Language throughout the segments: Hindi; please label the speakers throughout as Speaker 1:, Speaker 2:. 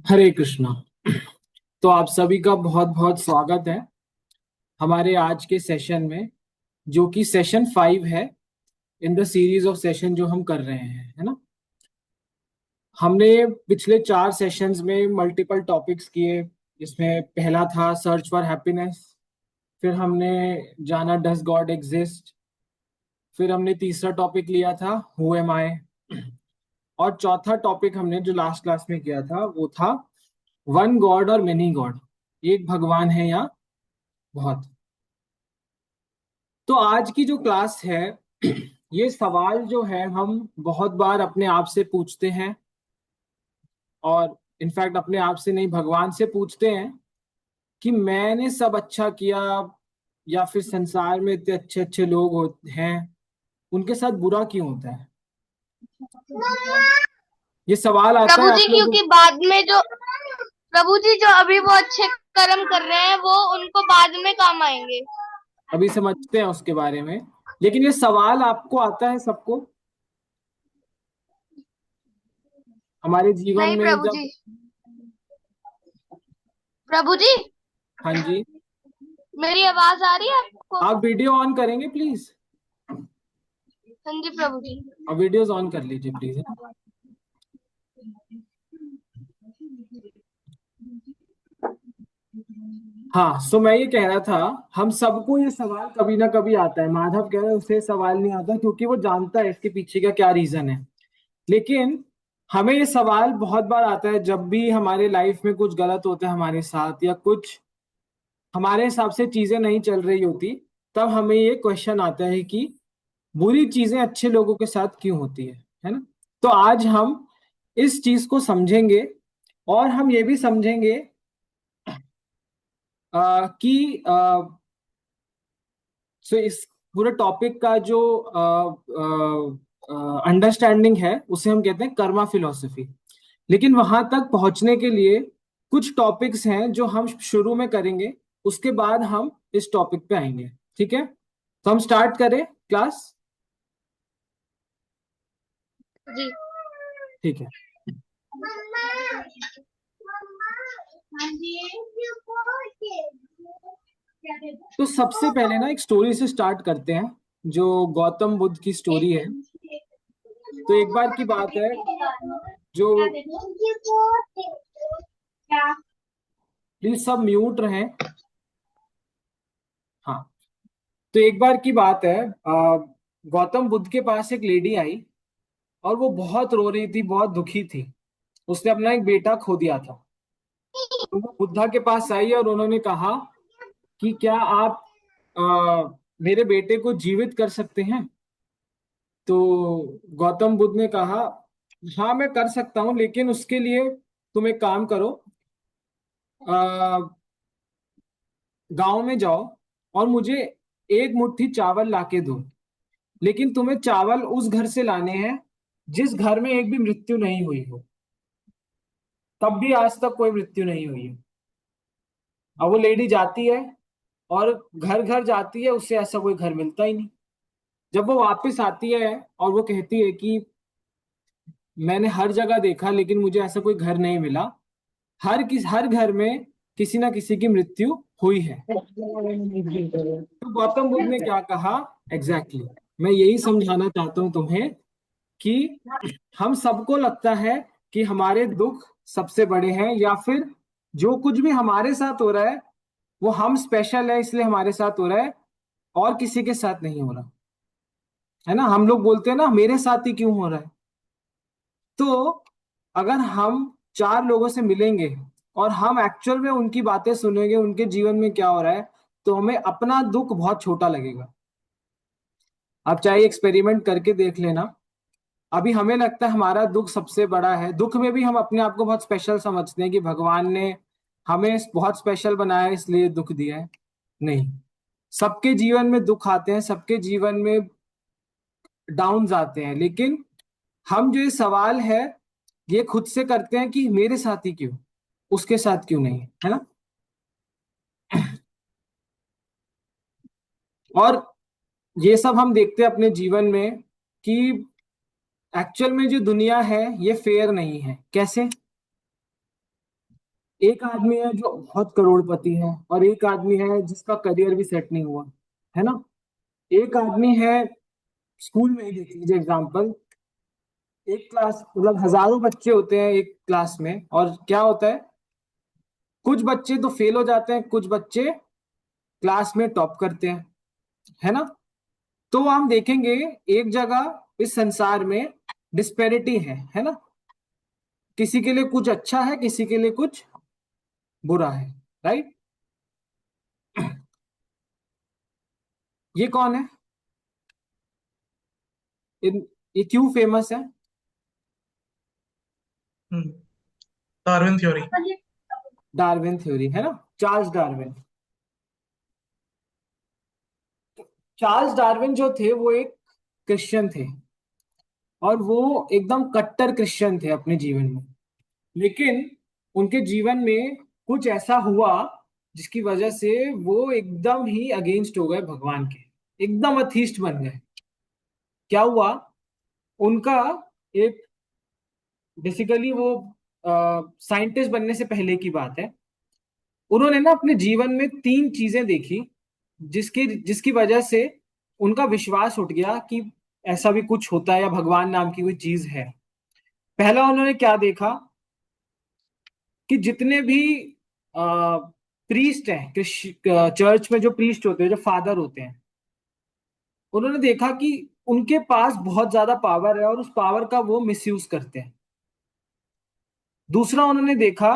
Speaker 1: हरे कृष्णा। तो आप सभी का बहुत बहुत स्वागत है हमारे आज के सेशन में, जो कि सेशन 5 है in the series of session जो हम कर रहे हैं, है ना। हमने पिछले 4 सेशंस में मल्टीपल टॉपिक्स किए, जिसमें पहला था सर्च फॉर हैप्पीनेस। फिर हमने जाना डज गॉड एग्जिस्ट। फिर हमने तीसरा टॉपिक लिया था हु एम आई। और चौथा टॉपिक हमने जो लास्ट क्लास में किया था वो था वन गॉड और मेनी गॉड, एक भगवान है या बहुत। तो आज की जो क्लास है ये सवाल जो है हम बहुत बार अपने आप से पूछते हैं, और इनफैक्ट अपने आप से नहीं, भगवान से पूछते हैं कि मैंने सब अच्छा किया, या फिर संसार में इतने अच्छे अच्छे लोग हैं, उनके साथ बुरा क्यों होता है। ये सवाल आता है
Speaker 2: प्रभु जी,
Speaker 1: आप लोगों।
Speaker 2: क्योंकि बाद में जो प्रभु जी जो अभी वो अच्छे कर्म कर रहे हैं वो उनको बाद में काम आएंगे।
Speaker 1: अभी समझते हैं उसके बारे में, लेकिन ये सवाल आपको आता है सबको हमारे जीवन
Speaker 2: नहीं
Speaker 1: में
Speaker 2: प्रभु
Speaker 1: जब।
Speaker 2: जी। प्रभु जी,
Speaker 1: हाँ जी।
Speaker 2: मेरी आवाज आ रही है आपको?
Speaker 1: आप वीडियो ऑन करेंगे प्लीज।
Speaker 2: हाँ जी प्रभु जी।
Speaker 1: अब वीडियोस ऑन कर लीजिए प्लीज। हाँ, सो मैं ये कह रहा था, हम सबको ये सवाल कभी ना कभी आता है। माधव कह रहा है उसे सवाल नहीं आता क्योंकि वो जानता है इसके पीछे का क्या रीजन है। लेकिन हमें ये सवाल बहुत बार आता है जब भी हमारे लाइफ में कुछ गलत होता है हमारे साथ, या कुछ हमारे हिसाब से चीजें नहीं चल रही होती। तब हमें ये क्वेश्चन आता है कि बुरी चीजें अच्छे लोगों के साथ क्यों होती है ना। तो आज हम इस चीज को समझेंगे, और हम ये भी समझेंगे कि सो इस पूरे टॉपिक का जो अंडरस्टैंडिंग है उसे हम कहते हैं कर्मा फिलॉसफी। लेकिन वहां तक पहुंचने के लिए कुछ टॉपिक्स हैं जो हम शुरू में करेंगे, उसके बाद हम इस टॉपिक पे आएंगे। ठीक है, तो हम स्टार्ट करें क्लास।
Speaker 2: जी।
Speaker 1: ठीक है, तो सबसे पहले ना एक स्टोरी से स्टार्ट करते हैं, जो गौतम बुद्ध की स्टोरी है। तो एक बार की बात है, जो प्लीज सब म्यूट रहें। हाँ, तो एक बार की बात है, गौतम बुद्ध के पास एक लेडी आई, और वो बहुत रो रही थी, बहुत दुखी थी। उसने अपना एक बेटा खो दिया था। तो वो बुद्धा के पास आई और उन्होंने कहा कि क्या आप मेरे बेटे को जीवित कर सकते हैं। तो गौतम बुद्ध ने कहा, हाँ मैं कर सकता हूँ, लेकिन उसके लिए तुम एक काम करो, गांव में जाओ और मुझे एक मुट्ठी चावल लाके दो। लेकिन तुम्हें चावल उस घर से लाने हैं जिस घर में एक भी मृत्यु नहीं हुई हो। तब भी आज तक कोई मृत्यु नहीं हुई है। अब वो लेडी जाती है और घर घर जाती है, उससे ऐसा कोई घर मिलता ही नहीं। जब वो वापस आती है और वो कहती है कि मैंने हर जगह देखा लेकिन मुझे ऐसा कोई घर नहीं मिला, हर घर में किसी ना किसी की मृत्यु हुई है। तो गौतम बुद्ध ने क्या कहा, एग्जैक्टली exactly, मैं यही समझाना चाहता हूं तुम्हें कि हम सबको लगता है कि हमारे दुख सबसे बड़े हैं, या फिर जो कुछ भी हमारे साथ हो रहा है वो हम स्पेशल है इसलिए हमारे साथ हो रहा है, और किसी के साथ नहीं हो रहा। है ना, हम लोग बोलते हैं ना मेरे साथ ही क्यों हो रहा है। तो अगर हम 4 लोगों से मिलेंगे और हम एक्चुअल में उनकी बातें सुनेंगे, उनके जीवन में क्या हो रहा है, तो हमें अपना दुख बहुत छोटा लगेगा। आप चाहे एक्सपेरिमेंट करके देख लेना। अभी हमें लगता है हमारा दुख सबसे बड़ा है, दुख में भी हम अपने आप को बहुत स्पेशल समझते हैं कि भगवान ने हमें बहुत स्पेशल बनाया है इसलिए दुख दिया है। नहीं, सबके जीवन में दुख आते हैं, सबके जीवन में डाउन्स आते हैं, लेकिन हम जो ये सवाल है ये खुद से करते हैं कि मेरे साथ ही क्यों, उसके साथ क्यों नहीं, है ना। और ये सब हम देखते हैं अपने जीवन में कि एक्चुअल में जो दुनिया है ये फेयर नहीं है। कैसे? एक आदमी है जो बहुत करोड़पति है, और एक आदमी है जिसका करियर भी सेट नहीं हुआ, है ना। एक आदमी है, स्कूल में ही देख लीजिए एग्जाम्पल, एक क्लास मतलब हजारों बच्चे होते हैं एक क्लास में, और क्या होता है, कुछ बच्चे तो फेल हो जाते हैं, कुछ बच्चे क्लास में टॉप करते हैं, है ना। तो हम देखेंगे एक जगह इस संसार में डिस्पेरिटी है ना। किसी के लिए कुछ अच्छा है, किसी के लिए कुछ बुरा है, राइट। ये कौन है, ये क्यों फेमस है?
Speaker 3: हम्म, डार्विन थ्योरी।
Speaker 1: डार्विन थ्योरी, है ना, चार्ल्स डार्विन। चार्ल्स डार्विन जो थे वो एक क्रिश्चियन थे, और वो एकदम कट्टर क्रिश्चियन थे अपने जीवन में। लेकिन उनके जीवन में कुछ ऐसा हुआ जिसकी वजह से वो एकदम ही अगेंस्ट हो गए भगवान के, एकदम अथीस्ट बन गए। क्या हुआ, उनका एक, बेसिकली वो साइंटिस्ट बनने से पहले की बात है, उन्होंने ना अपने जीवन में तीन चीजें देखी जिसकी जिसकी वजह से उनका विश्वास उठ गया कि ऐसा भी कुछ होता है या भगवान नाम की कोई चीज है। पहला उन्होंने क्या देखा, कि जितने भी प्रीस्ट हैं चर्च में, जो प्रीस्ट होते हैं, जो फादर होते हैं, उन्होंने देखा कि उनके पास बहुत ज्यादा पावर है और उस पावर का वो मिसयूज करते हैं। दूसरा उन्होंने देखा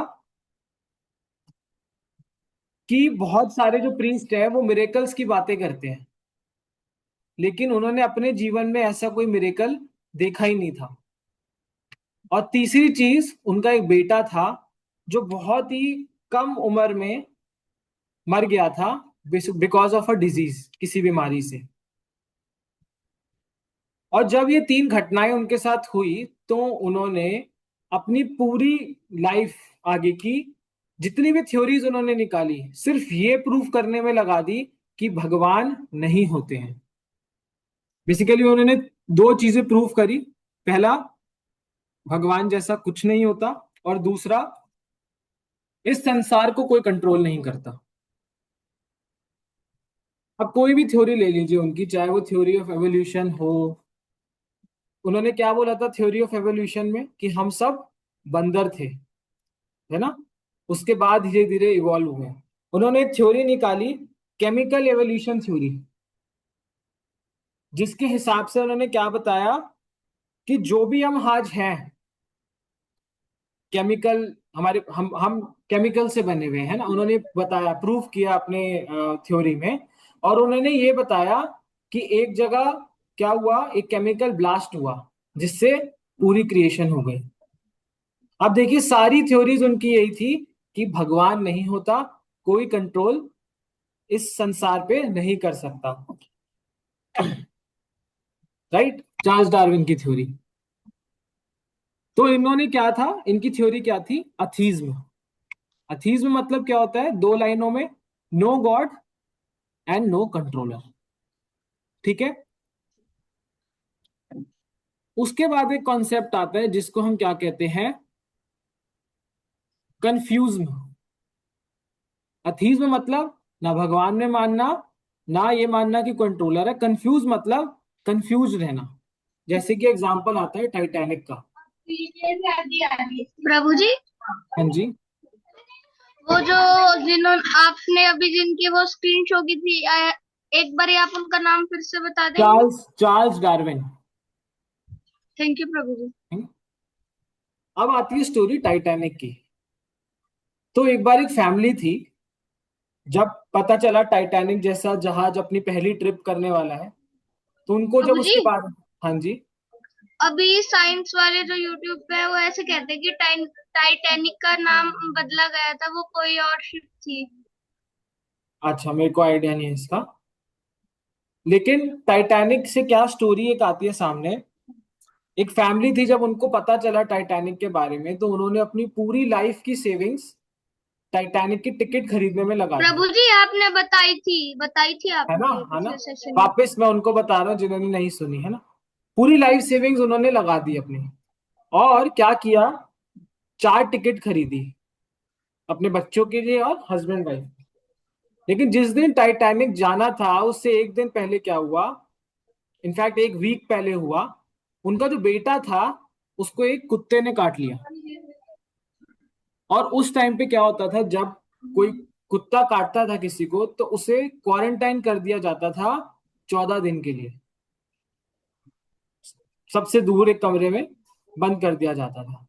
Speaker 1: कि बहुत सारे जो प्रीस्ट हैं वो मिरेकल्स की बातें करते हैं, लेकिन उन्होंने अपने जीवन में ऐसा कोई मिरेकल देखा ही नहीं था। और तीसरी चीज, उनका एक बेटा था जो बहुत ही कम उम्र में मर गया था, बिकॉज ऑफ अ डिजीज, किसी बीमारी से। और जब ये तीन घटनाएं उनके साथ हुई तो उन्होंने अपनी पूरी लाइफ आगे की जितनी भी थ्योरीज उन्होंने निकाली, सिर्फ ये प्रूफ करने में लगा दी कि भगवान नहीं होते हैं। बेसिकली उन्होंने दो चीजें प्रूव करी, पहला, भगवान जैसा कुछ नहीं होता, और दूसरा, इस संसार को कोई कंट्रोल नहीं करता। अब कोई भी थ्योरी ले लीजिए उनकी, चाहे वो थ्योरी ऑफ एवोल्यूशन हो। उन्होंने क्या बोला था थ्योरी ऑफ एवोल्यूशन में, कि हम सब बंदर थे, है ना, उसके बाद धीरे धीरे इवॉल्व हुए। उन्होंने एक थ्योरी निकाली, केमिकल एवोल्यूशन थ्योरी, जिसके हिसाब से उन्होंने क्या बताया कि जो भी हम आज हैं, केमिकल, हमारे हम केमिकल से बने हुए हैं ना, उन्होंने बताया, प्रूफ किया अपने थ्योरी में। और उन्होंने ये बताया कि एक जगह क्या हुआ, एक केमिकल ब्लास्ट हुआ जिससे पूरी क्रिएशन हो गई। अब देखिए सारी थ्योरीज उनकी यही थी कि भगवान नहीं होता, कोई कंट्रोल इस संसार पे नहीं कर सकता, राइट। चार्ल्स डार्विन की थ्योरी। तो इन्होंने क्या था, इनकी थ्योरी क्या थी, अथीज्म। अथीज्म मतलब क्या होता है, दो लाइनों में, no God and no controller, ठीक है। उसके बाद एक कॉन्सेप्ट आता है जिसको हम क्या कहते हैं, कंफ्यूज्म। अथीज्म मतलब ना भगवान में मानना, ना ये मानना कि कंट्रोलर है। कंफ्यूज मतलब कंफ्यूज रहना। जैसे कि एग्जांपल आता है टाइटैनिक का।
Speaker 2: प्रभु जी,
Speaker 1: हाँ जी।
Speaker 2: वो जो जिन्होंने आपने अभी जिनकी वो स्क्रीन शो की थी, एक बार आप उनका नाम फिर से बता देंगे?
Speaker 1: Charles Charles Darwin.
Speaker 2: Thank you Prabhu ji.
Speaker 1: अब आती है स्टोरी टाइटैनिक की। तो एक बार एक फैमिली थी, जब पता चला टाइटैनिक जैसा जहाज अपनी पहली ट्रिप करने वाला है, तो उनको जब
Speaker 2: प्रभु जी,
Speaker 1: उसके बाद, हाँ जी।
Speaker 2: अभी साइंस वाले जो यूट्यूब पे है वो ऐसे कहते हैं कि टाइटैनिक का नाम बदला गया था, वो कोई और शिप थी।
Speaker 1: अच्छा, मेरे को आइडिया नहीं है इसका। लेकिन टाइटैनिक से क्या स्टोरी एक आती है सामने। एक फैमिली थी, जब उनको पता चला टाइटैनिक के बारे में, तो उन्होंने अपनी पूरी लाइफ की सेविंग्स टाइटैनिक की टिकट खरीदने में लगा दी,
Speaker 2: प्रभु जी, आपने बताई थी
Speaker 1: है ना,
Speaker 2: आपने
Speaker 1: है ना।
Speaker 2: पिछले सेशन में।
Speaker 1: वापस मैं उनको बता रहा हूँ जिन्होंने नहीं सुनी, है ना। पूरी लाइफ सेविंग्स उन्होंने लगा दी अपनी, और क्या किया, चार टिकट खरीदी, अपने बच्चों के लिए और हस्बैंड वाइफ। लेकिन जिस दिन टाइटैनिक जाना था उससे एक दिन पहले क्या हुआ, इनफैक्ट एक वीक पहले हुआ, उनका जो बेटा था उसको एक कुत्ते ने काट लिया। और उस टाइम पे क्या होता था, जब कोई कुत्ता काटता था किसी को तो उसे क्वारंटाइन कर दिया जाता था 14 दिन के लिए, सबसे दूर एक कमरे में बंद कर दिया जाता था।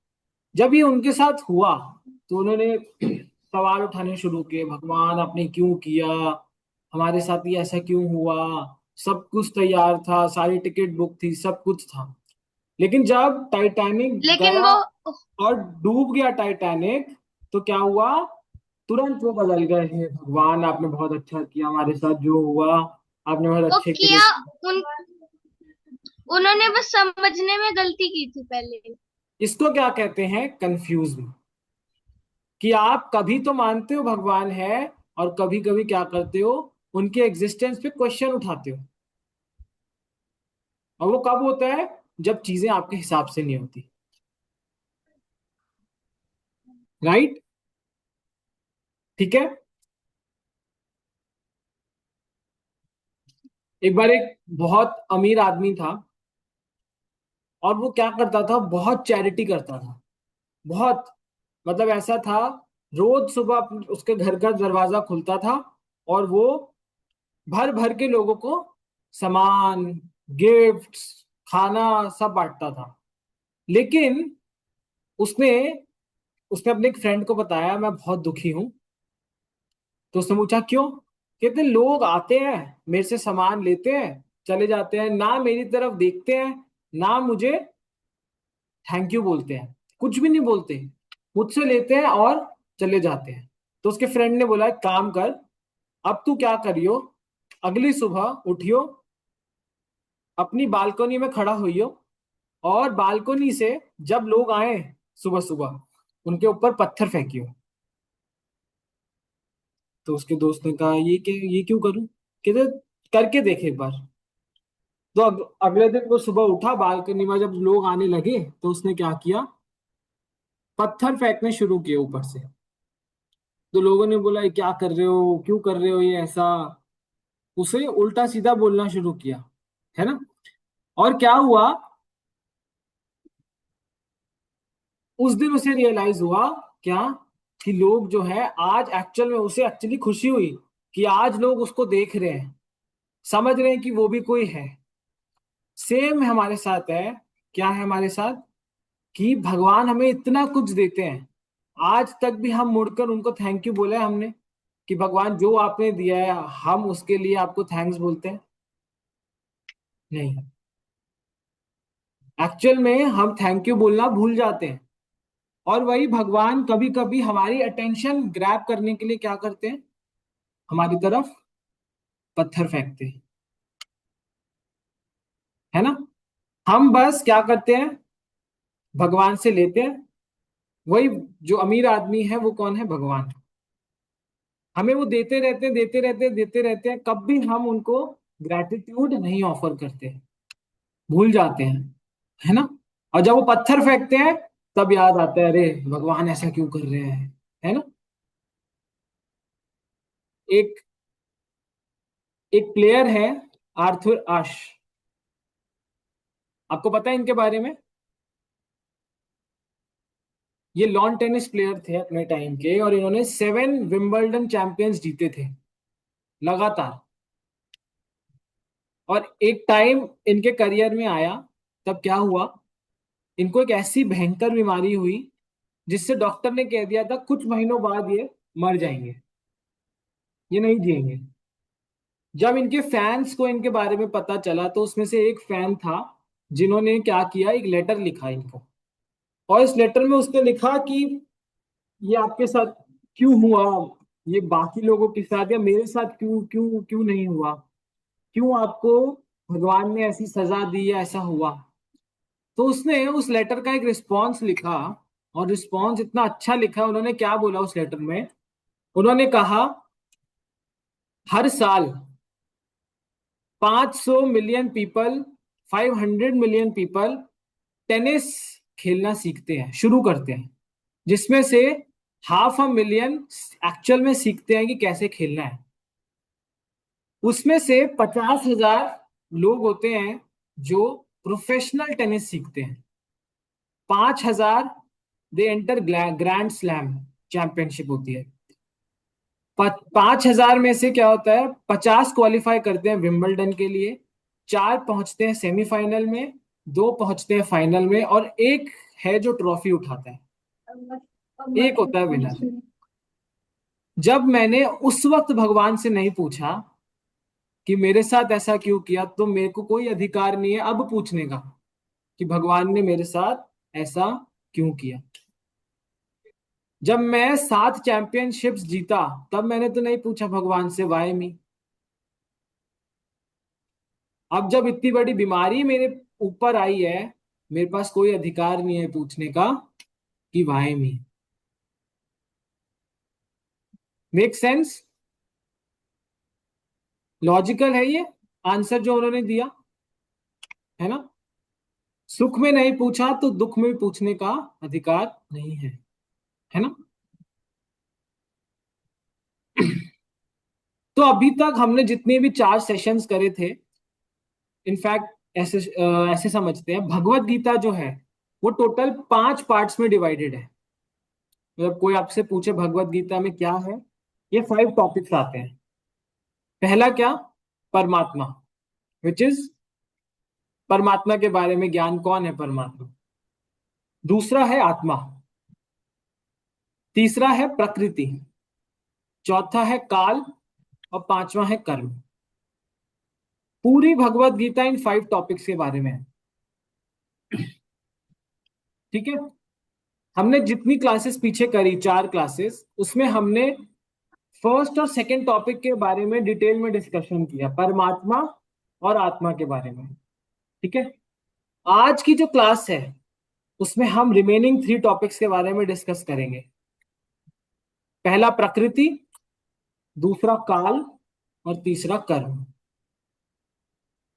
Speaker 1: जब ये उनके साथ हुआ तो उन्होंने सवाल उठाने शुरू किए, भगवान आपने क्यों किया, हमारे साथ ये ऐसा क्यों हुआ, सब कुछ तैयार था, सारी टिकट बुक थी, सब कुछ था। लेकिन जब टाइटैनिक
Speaker 2: लेकिन
Speaker 1: गया
Speaker 2: वो
Speaker 1: और डूब गया टाइटैनिक, तो क्या हुआ, तुरंत वो बदल गए, हे भगवान आपने बहुत अच्छा किया हमारे साथ जो हुआ, आपने बहुत
Speaker 2: वो
Speaker 1: अच्छे के लिए
Speaker 2: किया,
Speaker 1: किया।
Speaker 2: उन उन्होंने बस समझने में गलती की थी पहले।
Speaker 1: इसको क्या कहते हैं, कंफ्यूज, कि आप कभी तो मानते हो भगवान है और कभी कभी क्या करते हो, उनके एग्जिस्टेंस पे क्वेश्चन उठाते हो। और वो कब होता है, जब चीजें आपके हिसाब से नहीं होती। राइट, ठीक है। एक बार एक बहुत अमीर आदमी था, और वो क्या करता था, बहुत चैरिटी करता था, बहुत, मतलब ऐसा था, रोज सुबह उसके घर का दरवाजा खुलता था और वो भर भर के लोगों को सामान, गिफ्ट्स, खाना सब बांटता था। लेकिन उसने उसने अपने एक फ्रेंड को बताया मैं बहुत दुखी हूं। तो उसने पूछा क्यों, कहते लोग आते हैं मेरे से सामान लेते हैं, चले जाते हैं, ना मेरी तरफ देखते हैं, ना मुझे थैंक यू बोलते हैं, कुछ भी नहीं बोलते, मुझसे लेते हैं और चले जाते हैं। तो उसके फ्रेंड ने बोला एक काम कर, अब तू क्या करियो, अगली सुबह उठियो, अपनी बालकनी में खड़ा होइयो, और बालकनी से जब लोग आए सुबह सुबह उनके ऊपर पत्थर फेंकियो। तो उसके दोस्त ने कहा ये क्यों करूं, कहते करके देखे एक बार। तो अगले दिन वो सुबह उठा, बालकनी में जब लोग आने लगे तो उसने क्या किया, पत्थर फेंकने शुरू किए ऊपर से। तो लोगों ने बोला ये क्या कर रहे हो, क्यों कर रहे हो ये ऐसा, उसे उल्टा सीधा बोलना शुरू किया, है ना। और क्या हुआ, उस दिन उसे रियलाइज हुआ, क्या, कि लोग जो है आज एक्चुअल में, उसे एक्चुअली खुशी हुई कि आज लोग उसको देख रहे हैं, समझ रहे हैं कि वो भी कोई है। सेम हमारे साथ है, क्या है हमारे साथ, कि भगवान हमें इतना कुछ देते हैं, आज तक भी हम मुड़कर उनको थैंक यू बोला है हमने, कि भगवान जो आपने दिया है हम उसके लिए आपको थैंक्स बोलते हैं? नहीं, एक्चुअल में हम थैंक यू बोलना भूल जाते हैं। और वही भगवान कभी कभी हमारी अटेंशन ग्रैब करने के लिए क्या करते हैं, हमारी तरफ पत्थर फेंकते हैं, है ना। हम बस क्या करते हैं, भगवान से लेते हैं। वही जो अमीर आदमी है वो कौन है, भगवान। हमें वो देते रहते हैं, देते रहते हैं, देते रहते हैं, कभी हम उनको ग्रेटिट्यूड नहीं ऑफर करते, भूल जाते हैं, है ना। और जब वो पत्थर फेंकते हैं तब याद आता है, अरे भगवान ऐसा क्यों कर रहे हैं, है ना। एक एक प्लेयर है, आर्थर आश, आपको पता है इनके बारे में? ये लॉन टेनिस प्लेयर थे अपने टाइम के, और इन्होंने 7 विंबलडन चैंपियंस जीते थे लगातार। और एक टाइम इनके करियर में आया, तब क्या हुआ, इनको एक ऐसी भयंकर बीमारी हुई जिससे डॉक्टर ने कह दिया था कुछ महीनों बाद ये मर जाएंगे, ये नहीं जिएंगे। जब इनके फैंस को इनके बारे में पता चला तो उसमें से एक फैन था जिन्होंने क्या किया, एक लेटर लिखा इनको। और इस लेटर में उसने लिखा कि ये आपके साथ क्यों हुआ, ये बाकी लोगों के साथ या मेरे साथ क्यों क्यों क्यों नहीं हुआ, क्यों आपको भगवान ने ऐसी सजा दी या ऐसा हुआ। तो उसने उस लेटर का एक रिस्पॉन्स लिखा, और रिस्पॉन्स इतना अच्छा लिखा, उन्होंने क्या बोला उस लेटर में, उन्होंने कहा हर साल 500 million people, 500 million people tennis खेलना सीखते हैं, शुरू करते हैं, जिसमें से 500,000 एक्चुअल में सीखते हैं कि कैसे खेलना है। उसमें से 50,000 लोग होते हैं जो प्रोफेशनल टेनिस सीखते हैं। 5,000 they enter grand slam championship होती है। 5,000 में से क्या होता है, 50 क्वालिफाई करते हैं विंबलडन के लिए, 4 पहुंचते हैं सेमीफाइनल में, 2 पहुंचते हैं फाइनल में, और एक है जो ट्रॉफी उठाता है, एक होता है विनर। जब मैंने उस वक्त भगवान से नहीं पूछा कि मेरे साथ ऐसा क्यों किया, तो मेरे को कोई अधिकार नहीं है अब पूछने का कि भगवान ने मेरे साथ ऐसा क्यों किया। जब मैं 7 चैंपियनशिप्स जीता, तब मैंने तो नहीं पूछा भगवान से वाई मी। अब जब इतनी बड़ी बीमारी मेरे ऊपर आई है, मेरे पास कोई अधिकार नहीं है पूछने का कि why me. Make sense? Logical है ये आंसर जो उन्होंने दिया, है ना? सुख में नहीं पूछा तो दुख में भी पूछने का अधिकार नहीं है ना? तो अभी तक हमने जितने भी 4 सेशंस करे थे, इनफैक्ट ऐसे समझते हैं भगवत गीता जो है वो टोटल 5 पार्ट्स में डिवाइडेड है। मतलब कोई आपसे पूछे भगवत गीता में क्या है, ये 5 टॉपिक्स आते हैं। पहला क्या? परमात्मा, विच इज परमात्मा के बारे में ज्ञान, कौन है परमात्मा। दूसरा है आत्मा। तीसरा है प्रकृति। चौथा है काल। और पांचवा है कर्म। पूरी भगवत गीता इन 5 टॉपिक्स के बारे में है। ठीक है। हमने जितनी क्लासेस पीछे करी, 4 क्लासेस, उसमें हमने फर्स्ट और सेकंड टॉपिक के बारे में डिटेल में डिस्कशन किया, परमात्मा और आत्मा के बारे में। ठीक है। आज की जो क्लास है उसमें हम रिमेनिंग 3 टॉपिक्स के बारे में डिस्कस करेंगे। पहला प्रकृति, दूसरा काल, और तीसरा कर्म।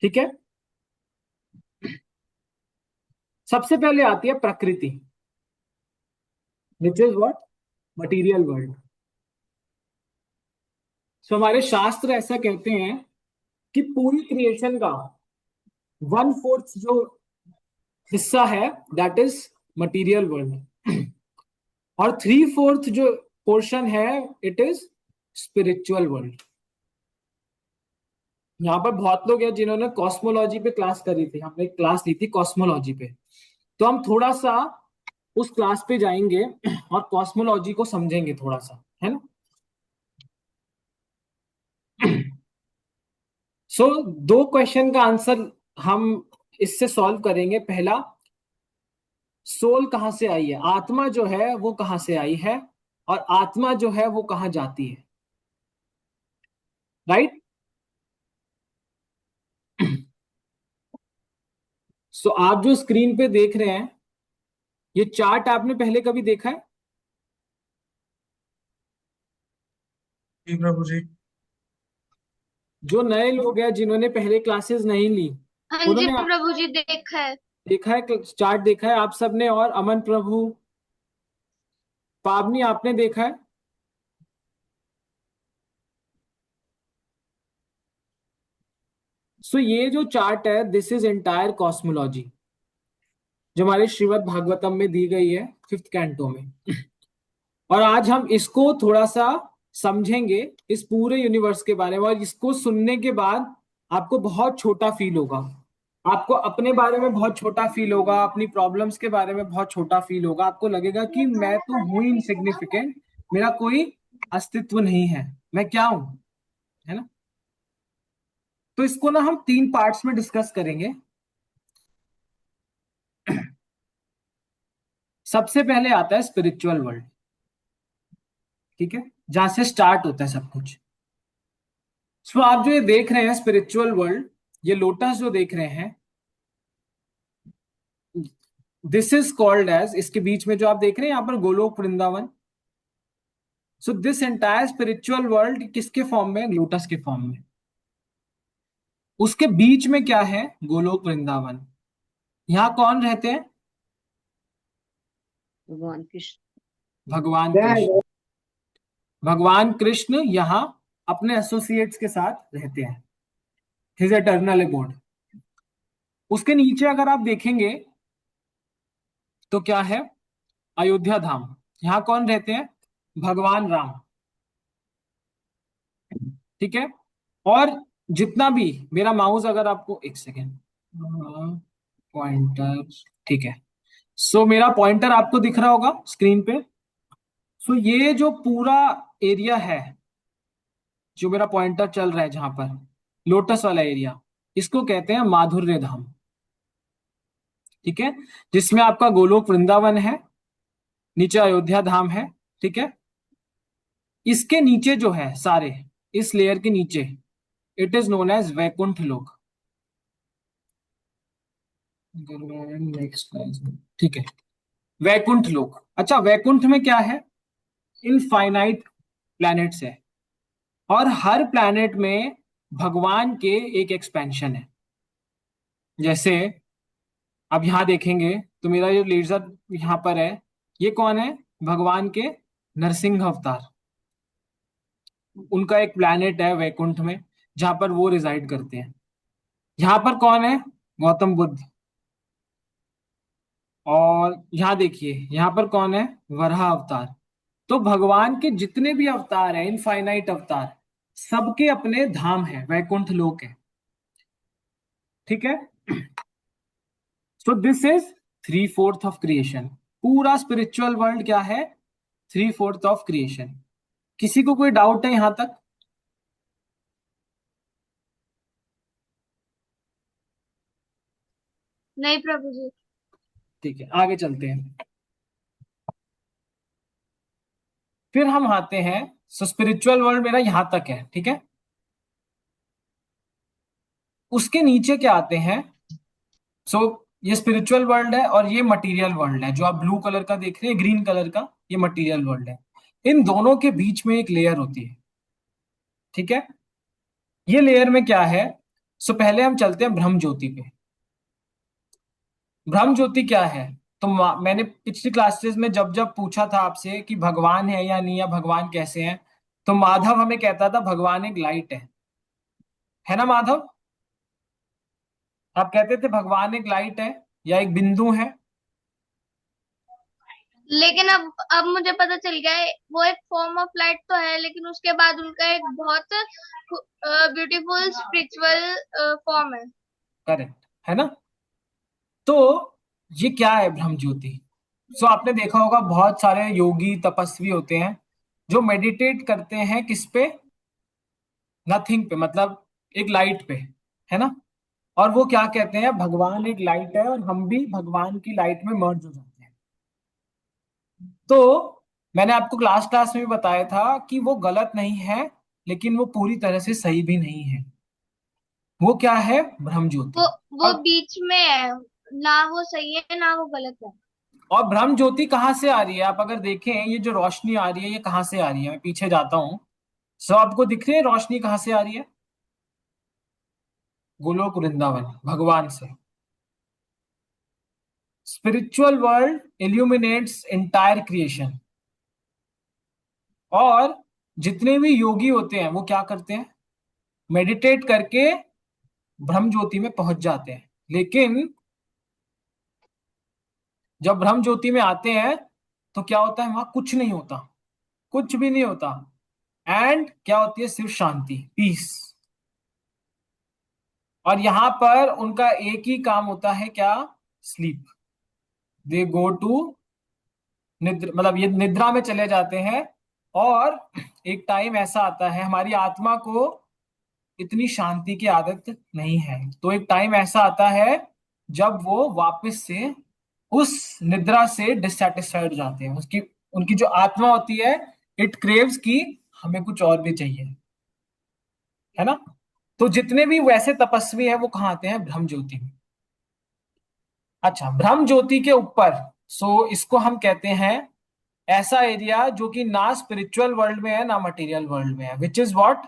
Speaker 1: ठीक है। सबसे पहले आती है प्रकृति, which is what? Material world. So हमारे शास्त्र ऐसा कहते हैं कि पूरी क्रिएशन का 1/4 जो हिस्सा है दैट इज मटीरियल वर्ल्ड, और 3/4 जो पोर्शन है इट इज स्पिरिचुअल वर्ल्ड। यहाँ पर बहुत लोग हैं जिन्होंने कॉस्मोलॉजी पे क्लास करी थी, हमने एक क्लास ली थी कॉस्मोलॉजी पे, तो हम थोड़ा सा उस क्लास पे जाएंगे और कॉस्मोलॉजी को समझेंगे थोड़ा सा, है ना? सो 2 क्वेश्चन का आंसर हम इससे सॉल्व करेंगे। पहला, सोल कहाँ से आई है, आत्मा जो है वो कहाँ से आई है, और आत्मा जो है वो कहाँ जाती है, राइट? सो आप जो स्क्रीन पे देख रहे हैं, ये चार्ट आपने पहले कभी देखा है?
Speaker 3: जी प्रभु जी।
Speaker 1: जो नए लोग हैं जिन्होंने पहले क्लासेस नहीं ली,
Speaker 2: हाँ जी
Speaker 1: उन्होंने
Speaker 2: प्रभु जी, देखा है।
Speaker 1: देखा है, चार्ट देखा है आप सबने? और अमन प्रभु, पावनी, आपने देखा है? सो ये जो चार्ट है दिस इज एंटायर कॉस्मोलॉजी जो हमारे श्रीमद् भागवतम में दी गई है 5th कैंटो में। और आज हम इसको थोड़ा सा समझेंगे, इस पूरे यूनिवर्स के बारे में, और इसको सुनने के बाद आपको बहुत छोटा फील होगा। आपको अपने बारे में बहुत छोटा फील होगा, अपनी प्रॉब्लम्स के बारे में बहुत छोटा फील होगा। आपको लगेगा कि मैं तो हूं इनसिग्निफिकेंट, मेरा कोई अस्तित्व नहीं है, मैं क्या हूं, है ना? तो इसको ना हम 3 पार्ट्स में डिस्कस करेंगे। सबसे पहले आता है स्पिरिचुअल वर्ल्ड, ठीक है, जहां से स्टार्ट होता है सब कुछ। सो आप जो ये देख रहे हैं स्पिरिचुअल वर्ल्ड, ये लोटस जो देख रहे हैं, दिस इज कॉल्ड एज, इसके बीच में जो आप देख रहे हैं यहाँ पर Golok Vrindavan, so this entire spiritual world किसके फॉर्म में? लोटस के फॉर्म में। उसके बीच में क्या है? गोलोक वृंदावन। यहाँ कौन रहते हैं?
Speaker 4: भगवान कृष्ण।
Speaker 1: भगवान कृष्ण। भगवान कृष्ण यहाँ अपने एसोसिएट्स के साथ रहते हैं, हिज एटर्नल अबोर्ड। उसके नीचे अगर आप देखेंगे तो क्या है, अयोध्या धाम। यहाँ कौन रहते हैं, भगवान राम। ठीक है। और जितना भी मेरा माउस, अगर आपको एक सेकेंड, पॉइंटर, ठीक है। सो मेरा पॉइंटर आपको दिख रहा होगा स्क्रीन पे। सो ये जो पूरा एरिया है, जो मेरा पॉइंटर चल रहा है जहां पर, लोटस वाला एरिया, इसको कहते हैं माधुर्य धाम। ठीक है। जिसमें आपका गोलोक वृंदावन है, नीचे अयोध्या धाम है। ठीक है। इसके नीचे जो है सारे, इस लेयर के नीचे, it is known as Vaikuntha Lok. Next, ठीक है। वैकुंठ लोक। अच्छा, वैकुंठ में क्या है, इनफाइनाइट प्लैनेट्स है, और हर प्लैनेट में भगवान के एक एक्सपेंशन है। जैसे अब यहां देखेंगे तो मेरा जो लेजर यहां पर है, ये कौन है, भगवान के नरसिंह अवतार। उनका एक प्लैनेट है वैकुंठ में, जहां पर वो रिजाइड करते हैं। यहाँ पर कौन है, गौतम बुद्ध। और यहाँ देखिए, यहाँ पर कौन है, वराह अवतार। तो भगवान के जितने भी अवतार हैं, इनफाइनाइट अवतार, सबके अपने धाम है, वैकुंठ लोक है। ठीक है। So this is 3/4 of creation. पूरा स्पिरिचुअल वर्ल्ड क्या है, 3/4 ऑफ क्रिएशन। किसी को कोई डाउट है यहां तक?
Speaker 2: नहीं प्रभु जी।
Speaker 1: ठीक है, आगे चलते हैं। फिर हम आते हैं, सो स्पिरिचुअल वर्ल्ड मेरा यहां तक है। ठीक है। उसके नीचे क्या आते हैं, सो ये स्पिरिचुअल वर्ल्ड है और ये मटेरियल वर्ल्ड है। जो आप ब्लू कलर का देख रहे हैं, ग्रीन कलर का, ये मटेरियल वर्ल्ड है। इन दोनों के बीच में एक लेयर होती है। ठीक है। ये लेयर में क्या है, सो पहले हम चलते हैं ब्रह्म ज्योति पे। ब्रह्म ज्योति क्या है, तो मैंने पिछली क्लासेस में जब जब पूछा था आपसे कि भगवान है या नहीं, या भगवान कैसे हैं, तो माधव हमें कहता था भगवान एक लाइट है ना माधव? आप कहते थे भगवान एक लाइट है या एक बिंदु है।
Speaker 2: लेकिन अब मुझे पता चल गया है वो एक फॉर्म ऑफ लाइट तो है, लेकिन उसके बाद उनका एक बहुत ब्यूटीफुल स्पिरिचुअल फॉर्म है।
Speaker 1: करेक्ट है ना? तो ये क्या है ब्रह्म ज्योति? सो आपने देखा होगा बहुत सारे योगी तपस्वी होते हैं जो मेडिटेट करते हैं किस पे, नथिंग पे, मतलब एक लाइट पे, है ना? और वो क्या कहते हैं, भगवान एक लाइट है और हम भी भगवान की लाइट में मर्ज हो जाते हैं। तो मैंने आपको क्लास क्लास में भी बताया था कि वो गलत नहीं है, लेकिन वो पूरी तरह से सही भी नहीं है। वो क्या है, ब्रह्म
Speaker 2: वो
Speaker 1: ज्योति।
Speaker 2: वो
Speaker 1: और
Speaker 2: बीच में है, ना वो सही है ना वो गलत है।
Speaker 1: और ब्रह्म ज्योति कहाँ से आ रही है, आप अगर देखें, ये जो रोशनी आ रही है ये कहाँ से आ रही है, मैं पीछे जाता हूँ। सब आपको दिख रही है रोशनी कहाँ से आ रही है, गोलोक वृंदावन, भगवान से। Spiritual world illuminates entire creation. और जितने भी योगी होते हैं वो क्या करते हैं, मेडिटेट करके ब्रह्म ज्योति में पहुंच जाते हैं। लेकिन जब ब्रह्म ज्योति में आते हैं तो क्या होता है, वहां कुछ नहीं होता, कुछ भी नहीं होता। एंड क्या होती है, सिर्फ शांति, पीस। और यहां पर उनका एक ही काम होता है, क्या, स्लीप। दे गो टू निद्र, मतलब ये निद्रा में चले जाते हैं। और एक टाइम ऐसा आता है, हमारी आत्मा को इतनी शांति की आदत नहीं है, तो एक टाइम ऐसा आता है जब वो वापस से उस निद्रा से डिससेटिस्फाइड हो जाते हैं। उसकी, उनकी जो आत्मा होती है, इट क्रेव्स की हमें कुछ और भी चाहिए, है ना? तो जितने भी वैसे तपस्वी हैं वो कहाँ आते हैं, ब्रह्म ज्योति में। अच्छा, ब्रह्म ज्योति के ऊपर, सो इसको हम कहते हैं ऐसा एरिया जो कि ना स्पिरिचुअल वर्ल्ड में है ना मटेरियल वर्ल्ड में है, विच इज व्हाट,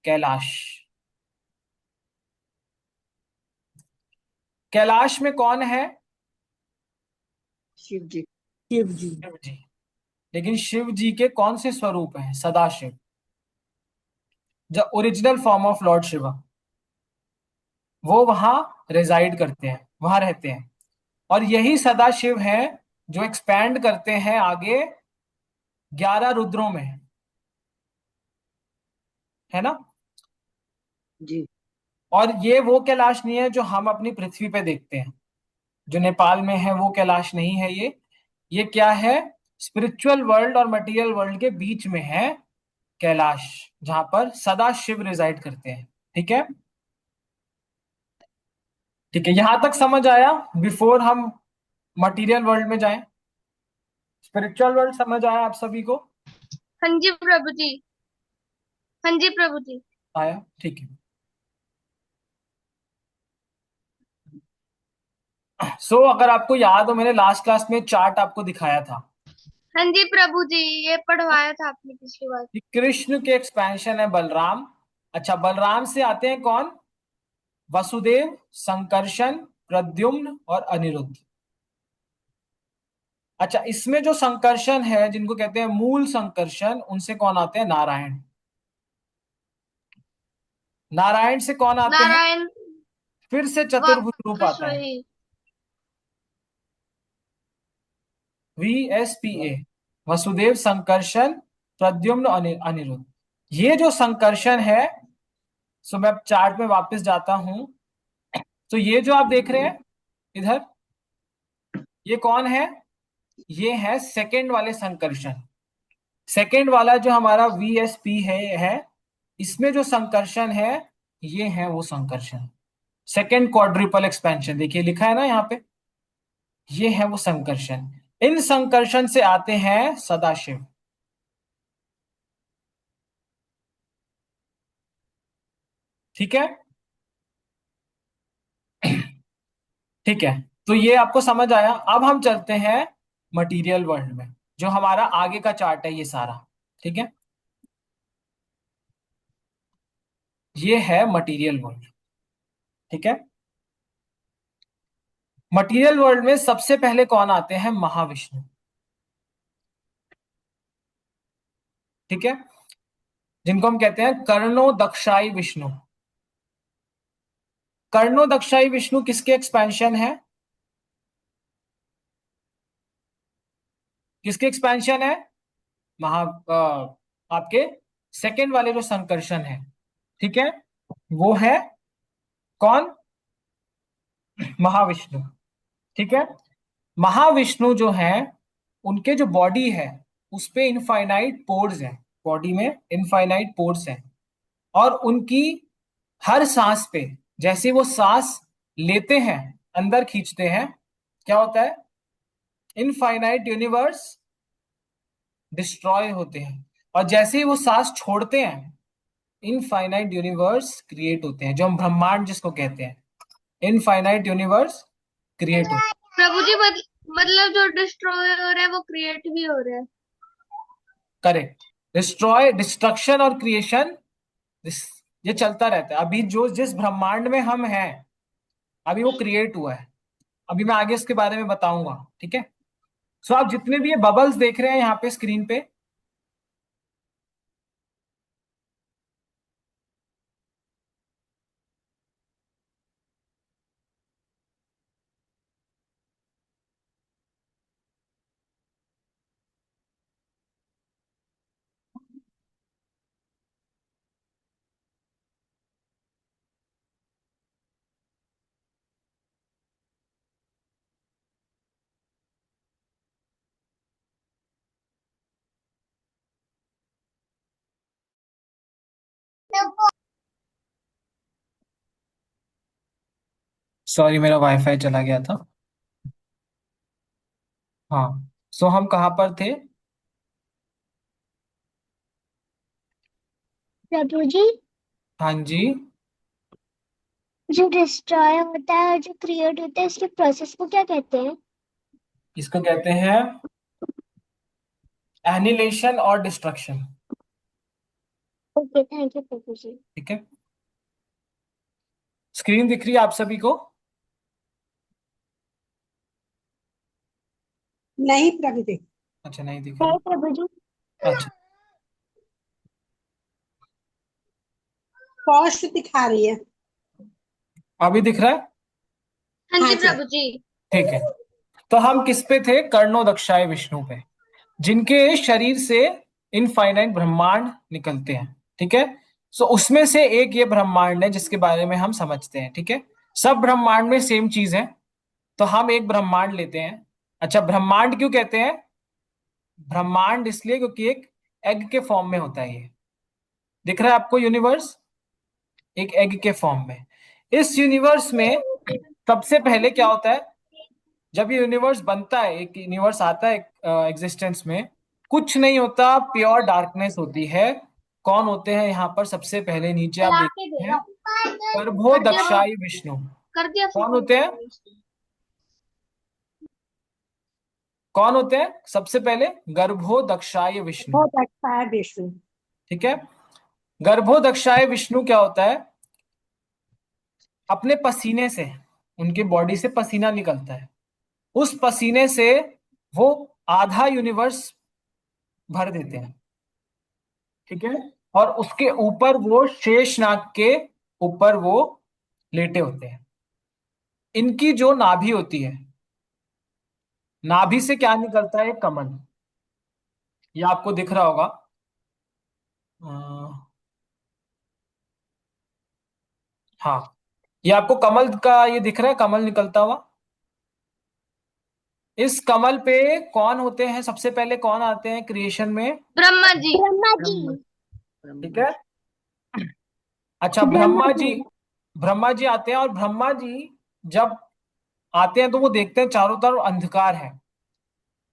Speaker 1: कैलाश। कैलाश में कौन है,
Speaker 4: शिव जी। शिव जी।
Speaker 1: शिव जी। लेकिन शिव जी के कौन से स्वरूप हैं? Sadashiv, the original form of Lord Shiva, वो वहां रेजाइड करते हैं, वहां रहते हैं। और यही सदाशिव हैं जो एक्सपैंड करते हैं आगे 11 रुद्रों में, है ना।
Speaker 4: जी।
Speaker 1: और ये वो कैलाश नहीं है जो हम अपनी पृथ्वी पे देखते हैं, जो नेपाल में है वो कैलाश नहीं है ये क्या है? स्पिरिचुअल वर्ल्ड और मटेरियल वर्ल्ड के बीच में है कैलाश, जहां पर सदा शिव रिजाइड करते हैं। ठीक है, ठीक है, यहां तक समझ आया? बिफोर हम मटेरियल वर्ल्ड में जाएं, स्पिरिचुअल वर्ल्ड समझ आया आप सभी को?
Speaker 2: हाँ जी प्रभु जी। हाँ जी प्रभु जी।
Speaker 1: आया, ठीक है। सो अगर आपको याद हो, मैंने लास्ट क्लास में चार्ट आपको दिखाया था
Speaker 2: हाँ जी प्रभु जी, ये पढ़वाया था आपने पिछली बार।
Speaker 1: कि कृष्ण के एक्सपेंशन है बलराम। अच्छा, बलराम से आते हैं कौन? वसुदेव, संकर्षण, प्रद्युम्न और अनिरुद्ध। अच्छा, इसमें जो संकर्षण है, जिनको कहते हैं मूल संकर्षण, उनसे कौन आते हैं? नारायण। नारायण से कौन आते हैं?
Speaker 2: नारायण
Speaker 1: फिर से चतुर्भुज रूप
Speaker 2: वापस
Speaker 1: आता है,
Speaker 2: वही।
Speaker 1: VSPA, वसुदेव, संकर्षण, प्रद्युम्न, अनिरुद्ध। ये जो संकर्षण है, सो मैं चार्ट में वापस जाता हूं। तो ये जो आप देख रहे हैं इधर, ये कौन है? ये है सेकंड वाले संकर्षण। सेकंड वाला जो हमारा VSP है, इसमें जो संकर्षण है, ये है वो संकर्षण। सेकंड क्वाड्रिपल एक्सपेंशन, देखिए लिखा है ना यहाँ पे, ये है वो संकर्षण। इन संकर्षण से आते हैं सदाशिव। ठीक है, ठीक है, तो ये आपको समझ आया। अब हम चलते हैं मटेरियल वर्ल्ड में, जो हमारा आगे का चार्ट है ये सारा। ठीक है, ये है मटेरियल वर्ल्ड। ठीक है, मटेरियल वर्ल्ड में सबसे पहले कौन आते हैं? महाविष्णु। ठीक है, जिनको हम कहते हैं कर्णो दक्षाई विष्णु। कर्णो दक्षाई विष्णु किसके एक्सपेंशन है? किसके एक्सपेंशन है? आपके सेकंड वाले जो संकर्षण है। ठीक है, वो है कौन? महाविष्णु। ठीक है, महाविष्णु जो है, उनके जो बॉडी है उस पे इनफाइनाइट पोर्स हैं, बॉडी में इनफाइनाइट पोर्स हैं। और उनकी हर सांस पे, जैसे वो सांस लेते हैं, अंदर खींचते हैं, क्या होता है? इनफाइनाइट यूनिवर्स डिस्ट्रॉय होते हैं। और जैसे ही वो सांस छोड़ते हैं, इनफाइनाइट यूनिवर्स क्रिएट होते हैं, जो हम ब्रह्मांड जिसको कहते हैं। इनफाइनाइट यूनिवर्स क्रिएट होते हैं।
Speaker 2: प्रभु जी मतलब जो डिस्ट्रॉय हो रहा है वो क्रिएट भी हो रहा है।
Speaker 1: करेक्ट, डिस्ट्रॉय, डिस्ट्रक्शन और क्रिएशन, ये चलता रहता है। अभी जो जिस ब्रह्मांड में हम हैं, अभी वो क्रिएट हुआ है। अभी मैं आगे इसके बारे में बताऊंगा। ठीक है, सो आप जितने भी ये बबल्स देख रहे हैं यहाँ पे स्क्रीन पे, सॉरी मेरा वाईफाई चला गया था। हाँ, सो हम कहाँ पर थे?
Speaker 5: प्रभु जी,
Speaker 1: हाँ जी,
Speaker 5: जो डिस्ट्रॉय होता है और जो क्रिएट होता है इसके प्रोसेस को क्या कहते हैं?
Speaker 1: इसको कहते हैं एनिलेशन और destruction.
Speaker 5: Okay, thank you Prabhu जी।
Speaker 1: ठीक है, स्क्रीन दिख रही है आप सभी को?
Speaker 4: नहीं प्रभु जी।
Speaker 1: अच्छा नहीं दिख
Speaker 5: है
Speaker 1: रहा।
Speaker 5: प्रभु जी।
Speaker 1: अच्छा
Speaker 6: कॉस्ट दिखा रही है।
Speaker 1: अभी दिख रहा है।
Speaker 2: हाँ
Speaker 6: हाँ
Speaker 2: जी
Speaker 6: जी।
Speaker 2: प्रभु जी।
Speaker 1: ठीक है, तो हम किस पे थे? कर्णो दक्षाय विष्णु पे, जिनके शरीर से इनफाइनाइट ब्रह्मांड निकलते हैं। ठीक है, सो उसमें से एक ये ब्रह्मांड है जिसके बारे में हम समझते हैं। ठीक है, सब ब्रह्मांड में सेम चीज है, तो हम एक ब्रह्मांड लेते हैं। अच्छा, ब्रह्मांड क्यों कहते हैं? ब्रह्मांड इसलिए क्योंकि एक एग के फॉर्म में होता है। ये दिख रहा है आपको यूनिवर्स, एक एग के फॉर्म में। इस यूनिवर्स में सबसे पहले क्या होता है? जब ये यूनिवर्स बनता है, एक यूनिवर्स आता है एग्जिस्टेंस में, कुछ नहीं होता, प्योर डार्कनेस होती है। कौन होते हैं यहाँ पर? सबसे पहले नीचे आप
Speaker 2: ला के
Speaker 1: देखते
Speaker 2: दे
Speaker 1: हैं,
Speaker 2: रहा
Speaker 1: गर्भो
Speaker 2: कर दिया
Speaker 1: दक्षाई विष्णु।
Speaker 2: कर दिया
Speaker 1: कौन होते हैं? कौन होते हैं सबसे पहले? गर्भो दक्षाय विष्णु।
Speaker 6: बहुत अच्छा है विष्णु।
Speaker 1: ठीक है, गर्भो दक्षाय विष्णु क्या होता है? अपने पसीने से, उनके बॉडी से पसीना निकलता है, उस पसीने से वो आधा यूनिवर्स भर देते हैं। ठीक है, और उसके ऊपर वो शेषनाग के ऊपर वो लेटे होते हैं। इनकी जो नाभि होती है, नाभि से क्या निकलता है? कमल। ये आपको दिख रहा होगा। अ, हाँ, ये आपको कमल का ये दिख रहा है, कमल निकलता हुआ। इस कमल पे कौन होते हैं? सबसे पहले कौन आते हैं क्रिएशन में?
Speaker 2: ब्रह्मा जी।
Speaker 5: ब्रह्मा जी।
Speaker 4: ब्रह्म
Speaker 1: ठीक
Speaker 4: ब्रह्म
Speaker 1: है, अच्छा,
Speaker 5: ब्रह्मा जी।
Speaker 1: ब्रह्मा जी आते हैं, और ब्रह्मा जी जब आते हैं तो वो देखते हैं चारों तरफ अंधकार है,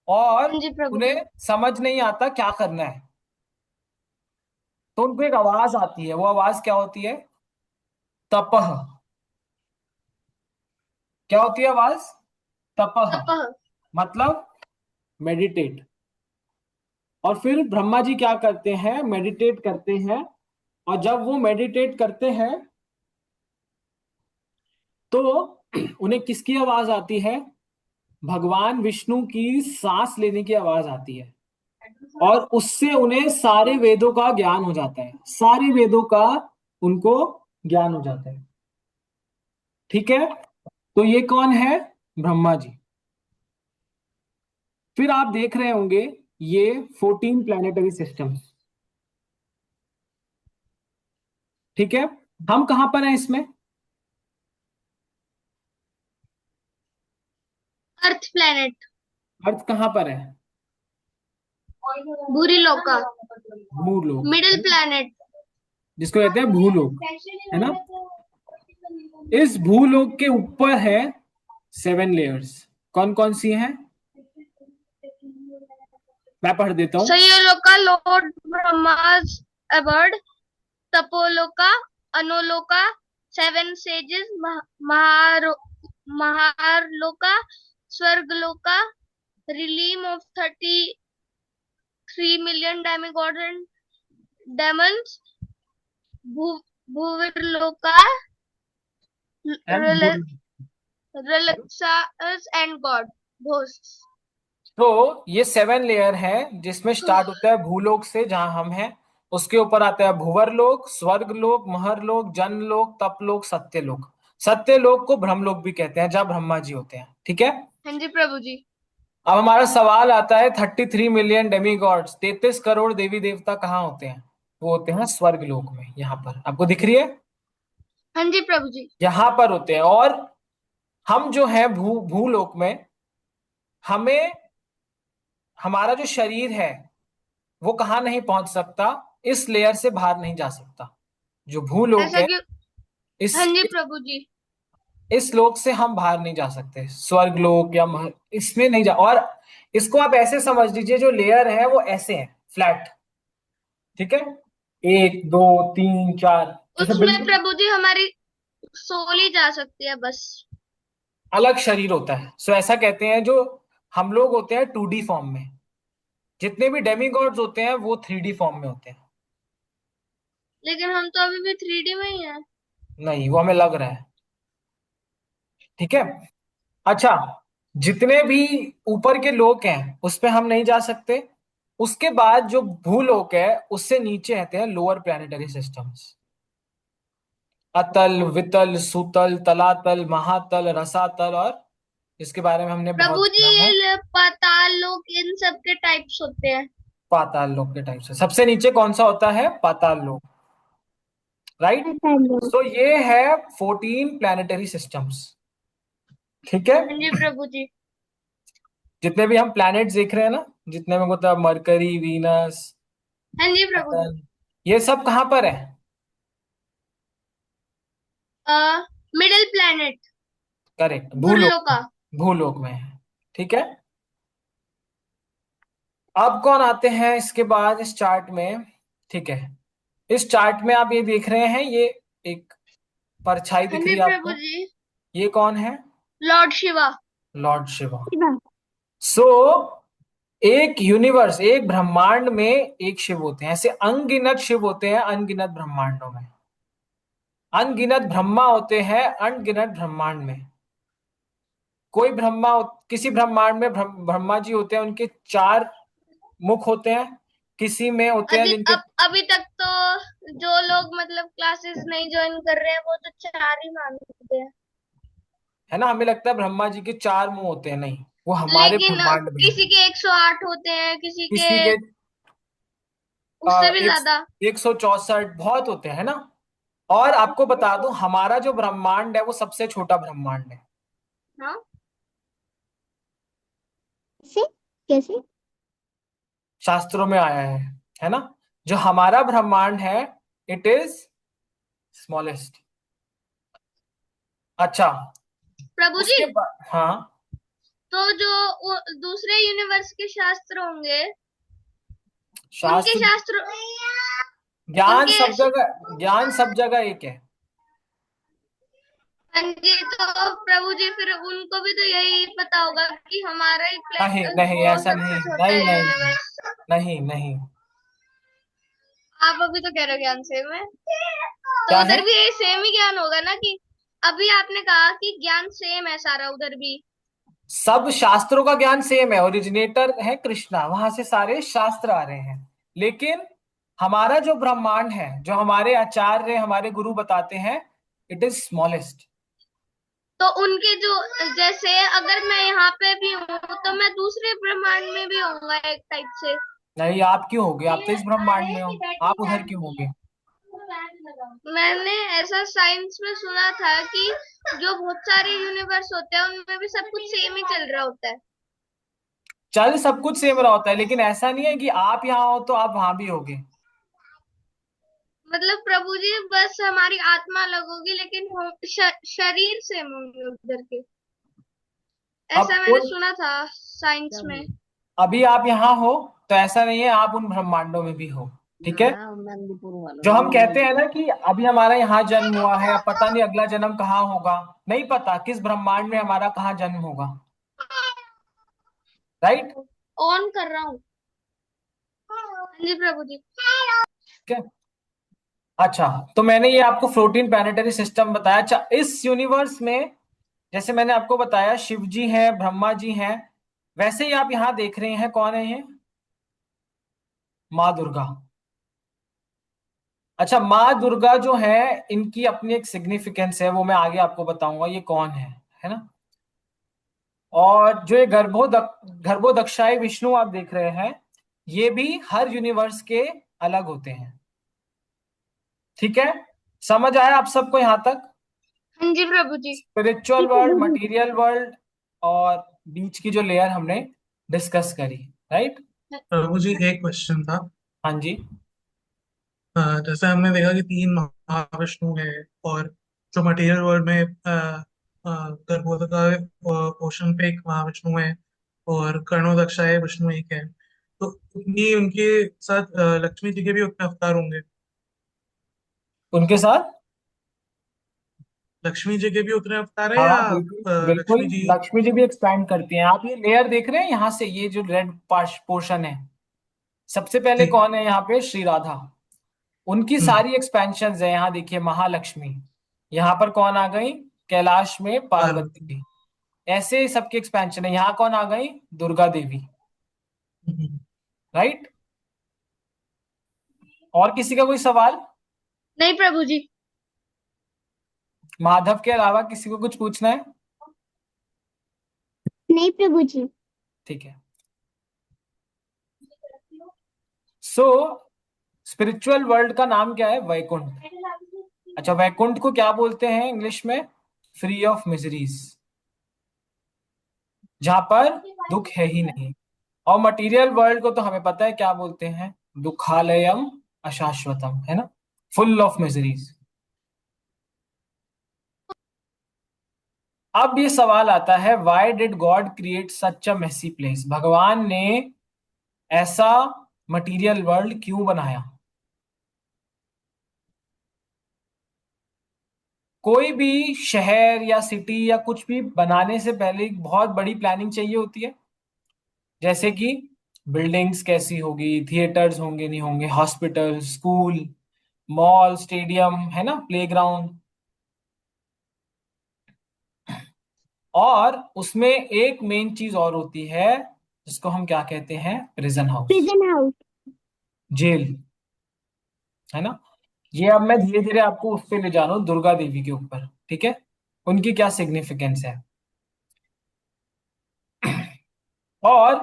Speaker 1: और
Speaker 2: हाँ जी प्रभु जी।
Speaker 1: उन्हें समझ नहीं आता क्या करना है। तो उनको एक आवाज आती है, वो आवाज क्या होती है? तपह। क्या होती है आवाज? तपह,
Speaker 2: तपह।
Speaker 1: मतलब मेडिटेट। और फिर ब्रह्मा जी क्या करते हैं? मेडिटेट करते हैं, और जब वो मेडिटेट करते हैं तो उन्हें किसकी आवाज आती है? भगवान विष्णु की सांस लेने की आवाज आती है, और उससे उन्हें सारे वेदों का ज्ञान हो जाता है, सारे वेदों का उनको ज्ञान हो जाता है। ठीक है, तो ये कौन है? ब्रह्मा जी। फिर आप देख रहे होंगे ये 14 प्लैनेटरी सिस्टम। ठीक है, हम कहां पर हैं इसमें?
Speaker 2: अर्थ प्लेनेट।
Speaker 1: अर्थ कहां पर है?
Speaker 2: भूरी लोका।
Speaker 1: भूलोक,
Speaker 2: मिडिल प्लेनेट।
Speaker 1: जिसको कहते हैं भूलोक, है ना? इस भूलोक के ऊपर है 7 लेयर्स। कौन कौन सी हैं? मैं पढ़ देता हूँ।
Speaker 2: सयोलोका लॉर्ड ब्रह्मा's abode। तपोलोका। अनोलोका। Seven sages. Maharloka. Swargaloka. realm of 33 million demigods and demons। भूविरलोका।
Speaker 1: And
Speaker 2: Relaxas and god hosts।
Speaker 1: तो ये 7 लेयर है, जिसमें स्टार्ट होता है भूलोक से, जहां हम हैं। उसके ऊपर आता है भूवरलोक, स्वर्गलोक, महरलोक, जनलोक, तपलोक, सत्यलोक। सत्यलोक को ब्रह्मलोक भी कहते हैं, जहां ब्रह्मा जी होते हैं। ठीक है,
Speaker 2: हाँ जी प्रभु जी।
Speaker 1: अब हमारा सवाल आता है 33 मिलियन डेमीगॉड्स, 33 करोड़ देवी देवता कहाँ होते हैं? वो होते हैं स्वर्गलोक में। यहाँ पर आपको दिख रही है,
Speaker 2: हाँ जी प्रभु जी।
Speaker 1: यहाँ पर होते हैं। और हम जो है भूलोक में, हमें हमारा जो शरीर है वो कहाँ नहीं पहुंच सकता? इस लेयर से बाहर नहीं जा सकता। जो भूलोक
Speaker 2: ऐसा
Speaker 1: है,
Speaker 2: क्यों?
Speaker 1: इस
Speaker 2: हाँ जी प्रभु जी।
Speaker 1: इस लोक से हम बाहर नहीं जा सकते, स्वर्ग लोक या इसमें नहीं जा। और इसको आप ऐसे समझ लीजिए, जो लेयर है वो ऐसे है, फ्लैट। ठीक है, 1 2 3 4, ऐसे
Speaker 2: उसमें
Speaker 1: बिल्कुल
Speaker 2: प्रभु जी हमारी सोल ही जा सकती है बस।
Speaker 1: अलग शरीर होता है। सो ऐसा कहते हैं, जो हम लोग होते हैं 2D फॉर्म में, जितने भी डेमीगॉड्स होते हैं वो 3D फॉर्म में होते हैं।
Speaker 2: लेकिन हम तो अभी भी 3D में ही हैं।
Speaker 1: नहीं, वो हमें लग रहा है। ठीक है, अच्छा, जितने भी ऊपर के लोक हैं उस पे हम नहीं जा सकते। उसके बाद जो भूलोक है उससे नीचे आते हैं लोअर प्लैनेटरी सिस्टम्स। अतल, वितल, सुतल, तलातल, महातल, रसातल, और इसके बारे में हमने बहुत
Speaker 2: प्रभु जी
Speaker 1: सुना है,
Speaker 2: पाताल लोक इन सब के टाइप्स होते हैं।
Speaker 1: पाताल लोक के टाइप से। सबसे नीचे कौन सा होता है? पाताल लोक, राइट।
Speaker 5: Hello.
Speaker 1: सो ये है 14 प्लैनेटरी सिस्टम्स, ठीक है।
Speaker 2: हाँ जी प्रभु जी।
Speaker 1: जितने भी हम प्लैनेट्स देख रहे हैं ना, जितने में मतलब मरकरी, वीनस,
Speaker 2: हाँ जी प्रभु जी।
Speaker 1: सैटर्न, ये सब कहाँ पर है?
Speaker 2: मिडिल प्लैनेट,
Speaker 1: करेक्ट, भूलोक,
Speaker 2: बुर्लोका।
Speaker 1: भूलोक में है, ठीक है। अब कौन आते हैं इसके बाद इस चार्ट में? ठीक है, इस चार्ट में आप ये देख रहे हैं, ये एक परछाई
Speaker 2: हाँ
Speaker 1: दिख
Speaker 2: जी
Speaker 1: रही है
Speaker 2: प्रभु
Speaker 1: आपको,
Speaker 2: जी।
Speaker 1: ये कौन है?
Speaker 2: Lord Shiva.
Speaker 1: Lord Shiva.
Speaker 5: Shiva.
Speaker 1: सो एक यूनिवर्स, एक ब्रह्मांड में एक शिव होते हैं, ऐसे अनगिनत शिव होते हैं अनगिनत ब्रह्मांडों में, अनगिनत ब्रह्मा होते हैं अनगिनत ब्रह्मांड में। कोई ब्रह्मा, किसी ब्रह्मांड में ब्रह्मा जी होते हैं, उनके 4 मुख होते हैं, किसी में होते हैं जिनके,
Speaker 2: अभी तक तो जो लोग मतलब क्लासेस नहीं ज्वाइन कर रहे हैं वो तो 4 ही मानते हैं।
Speaker 1: है ना, हमें लगता है ब्रह्मा जी के 4 मुंह होते हैं, नहीं, वो हमारे
Speaker 2: लेकिन
Speaker 1: ब्रह्मांड में है।
Speaker 2: किसी के 108 होते हैं, किसी के
Speaker 1: किसी के
Speaker 2: उससे भी
Speaker 1: एक
Speaker 2: ज्यादा।
Speaker 1: 164 बहुत होते हैं ना। और आपको बता दूं, हमारा जो ब्रह्मांड है वो सबसे छोटा ब्रह्मांड है।
Speaker 2: हाँ।
Speaker 5: कैसे? कैसे?
Speaker 1: शास्त्रों में आया है ना। जो हमारा ब्रह्मांड है, इट इज स्मॉलेस्ट। अच्छा,
Speaker 2: प्रभु जी,
Speaker 1: उसके बाद, हाँ,
Speaker 2: तो जो दूसरे यूनिवर्स के शास्त्र होंगे उनके
Speaker 1: शास्त्र,
Speaker 2: शास्त्र
Speaker 1: ज्ञान
Speaker 2: उनके
Speaker 1: सब जगह, ज्ञान सब जगह एक है।
Speaker 2: हाँ जी, तो प्रभु जी फिर उनको भी तो यही पता होगा कि हमारा ही
Speaker 1: नहीं
Speaker 2: प्लेन
Speaker 1: नहीं,
Speaker 2: वो
Speaker 1: ऐसा नहीं,
Speaker 2: सबसे छोटा
Speaker 1: नहीं नहीं,
Speaker 2: यूनिवर्स।
Speaker 1: नहीं नहीं।
Speaker 2: आप अभी तो कह रहे हो ज्ञान सेम है, तो
Speaker 1: क्या है?
Speaker 2: उधर भी ये सेम ही ज्ञान होगा ना। कि अभी आपने कहा कि ज्ञान सेम है सारा उधर भी।
Speaker 1: सब शास्त्रों का ज्ञान सेम है, ओरिजिनेटर है कृष्णा, वहां से सारे शास्त्र आ रहे हैं। लेकिन हमारा जो ब्रह्मांड है, जो हमारे आचार्य, हमारे गुरु बताते हैं, इट इज स्मॉलेस्ट।
Speaker 2: तो उनके जो, जैसे अगर मैं यहाँ पे भी हूँ तो मैं दूसरे ब्रह्मांड में भी होऊंगा एक टाइप से।
Speaker 1: नहीं, आप क्यों होगे? आप तो इस ब्रह्मांड में हो, आप उधर क्यों होगे?
Speaker 2: मैंने ऐसा साइंस में सुना था कि जो बहुत सारे यूनिवर्स होते हैं उनमें भी सब कुछ सेम ही चल रहा होता है।
Speaker 1: चल सब कुछ सेम रहा होता है, लेकिन ऐसा नहीं है कि आप यहाँ हो तो आप वहां भी होगे।
Speaker 2: मतलब प्रभु जी बस हमारी आत्मा अलग होगी लेकिन शरीर सेम होंगे उधर के।
Speaker 1: अब
Speaker 2: ऐसा मैंने
Speaker 1: उन,
Speaker 2: सुना था साइंस में।
Speaker 1: अभी आप यहाँ हो तो ऐसा नहीं है आप उन ब्रह्मांडों में भी हो, ठीक है।
Speaker 4: नंदीपुर वालों
Speaker 1: जो हम कहते हैं
Speaker 4: नंदीपुर।
Speaker 1: ना कि अभी हमारा यहाँ जन्म हुआ है, अब पता नहीं अगला जन्म कहाँ होगा, नहीं पता किस ब्रह्मांड में हमारा कहाँ जन्म होगा, राइट।
Speaker 2: ऑन कर रहा हूँ। हाँ जी प्रभु जी।
Speaker 1: ठीक है। अच्छा, तो मैंने ये आपको 14 प्लैनेटरी सिस्टम बताया। अच्छा, इस यूनिवर्स में जैसे मैंने आपको बताया शिव जी हैं, ब्रह्मा जी हैं, वैसे ही आप यहाँ देख रहे हैं कौन है ये? माँ दुर्गा। अच्छा, माँ दुर्गा जो है, इनकी अपनी एक सिग्निफिकेंस है, वो मैं आगे आपको बताऊंगा ये कौन है ना। और जो ये गर्भोदक्षाई विष्णु आप देख रहे हैं, ये भी हर यूनिवर्स के अलग होते हैं, ठीक है। समझ आया आप सबको यहाँ तक?
Speaker 2: हाँ जी प्रभु जी।
Speaker 1: स्पिरिचुअल
Speaker 5: ठीक है
Speaker 1: वर्ल्ड,
Speaker 5: गुरु।
Speaker 1: मटेरियल वर्ल्ड, और बीच की जो लेयर हमने डिस्कस करी, राइट।
Speaker 3: प्रभु जी एक क्वेश्चन था।
Speaker 1: हाँ जी।
Speaker 3: जैसे हमने देखा कि 3 महाविष्णु है, और जो मटेरियल वर्ल्ड में गर्भोदका पोषण पे एक महाविष्णु है, और कर्णोदक्षाय विष्णु एक है। तो उतनी उनके साथ लक्ष्मी जी के भी उतने अवतार होंगे?
Speaker 1: उनके साथ
Speaker 3: लक्ष्मी जी के भी उतने अवतार है,
Speaker 1: हाँ
Speaker 3: या
Speaker 1: हाँ, बिल्कुल बिल्कुल,
Speaker 3: लक्ष्मी जी?
Speaker 1: लक्ष्मी जी भी एक्सपैंड करती हैं। आप ये लेयर देख रहे हैं यहाँ से, ये जो रेड पोर्शन है, सबसे पहले
Speaker 3: जी।
Speaker 1: कौन है यहाँ पे? श्री राधा। उनकी
Speaker 3: हम्म।
Speaker 1: सारी एक्सपेंशंस है, यहाँ देखिए महालक्ष्मी। यहाँ पर कौन आ गई? कैलाश में
Speaker 3: पार्वती।
Speaker 1: पार्वती। ऐसे सबके एक्सपेंशन है। यहाँ कौन आ गई? दुर्गा देवी, राइट। और किसी का कोई सवाल?
Speaker 2: नहीं प्रभु जी।
Speaker 1: माधव के अलावा किसी को कुछ पूछना है?
Speaker 5: नहीं प्रभु जी।
Speaker 1: ठीक है। सो स्पिरिचुअल वर्ल्ड का नाम क्या है? वैकुंठ। अच्छा, वैकुंठ को क्या बोलते हैं इंग्लिश में? फ्री ऑफ मिजरीज, जहां पर दुख है ही नहीं। और मटेरियल वर्ल्ड को तो हमें पता है क्या बोलते हैं? दुखालयम अशाश्वतम, है ना, फुल ऑफ मिजरीज। अब ये सवाल आता है, why did God create such a messy place? भगवान ने ऐसा मटेरियल वर्ल्ड क्यों बनाया? कोई भी शहर या सिटी या कुछ भी बनाने से पहले एक बहुत बड़ी प्लानिंग चाहिए होती है। जैसे कि बिल्डिंग्स कैसी होगी, थिएटर्स होंगे नहीं होंगे, हॉस्पिटल, स्कूल, मॉल, स्टेडियम, है ना, प्लेग्राउंड। और उसमें एक मेन चीज और होती है, जिसको हम क्या कहते हैं? Prison house,
Speaker 5: prison house.
Speaker 1: Jail, है ना। ये अब मैं धीरे धीरे आपको उस पे ले जा रहा हूँ, दुर्गा देवी के ऊपर, ठीक है, उनकी क्या सिग्निफिकेंस है। और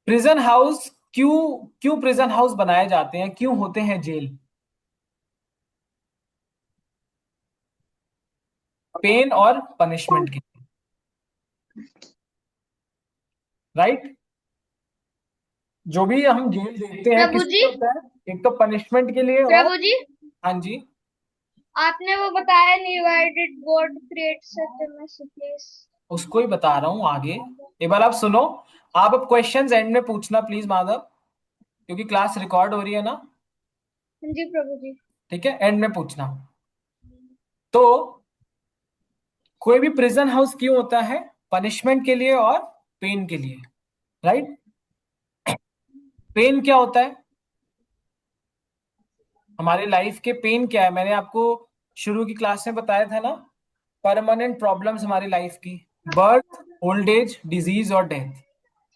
Speaker 1: प्रिजन हाउस क्यों, क्यों प्रिजन हाउस बनाए जाते हैं, क्यों होते हैं जेल? पेन और पनिशमेंट के, राइट। जो भी हम जेल देखते हैं
Speaker 2: प्रभु
Speaker 1: किस
Speaker 2: जी।
Speaker 1: लिए होता है? एक तो पनिशमेंट के लिए, और
Speaker 2: प्रभु जी,
Speaker 1: हाँ जी,
Speaker 2: आपने वो बताया नहीं, why did God create such a messy place?
Speaker 1: उसको ही बता रहा हूँ आगे। एक बार आप सुनो। आप अब क्वेश्चंस एंड में पूछना प्लीज माधव, क्योंकि क्लास रिकॉर्ड हो रही है ना।
Speaker 2: हाँ जी प्रभु जी।
Speaker 1: ठीक है, एंड में पूछना। तो कोई भी प्रिजन हाउस क्यों होता है? पनिशमेंट के लिए और पेन के लिए, राइट। पेन क्या होता है? हमारे लाइफ के पेन क्या है? मैंने आपको शुरू की क्लास में बताया था ना, परमानेंट प्रॉब्लम्स हमारी लाइफ की, बर्थ, ओल्ड एज, डिजीज और डेथ,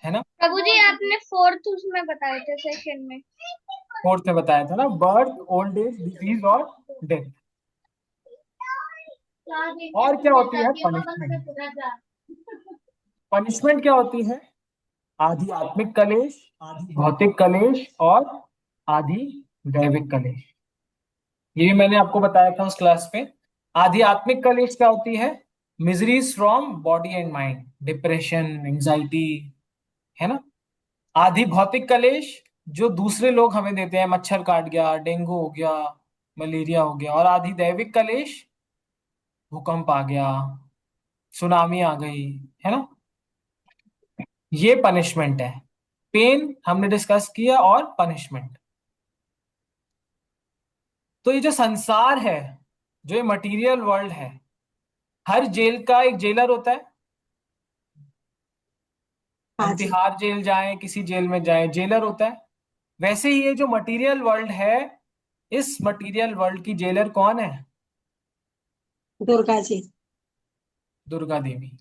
Speaker 1: है ना।
Speaker 2: प्रभु जी, आपने फोर्थ उसमें बताए थे सेशन में।
Speaker 1: फोर्थ में बताया था ना, बर्थ, ओल्ड एज, डिजीज और डेथ। और क्या होती है? पनिशमेंट। पनिशमेंट क्या होती है? आधी आत्मिक कलेश, आधी भौतिक कलेश और आधी दैविक कलेश। ये भी मैंने आपको बताया था उस क्लास में। आधी आत्मिक कलेश क्या होती है? Miseries from body and mind, depression, anxiety, है ना। आधी भौतिक कलेश, जो दूसरे लोग हमें देते हैं, मच्छर काट गया, डेंगू हो गया, मलेरिया हो गया। और आधी दैविक कलेश, भूकंप आ गया, सुनामी आ गई, है ना। ये पनिशमेंट है। पेन हमने डिस्कस किया, और पनिशमेंट। तो ये जो संसार है, जो ये मटेरियल वर्ल्ड है, हर जेल का एक जेलर होता है।
Speaker 6: हाँ
Speaker 1: हम
Speaker 6: जी।
Speaker 1: तिहाड़ जेल जाएं, किसी जेल में जाएं, जेलर होता है। वैसे ही ये जो मटेरियल वर्ल्ड है, इस मटेरियल वर्ल्ड की जेलर कौन है?
Speaker 6: दुर्गा जी।
Speaker 1: दुर्गा देवी।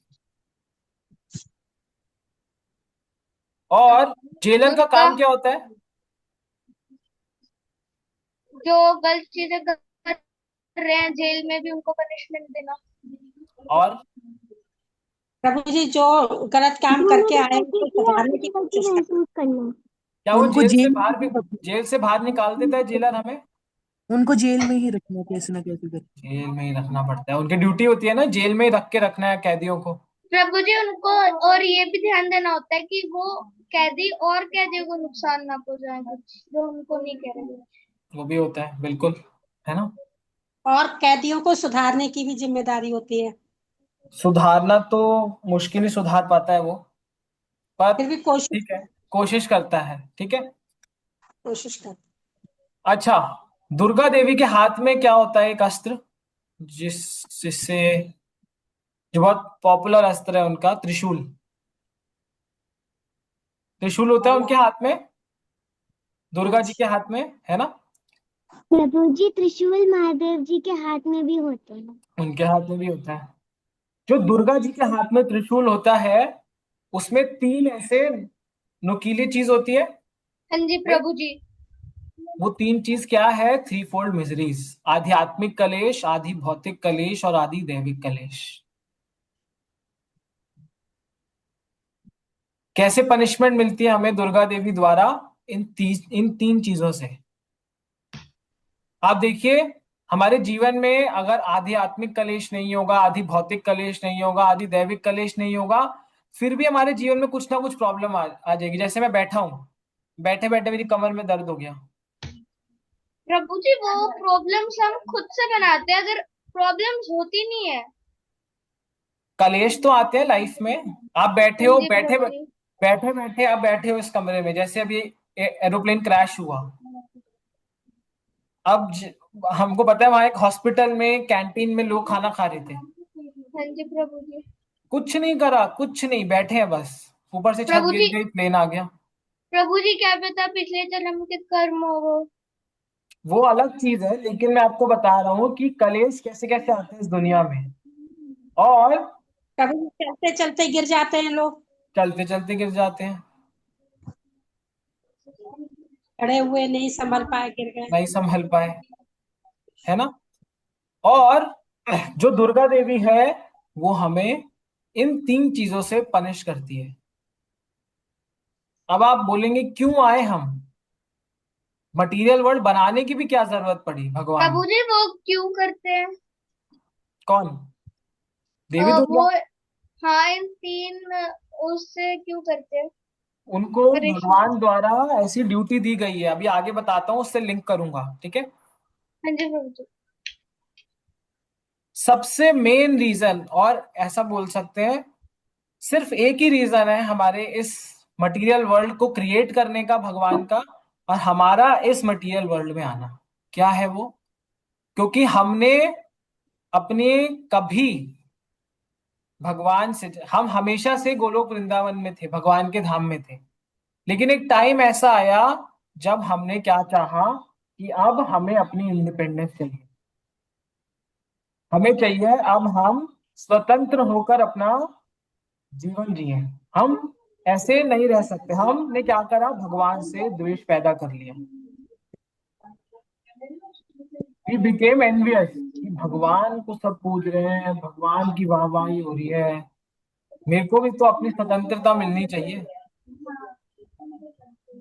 Speaker 1: और जेलर का
Speaker 2: दुर्गा,
Speaker 1: काम क्या होता है?
Speaker 2: जो गलत चीजें कर रहे हैं जेल में भी उनको पनिशमेंट देना।
Speaker 1: और
Speaker 6: प्रभु जी, जो गलत काम
Speaker 5: जो
Speaker 6: करके
Speaker 5: मैंने
Speaker 6: आए
Speaker 5: गलती
Speaker 6: उनको
Speaker 5: की है
Speaker 6: सुधारने
Speaker 5: अपनी
Speaker 6: की
Speaker 5: गलती
Speaker 6: कोशिश करना।
Speaker 5: महसूस करना।
Speaker 1: क्या वो
Speaker 7: उनको
Speaker 1: जेल से
Speaker 7: जेल में
Speaker 1: बाहर भी,
Speaker 7: ही रखना,
Speaker 1: जेल से बाहर निकाल देता है जेलर हमें?
Speaker 7: उनको जेल में ही रखना कैसे ना कैसे करके।
Speaker 1: जेल में ही रखना पड़ता है, उनकी ड्यूटी होती है ना, जेल में ही रख के रखना है कैदियों को।
Speaker 2: प्रभु जी, उनको और ये भी ध्यान देना होता है कि वो कैदी और कैदियों को नुकसान ना पहुंचाए, कुछ जो उनको नहीं कह रहे।
Speaker 1: वो भी होता है, बिल्कुल, है ना।
Speaker 6: और कैदियों को सुधारने की भी जिम्मेदारी होती है।
Speaker 1: सुधारना तो मुश्किल ही सुधार पाता है वो, पर
Speaker 6: फिर भी कोशिश
Speaker 1: ठीक है, कोशिश करता है, ठीक है।
Speaker 6: कोशिश कर।
Speaker 1: अच्छा, दुर्गा देवी के हाथ में क्या होता है? एक अस्त्र, जिससे, जो बहुत पॉपुलर अस्त्र है उनका, त्रिशूल। त्रिशूल होता है उनके हाथ में, दुर्गा जी के
Speaker 6: अच्छा।
Speaker 1: हाथ में, है ना।
Speaker 5: प्रभु जी, त्रिशूल महादेव जी के हाथ में भी होते हैं।
Speaker 1: उनके हाथ में भी होता है, जो दुर्गा जी के हाथ में त्रिशूल होता है उसमें तीन ऐसे नुकीली चीज होती है।
Speaker 2: हाँ जी प्रभु जी।
Speaker 1: वो तीन चीज क्या है? थ्री फोल्ड मिजरीज, आध्यात्मिक कलेश, आधि भौतिक कलेश और आदि दैविक कलेश। कैसे पनिशमेंट मिलती है हमें दुर्गा देवी द्वारा? इन तीन चीजों से। आप देखिए, हमारे जीवन में अगर आध्यात्मिक कलेश नहीं होगा, आदि भौतिक कलेश नहीं होगा, आदि दैविक कलेश नहीं होगा, फिर भी हमारे जीवन में कुछ ना कुछ प्रॉब्लम आ जाएगी। जैसे मैं बैठा हूं, बैठे बैठे मेरी कमर में दर्द हो गया।
Speaker 2: प्रभु जी वो प्रॉब्लम्स हम खुद से बनाते हैं, अगर प्रॉब्लम्स होती नहीं है।
Speaker 1: कलेश तो आते हैं लाइफ में। आप बैठे
Speaker 2: हाँ
Speaker 1: हो,
Speaker 2: जी
Speaker 1: बैठे
Speaker 2: प्रभु जी।
Speaker 1: बैठे बैठे आप बैठे हो इस कमरे में, जैसे अभी एरोप्लेन क्रैश हुआ। अब हमको पता है वहां एक हॉस्पिटल में कैंटीन में लोग खाना खा रहे थे।
Speaker 2: हाँ जी प्रभु जी।
Speaker 1: कुछ नहीं करा, कुछ नहीं, बैठे हैं बस। ऊपर से छत
Speaker 2: प्रभु
Speaker 1: गिर
Speaker 2: जी,
Speaker 1: गई, प्लेन आ गया।
Speaker 2: प्रभु जी क्या पता पिछले जन्म के कर्म हो वो।
Speaker 1: वो अलग चीज है, लेकिन मैं आपको बता रहा हूँ कि कलेश कैसे कैसे आते हैं इस दुनिया में। और
Speaker 6: कभी चलते चलते गिर जाते हैं लोग,
Speaker 1: चलते चलते गिर जाते हैं,
Speaker 6: खड़े हुए नहीं संभल पाए गिर गए।
Speaker 1: नहीं संभल पाए, है ना। और जो दुर्गा देवी है वो हमें इन तीन चीजों से पनिश करती है। अब आप बोलेंगे क्यों आए हम? मटेरियल वर्ल्ड बनाने की भी क्या जरूरत पड़ी भगवान?
Speaker 2: प्रभु जी वो क्यों करते हैं?
Speaker 1: कौन? देवी दुर्गा।
Speaker 2: वो हाँ इन तीन उससे क्यों करते हैं?
Speaker 1: उनको
Speaker 2: परेशान।
Speaker 1: भगवान द्वारा ऐसी ड्यूटी दी गई है, अभी आगे बताता हूँ, उससे लिंक करूंगा, ठीक है।
Speaker 2: हाँ जी प्रभु जी।
Speaker 1: सबसे मेन रीजन, और ऐसा बोल सकते हैं सिर्फ एक ही रीजन है हमारे इस मटेरियल वर्ल्ड को क्रिएट करने का भगवान का, और हमारा इस मटेरियल वर्ल्ड में आना। क्या है वो? क्योंकि हमने अपने कभी भगवान से, हम हमेशा से गोलोक वृंदावन में थे, भगवान के धाम में थे। लेकिन एक टाइम ऐसा आया जब हमने क्या चाहा कि अब हमें अपनी इंडिपेंडेंस चाहिए। हमें चाहिए अब हम स्वतंत्र होकर अपना जीवन जिए। हम ऐसे नहीं रह सकते। हमने क्या करा? भगवान से द्वेष पैदा कर लिया। वी बिकेम एनवियस कि भगवान को सब पूज रहे हैं, भगवान की वाहवाही हो रही है, मेरे को भी तो अपनी स्वतंत्रता मिलनी चाहिए।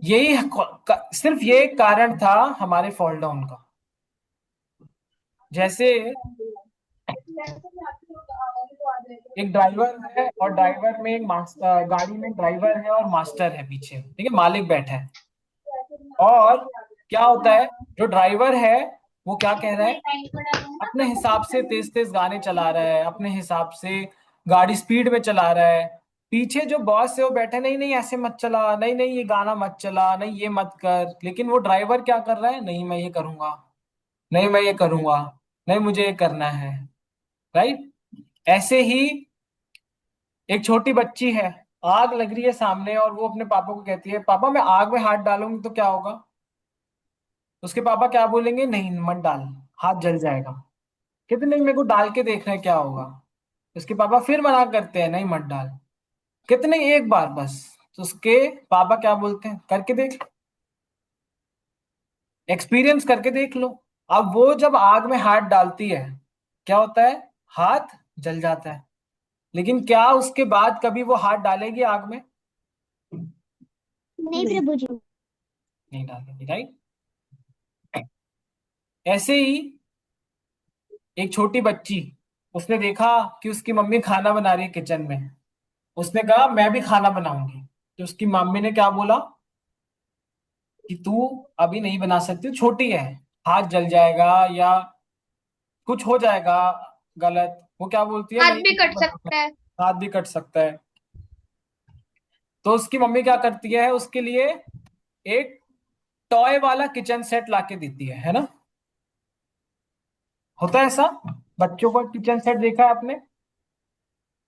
Speaker 1: यही सिर्फ ये एक कारण था हमारे फॉल डाउन का। जैसे एक ड्राइवर है और ड्राइवर में एक मास्टर, गाड़ी में ड्राइवर है और मास्टर है पीछे, ठीक है, मालिक बैठा है। और क्या होता है, जो ड्राइवर है वो क्या कह रहा है? अपने हिसाब से तेज तेज गाने चला रहा है, अपने हिसाब से गाड़ी स्पीड में चला रहा है। पीछे जो बॉस है वो बैठे, नहीं नहीं ऐसे मत चला, नहीं नहीं ये गाना मत चला, नहीं ये मत कर। लेकिन वो ड्राइवर क्या कर रहा है? नहीं मैं ये करूंगा, नहीं मैं ये करूंगा, नहीं मुझे ये करना है। राइट। ऐसे ही एक छोटी बच्ची है, आग लग रही है सामने, और वो अपने पापा को कहती है, पापा मैं आग में हाथ डालूंगी तो क्या होगा? उसके पापा क्या बोलेंगे? नहीं मत डाल, हाथ जल जाएगा। कहते नहीं मेरे को डाल के देख रहे हैं क्या होगा। उसके पापा फिर मना करते हैं, नहीं मत डाल। कहते नहीं एक बार बस। तो उसके पापा क्या बोलते हैं? करके देख, एक्सपीरियंस करके देख लो। अब वो जब आग में हाथ डालती है, क्या होता है? हाथ जल जाता है। लेकिन क्या उसके बाद कभी वो हाथ डालेगी आग में?
Speaker 5: नहीं
Speaker 6: नहीं।
Speaker 5: प्रभु जी।
Speaker 1: नहीं डालेगी, राइट। ऐसे ही एक छोटी बच्ची, उसने देखा कि उसकी मम्मी खाना बना रही है किचन में। उसने कहा मैं भी खाना बनाऊंगी। तो उसकी मम्मी ने क्या बोला कि तू अभी नहीं बना सकती, छोटी है, हाथ जल जाएगा या कुछ हो जाएगा गलत। वो क्या बोलती है?
Speaker 2: हाथ
Speaker 1: नहीं
Speaker 2: भी
Speaker 1: नहीं
Speaker 2: कट
Speaker 1: बनाऊंगा।
Speaker 2: सकता है।
Speaker 1: हाथ भी कट सकता है। तो उसकी मम्मी क्या करती है? उसके लिए एक टॉय वाला किचन सेट लाके देती है ना। होता है ऐसा, बच्चों का किचन सेट देखा है आपने?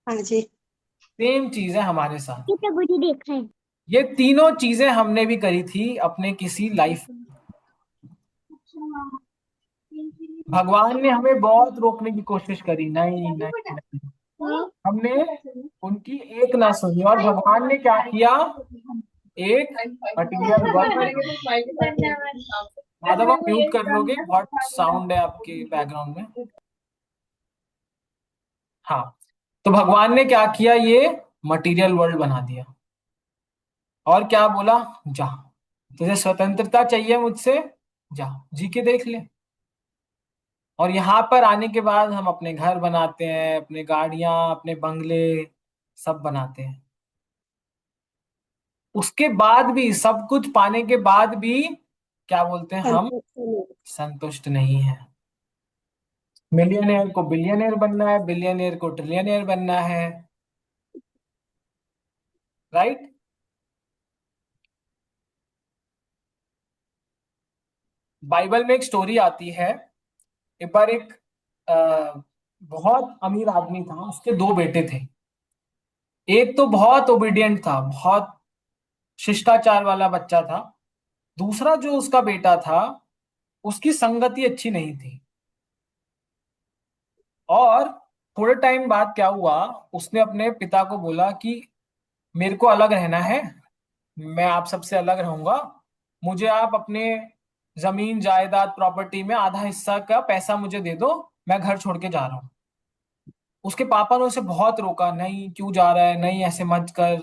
Speaker 6: हाँ जी।
Speaker 1: सेम चीज है हमारे साथ।
Speaker 5: ये प्रभु जी देख रहे हैं।
Speaker 1: ये तीनों चीजें हमने भी करी थी अपने किसी लाइफ। भगवान ने हमें बहुत रोकने की कोशिश करी, नहीं नहीं नहीं, हमने उनकी एक ना सुनी और भगवान ने क्या किया, एक मटीरियल वर्ल्ड। माधव, आप म्यूट कर लोगे, बहुत साउंड है आपके बैकग्राउंड में। हाँ, तो भगवान ने क्या किया, ये मटीरियल वर्ल्ड बना दिया और क्या बोला, जा, तुझे स्वतंत्रता चाहिए मुझसे, जा जी के देख ले। और यहाँ पर आने के बाद हम अपने घर बनाते हैं, अपने गाड़ियां, अपने बंगले सब बनाते हैं। उसके बाद भी, सब कुछ पाने के बाद भी क्या बोलते हैं हम,
Speaker 6: संतुष्ट नहीं।
Speaker 1: संतुष्ट नहीं है। मिलियनेयर को बिलियनेयर बनना है, बिलियनेयर को ट्रिलियनेयर बनना है, राइट। बाइबल में एक स्टोरी आती है। एक बार एक बहुत अमीर आदमी था, उसके दो बेटे थे। एक तो बहुत ओबीडियंट था, बहुत शिष्टाचार वाला बच्चा था। दूसरा जो उसका बेटा था, उसकी संगति अच्छी नहीं थी। और थोड़े टाइम बाद क्या हुआ, उसने अपने पिता को बोला कि मेरे को अलग रहना है, मैं आप सबसे अलग रहूंगा, मुझे आप अपने जमीन जायदाद प्रॉपर्टी में आधा हिस्सा का पैसा मुझे दे दो, मैं घर छोड़ के जा रहा हूँ। उसके पापा ने उसे बहुत रोका, नहीं क्यों जा रहा है, नहीं ऐसे मत कर।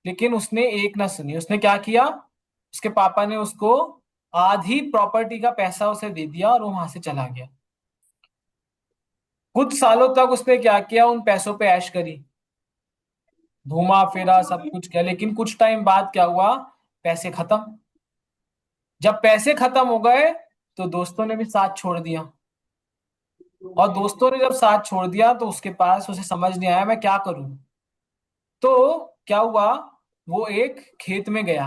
Speaker 1: लेकिन उसने एक ना सुनी। उसने क्या किया, उसके पापा ने उसको आधी प्रॉपर्टी का पैसा उसे दे दिया और वो वहां से चला गया। कुछ सालों तक उसने क्या किया, उन पैसों पे ऐश करी, घूमा फिरा, सब कुछ किया। लेकिन कुछ टाइम बाद क्या हुआ, पैसे खत्म। जब पैसे खत्म हो गए तो दोस्तों ने भी साथ छोड़ दिया। और दोस्तों ने जब साथ छोड़ दिया तो उसके पास, उसे समझ नहीं आया मैं क्या करूं। तो क्या हुआ, वो एक खेत में गया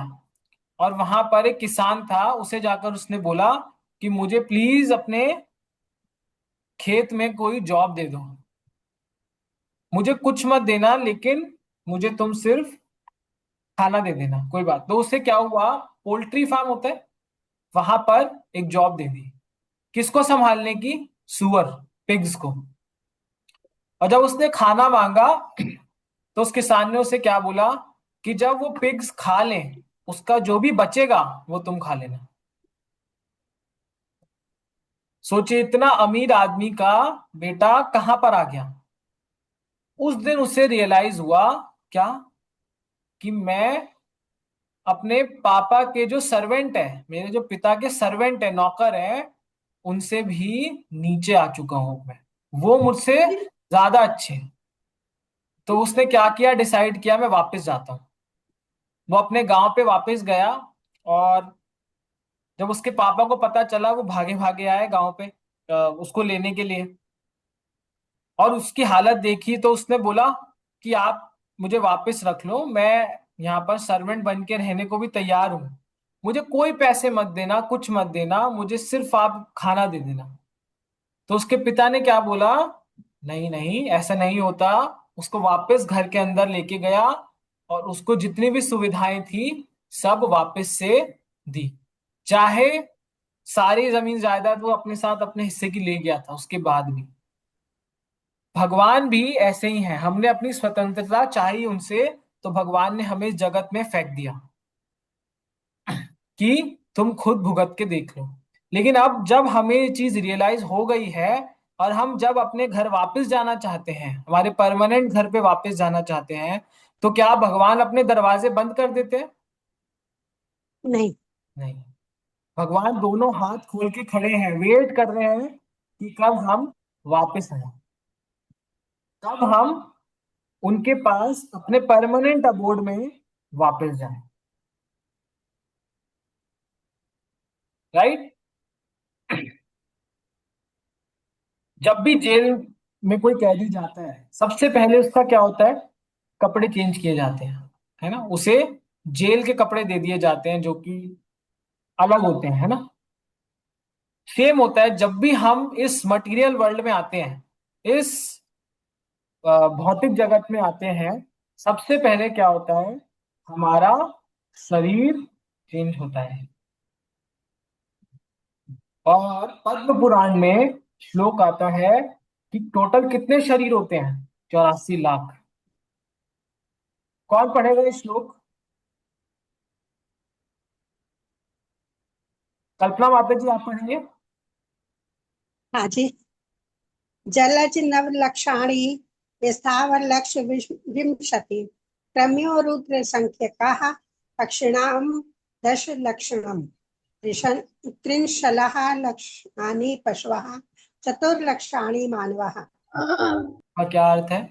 Speaker 1: और वहां पर एक किसान था। उसे जाकर उसने बोला कि मुझे प्लीज अपने खेत में कोई जॉब दे दो, मुझे कुछ मत देना, लेकिन मुझे तुम सिर्फ खाना दे देना, कोई बात। तो उसे क्या हुआ, पोल्ट्री फार्म होता है, वहां पर एक जॉब दे दी। किसको संभालने की, सुअर, पिग्स को। और जब उसने खाना मांगा तो उस किसान ने उसे क्या बोला कि जब वो पिग्स खा लें, उसका जो भी बचेगा वो तुम खा लेना। सोचिए, इतना अमीर आदमी का बेटा कहां पर आ गया। उस दिन उसे रियलाइज हुआ क्या, कि मैं अपने पापा के जो सर्वेंट है, मेरे जो पिता के सर्वेंट है, नौकर है, उनसे भी नीचे आ चुका हूं मैं, वो मुझसे ज्यादा अच्छे हैं। तो उसने क्या किया, डिसाइड किया मैं वापस जाता हूँ। वो अपने गांव पे वापस गया और जब उसके पापा को पता चला, वो भागे भागे आए गांव पे उसको लेने के लिए। और उसकी हालत देखी तो उसने बोला कि आप मुझे वापस रख लो, मैं यहाँ पर सर्वेंट बन के रहने को भी तैयार हूँ, मुझे कोई पैसे मत देना, कुछ मत देना, मुझे सिर्फ आप खाना दे देना। तो उसके पिता ने क्या बोला, नहीं नहीं ऐसा नहीं होता। उसको वापस घर के अंदर लेके गया और उसको जितनी भी सुविधाएं थी सब वापस से दी। चाहे सारी जमीन जायदाद वो अपने साथ अपने हिस्से की ले गया था, उसके बाद भी। भगवान भी ऐसे ही हैं, हमने अपनी स्वतंत्रता चाही उनसे, तो भगवान ने हमें इस जगत में फेंक दिया कि तुम खुद भुगत के देख लो। लेकिन अब जब हमें ये चीज रियलाइज हो गई है और हम जब अपने घर वापस जाना चाहते हैं, हमारे परमानेंट घर पे वापस जाना चाहते हैं, तो क्या भगवान अपने दरवाजे बंद कर देते हैं?
Speaker 6: नहीं।
Speaker 1: नहीं, भगवान दोनों हाथ खोल के खड़े हैं, वेट कर रहे हैं कि कब हम वापस आए, कब हम उनके पास अपने परमानेंट अबोर्ड में वापस जाएं, राइट। जब भी जेल में कोई कैदी जाता है, सबसे पहले उसका क्या होता है, कपड़े चेंज किए जाते हैं, है ना। उसे जेल के कपड़े दे दिए जाते हैं जो कि अलग होते हैं, है ना। सेम होता है जब भी हम इस मटेरियल वर्ल्ड में आते हैं, इस भौतिक जगत में आते हैं, सबसे पहले क्या होता है, हमारा शरीर चेंज होता है। और पद्म पुराण में श्लोक आता है कि टोटल कितने शरीर होते हैं, 84 लाख। कौन पढ़ेगा ये श्लोक? कल्पना माता जी, आप पढ़ेंगे?
Speaker 6: हाँ जी। जलज नवलक्षाणि स्थावर लक्ष्य विंशति क्रम्यो रुद्र संख्यकाः पक्षिणां दश लक्षणम् त्रिंशलः लक्षाणि पशवः चतुर्लक्षाणि मानवः।
Speaker 1: का क्या अर्थ है?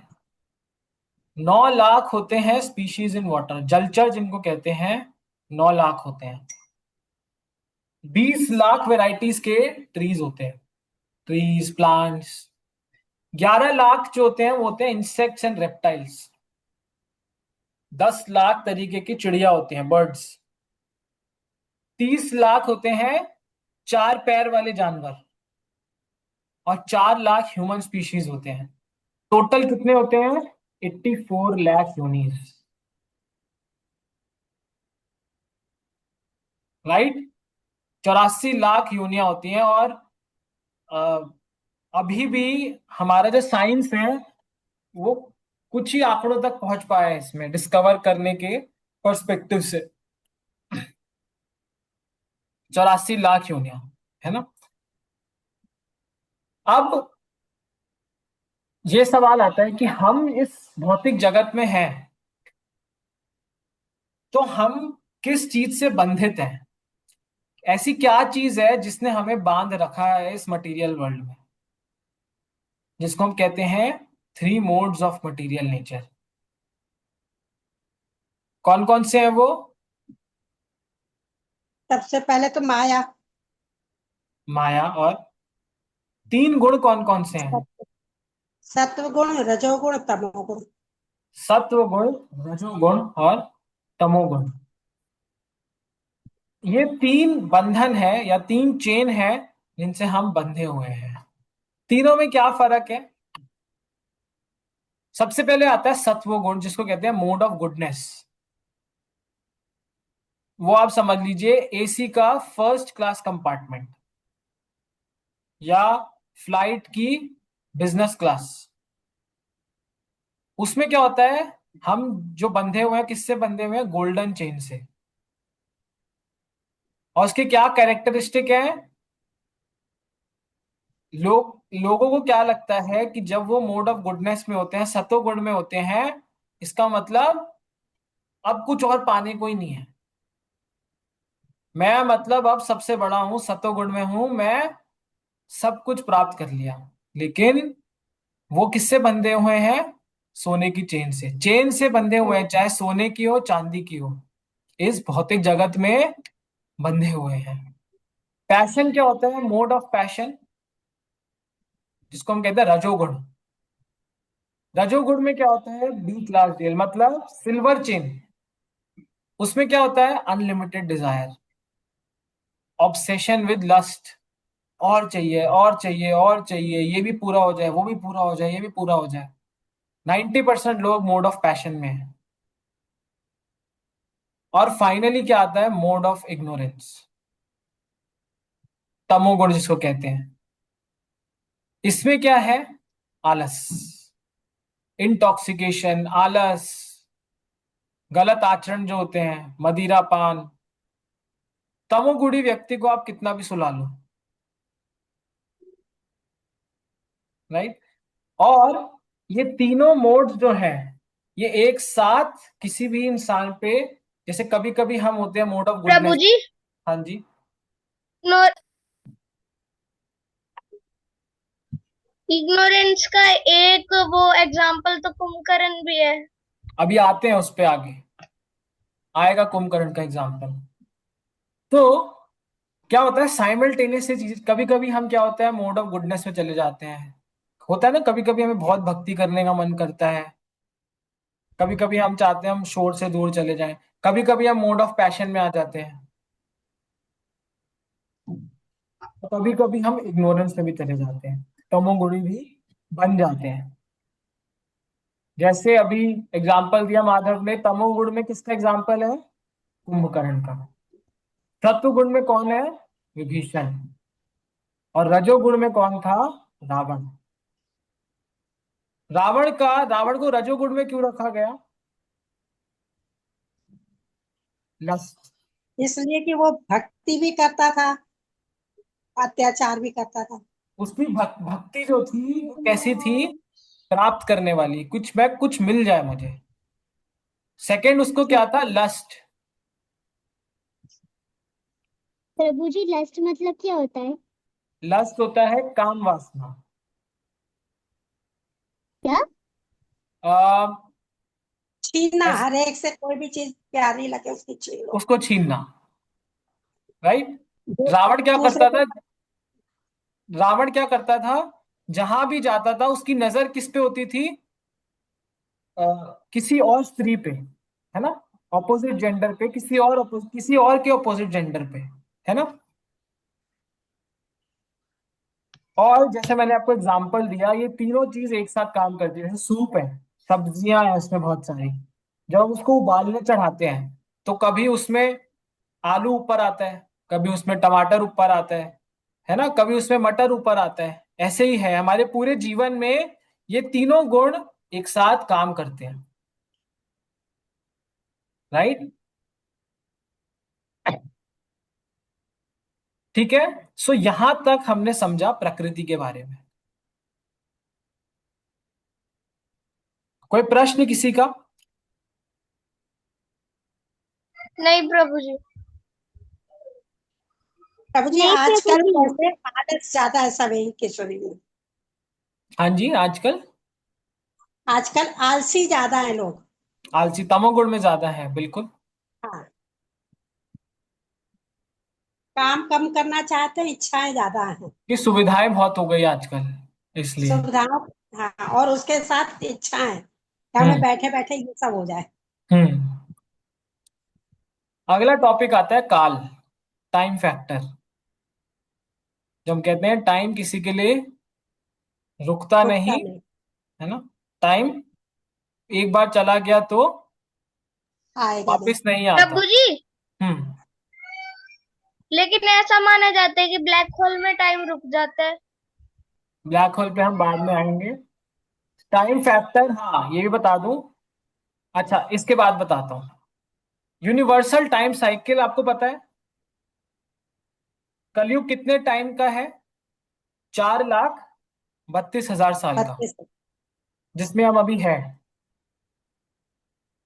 Speaker 1: 9 लाख होते हैं स्पीशीज इन वाटर, जलचर जिनको कहते हैं, 9 लाख होते हैं। 20 लाख वेराइटीज के ट्रीज होते हैं, ट्रीज प्लांट्स। 11 लाख जो होते हैं वो होते हैं इंसेक्ट्स एंड रेप्टाइल्स। 10 लाख तरीके की चिड़िया होती हैं, बर्ड्स। 30 लाख होते हैं 4 पैर वाले जानवर, और 4 लाख ह्यूमन स्पीशीज होते हैं। टोटल कितने होते हैं? 84 लाख यूनिस, राइट। 84 लाख यूनिया होती हैं। और अ, अभी भी हमारा जो साइंस है वो कुछ ही आंकड़ों तक पहुंच पाया है इसमें डिस्कवर करने के पर्सपेक्टिव से। 84 लाख यूनिया, है ना। अब ये सवाल आता है कि हम इस भौतिक जगत में हैं तो हम किस चीज से बंधित हैं? ऐसी क्या चीज है जिसने हमें बांध रखा है इस मटेरियल वर्ल्ड में, जिसको हम कहते हैं 3 मोड्स ऑफ मटेरियल नेचर? कौन कौन से हैं वो?
Speaker 6: सबसे पहले तो माया।
Speaker 1: माया। और 3 गुण कौन कौन से हैं?
Speaker 6: सत्वगुण, रजोगुण, तमोगुण।
Speaker 1: सत्व गुण, रजोगुण और तमोगुण। ये 3 बंधन है या 3 चेन है जिनसे हम बंधे हुए हैं। तीनों में क्या फर्क है? सबसे पहले आता है सत्व गुण, जिसको कहते हैं मोड ऑफ गुडनेस। वो आप समझ लीजिए एसी का फर्स्ट क्लास कंपार्टमेंट या फ्लाइट की बिजनेस क्लास। उसमें क्या होता है? हम जो बंधे हुए हैं, किससे बंधे हुए हैं? गोल्डन चेन से। और उसके क्या कैरेक्टरिस्टिक है? लोगों को क्या लगता है कि जब वो मोड ऑफ गुडनेस में होते हैं, सतो गुण में होते हैं, इसका मतलब अब कुछ और पाने को ही नहीं है। मैं मतलब अब सबसे बड़ा हूं, सतो गुण में हूं मैं, सब कुछ प्राप्त कर लिया। लेकिन वो किससे बंधे हुए हैं? सोने की चेन से। चेन से बंधे हुए हैं, चाहे सोने की हो चांदी की हो, इस भौतिक जगत में बंधे हुए हैं। पैशन क्या होता है? मोड ऑफ पैशन, जिसको हम कहते हैं रजोगुण। रजोगुण में क्या होता है? बी क्लास जेल, मतलब सिल्वर चेन। उसमें क्या होता है? Unlimited desire, obsession with lust. और चाहिए और चाहिए और चाहिए, ये भी पूरा हो जाए, वो भी पूरा हो जाए, ये भी पूरा हो जाए। 90% लोग मोड ऑफ पैशन में हैं। और फाइनली क्या आता है? मोड ऑफ इग्नोरेंस, तमोगुण जिसको कहते हैं। इसमें क्या है? आलस, इंटॉक्सिकेशन, आलस, गलत आचरण जो होते हैं, मदिरा पान। तमोगुणी व्यक्ति को आप कितना भी सुला लो, राइट। और ये तीनों मोड्स जो हैं, ये एक साथ किसी भी इंसान पे, जैसे कभी कभी हम होते हैं मोड ऑफ
Speaker 2: प्रभु
Speaker 1: गुडनेस।
Speaker 2: जी,
Speaker 1: हाँ जी।
Speaker 2: इग्नोरेंस का एक वो एग्जाम्पल तो कुंभकर्ण भी है।
Speaker 1: अभी आते हैं उस पे, आगे आएगा कुंभकर्ण का एग्जाम्पल। तो क्या होता है साइमल्टेनियस चीज, कभी कभी हम क्या होता है मोड ऑफ गुडनेस में चले जाते हैं। होता है ना, कभी कभी हमें बहुत भक्ति करने का मन करता है, कभी कभी हम चाहते हैं हम शोर से दूर चले जाएं, कभी कभी हम मोड ऑफ पैशन में आ जाते हैं, तो कभी कभी हम इग्नोरेंस में भी चले जाते हैं, तमोगुणी भी बन जाते हैं। जैसे अभी एग्जाम्पल दिया माधव ने, तमोगुण में किसका एग्जाम्पल है? कुंभकर्ण का। सत्वगुण में कौन है? विभीषण। और रजोगुण में कौन था? रावण। रावण को रजोगुण में क्यों रखा गया? लस्ट।
Speaker 6: इसलिए कि वो भक्ति भी करता था, अत्याचार भी करता था।
Speaker 1: उसकी भक्ति जो थी वो कैसी थी? प्राप्त करने वाली, कुछ मिल जाए मुझे। सेकंड उसको क्या था? लस्ट।
Speaker 5: प्रभु जी लस्ट मतलब क्या होता है?
Speaker 1: लस्ट होता है काम वासना।
Speaker 5: क्या?
Speaker 1: आ,
Speaker 6: छीनना, हर एक से कोई भी चीज प्यारी लगे उसकी छीन लो।
Speaker 1: उसको छीनना। राइट।
Speaker 6: दू-
Speaker 1: रावण क्या
Speaker 6: दूसरे
Speaker 1: करता
Speaker 6: को।
Speaker 1: था? रावण क्या करता था? जहां भी जाता था उसकी नजर किस पे होती थी? अ, किसी और स्त्री पे, है ना? ऑपोजिट जेंडर पे, किसी और के ऑपोजिट जेंडर पे, है ना? और जैसे मैंने आपको एग्जांपल दिया, ये तीनों चीज एक साथ काम करती है। जैसे सूप है, सब्जियां हैं उसमें बहुत सारी, जब हम उसको उबालने चढ़ाते हैं तो कभी उसमें आलू ऊपर आता है, कभी उसमें टमाटर ऊपर आता है ना? कभी उसमें मटर ऊपर आता है। ऐसे ही है हमारे पूरे जीवन में, ये तीनों गुण एक साथ काम करते हैं। राइट। ठीक है। सो यहां तक हमने समझा प्रकृति के बारे में। कोई प्रश्न किसी का?
Speaker 2: नहीं प्रभु जी।
Speaker 6: प्रभु जी
Speaker 5: नहीं प्रभु
Speaker 6: आजकल
Speaker 5: जी।
Speaker 6: वैसे आलस ज्यादा है सभी के शरीर में।
Speaker 1: हाँ जी, आजकल
Speaker 6: आजकल आलसी ज्यादा है लोग।
Speaker 1: आलसी तमोगुण में ज्यादा है, बिल्कुल।
Speaker 6: हाँ, काम कम करना चाहते हैं, इच्छाएं ज्यादा हैं।
Speaker 1: कि सुविधाएं बहुत हो गई आजकल, इसलिए।
Speaker 6: सुविधाओं। हाँ, और उसके साथ इच्छाएं कि हमें
Speaker 1: हम्म।
Speaker 6: बैठे बैठे ये सब हो जाए।
Speaker 1: हम्म। अगला टॉपिक आता है काल, टाइम फैक्टर। जो हम कहते हैं टाइम किसी के लिए रुकता
Speaker 6: रुकता
Speaker 1: नहीं,
Speaker 6: नहीं।
Speaker 1: है ना? टाइम एक बार चला गया तो
Speaker 6: आएगा नहीं।
Speaker 1: वापिस नहीं आता।
Speaker 2: प्रभु जी,
Speaker 1: हम्म।
Speaker 2: लेकिन ऐसा माना जाता है कि ब्लैक होल में टाइम रुक जाता है।
Speaker 1: ब्लैक होल पे हम बाद में आएंगे। टाइम फैक्टर, हाँ ये भी बता दूं। अच्छा, इसके बाद बताता हूँ। यूनिवर्सल टाइम साइकिल आपको पता है? कलयुग कितने टाइम का है? 4,32,000 साल का,
Speaker 6: 32।
Speaker 1: जिसमें हम अभी है।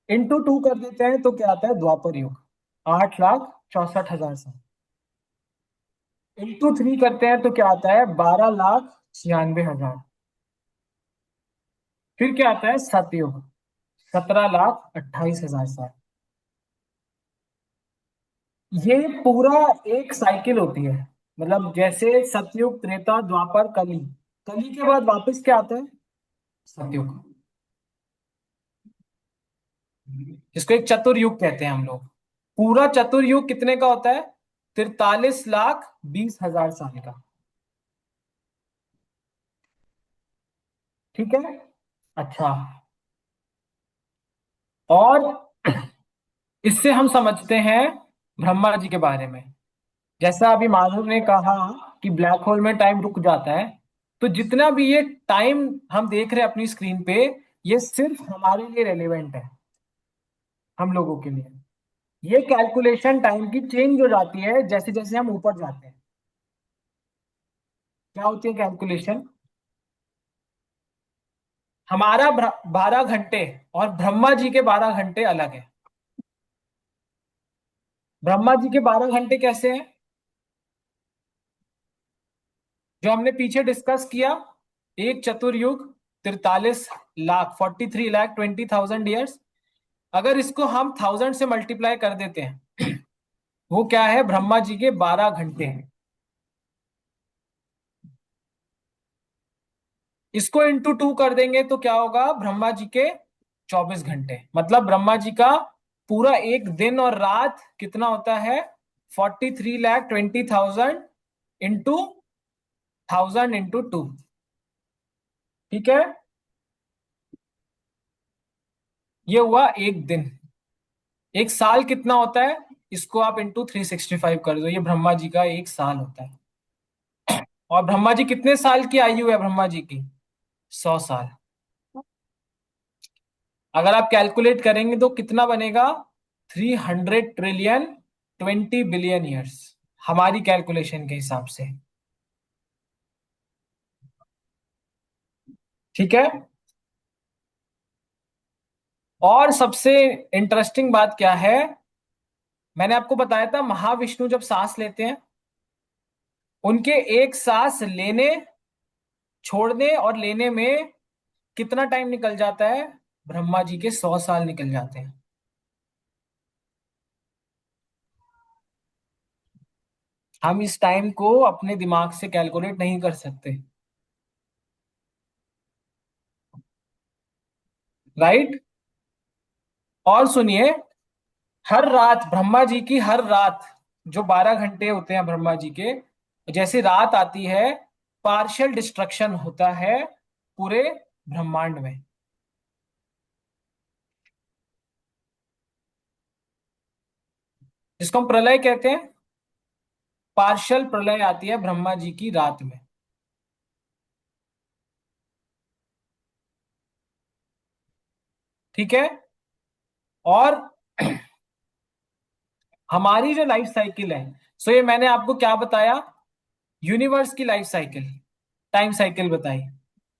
Speaker 1: इंटू टू कर देते हैं तो क्या आता है? द्वापर युग, 8,64,000 साल। इंटू थ्री करते हैं तो क्या आता है? 12,96,000। फिर क्या आता है? सतयुग, 17,28,000 साल। ये पूरा एक साइकिल होती है। मतलब जैसे सतयुग, त्रेता, द्वापर, कली, कली के बाद वापस क्या आता है? सतयुग, जिसको एक चतुर्युग कहते हैं हम लोग। पूरा चतुर्युग कितने का होता है? 43,20,000 साल का। ठीक है। अच्छा, और इससे हम समझते हैं ब्रह्मा जी के बारे में। जैसा अभी माधव ने कहा कि ब्लैक होल में टाइम रुक जाता है, तो जितना भी ये टाइम हम देख रहे हैं अपनी स्क्रीन पे, ये सिर्फ हमारे लिए रेलेवेंट है, हम लोगों के लिए। ये कैलकुलेशन टाइम की चेंज हो जाती है जैसे जैसे हम ऊपर जाते हैं। क्या होती है कैलकुलेशन? हमारा 12 घंटे और ब्रह्मा जी के 12 घंटे अलग है। ब्रह्मा जी के 12 घंटे कैसे हैं? जो हमने पीछे डिस्कस किया, एक चतुर्युग, 43 लाख, 43,20,000 ईयर्स। अगर इसको हम 1000 से मल्टीप्लाई कर देते हैं, वो क्या है? ब्रह्मा जी के 12 घंटे हैं। इसको इंटू टू कर देंगे तो क्या होगा? ब्रह्मा जी के 24 घंटे। मतलब ब्रह्मा जी का पूरा एक दिन और रात कितना होता है? 43,20,000 इंटू 1000 इंटू 2। ठीक है। ये हुआ एक दिन। एक साल कितना होता है? इसको आप इंटू 365 कर दो, ये ब्रह्मा जी का एक साल होता है। और ब्रह्मा जी कितने साल की आयु है? ब्रह्मा जी की 100 साल। अगर आप कैलकुलेट करेंगे तो कितना बनेगा? 300 ट्रिलियन 20 बिलियन ईयर्स, हमारी कैलकुलेशन के हिसाब से। ठीक है। और सबसे इंटरेस्टिंग बात क्या है, मैंने आपको बताया था महाविष्णु जब सांस लेते हैं, उनके एक सांस लेने, छोड़ने और लेने में कितना टाइम निकल जाता है? ब्रह्मा जी के 100 साल निकल जाते हैं। हम इस टाइम को अपने दिमाग से कैलकुलेट नहीं कर सकते, राइट? और सुनिए, हर रात ब्रह्मा जी की, हर रात जो 12 घंटे होते हैं ब्रह्मा जी के, जैसे रात आती है, पार्शियल डिस्ट्रक्शन होता है पूरे ब्रह्मांड में। जिसको हम प्रलय कहते हैं, पार्शियल प्रलय आती है ब्रह्मा जी की रात में। ठीक है। और हमारी जो लाइफ साइकिल है, सो ये मैंने आपको क्या बताया? यूनिवर्स की लाइफ साइकिल, टाइम साइकिल बताई।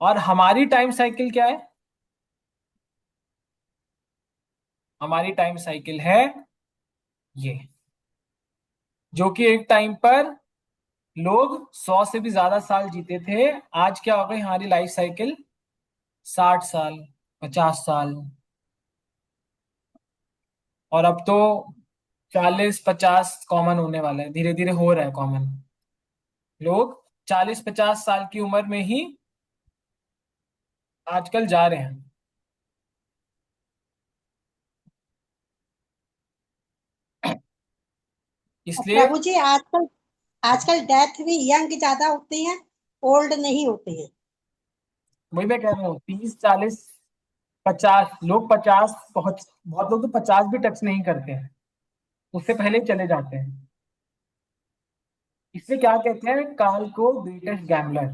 Speaker 1: और हमारी टाइम साइकिल क्या है? हमारी टाइम साइकिल है ये, जो कि एक टाइम पर लोग 100 से भी ज्यादा साल जीते थे। आज क्या हो गई हमारी लाइफ साइकिल? 60 साल, 50 साल। और अब तो 40-50 कॉमन होने वाला है, धीरे धीरे हो रहा है कॉमन। लोग 40-50 साल की उम्र में ही आजकल जा रहे हैं।
Speaker 6: और
Speaker 1: इसलिए
Speaker 6: प्रभु जी आजकल आजकल डेथ भी यंग ज्यादा होती है, ओल्ड नहीं होती है।
Speaker 1: वही मैं कह रहा हूँ, 30, 40, 50 लोग 50 पहुंच, बहुत लोग तो 50 भी टच नहीं करते हैं, उससे पहले ही चले जाते हैं। इससे क्या कहते हैं? काल को ग्रेटेस्ट गैम्बलर।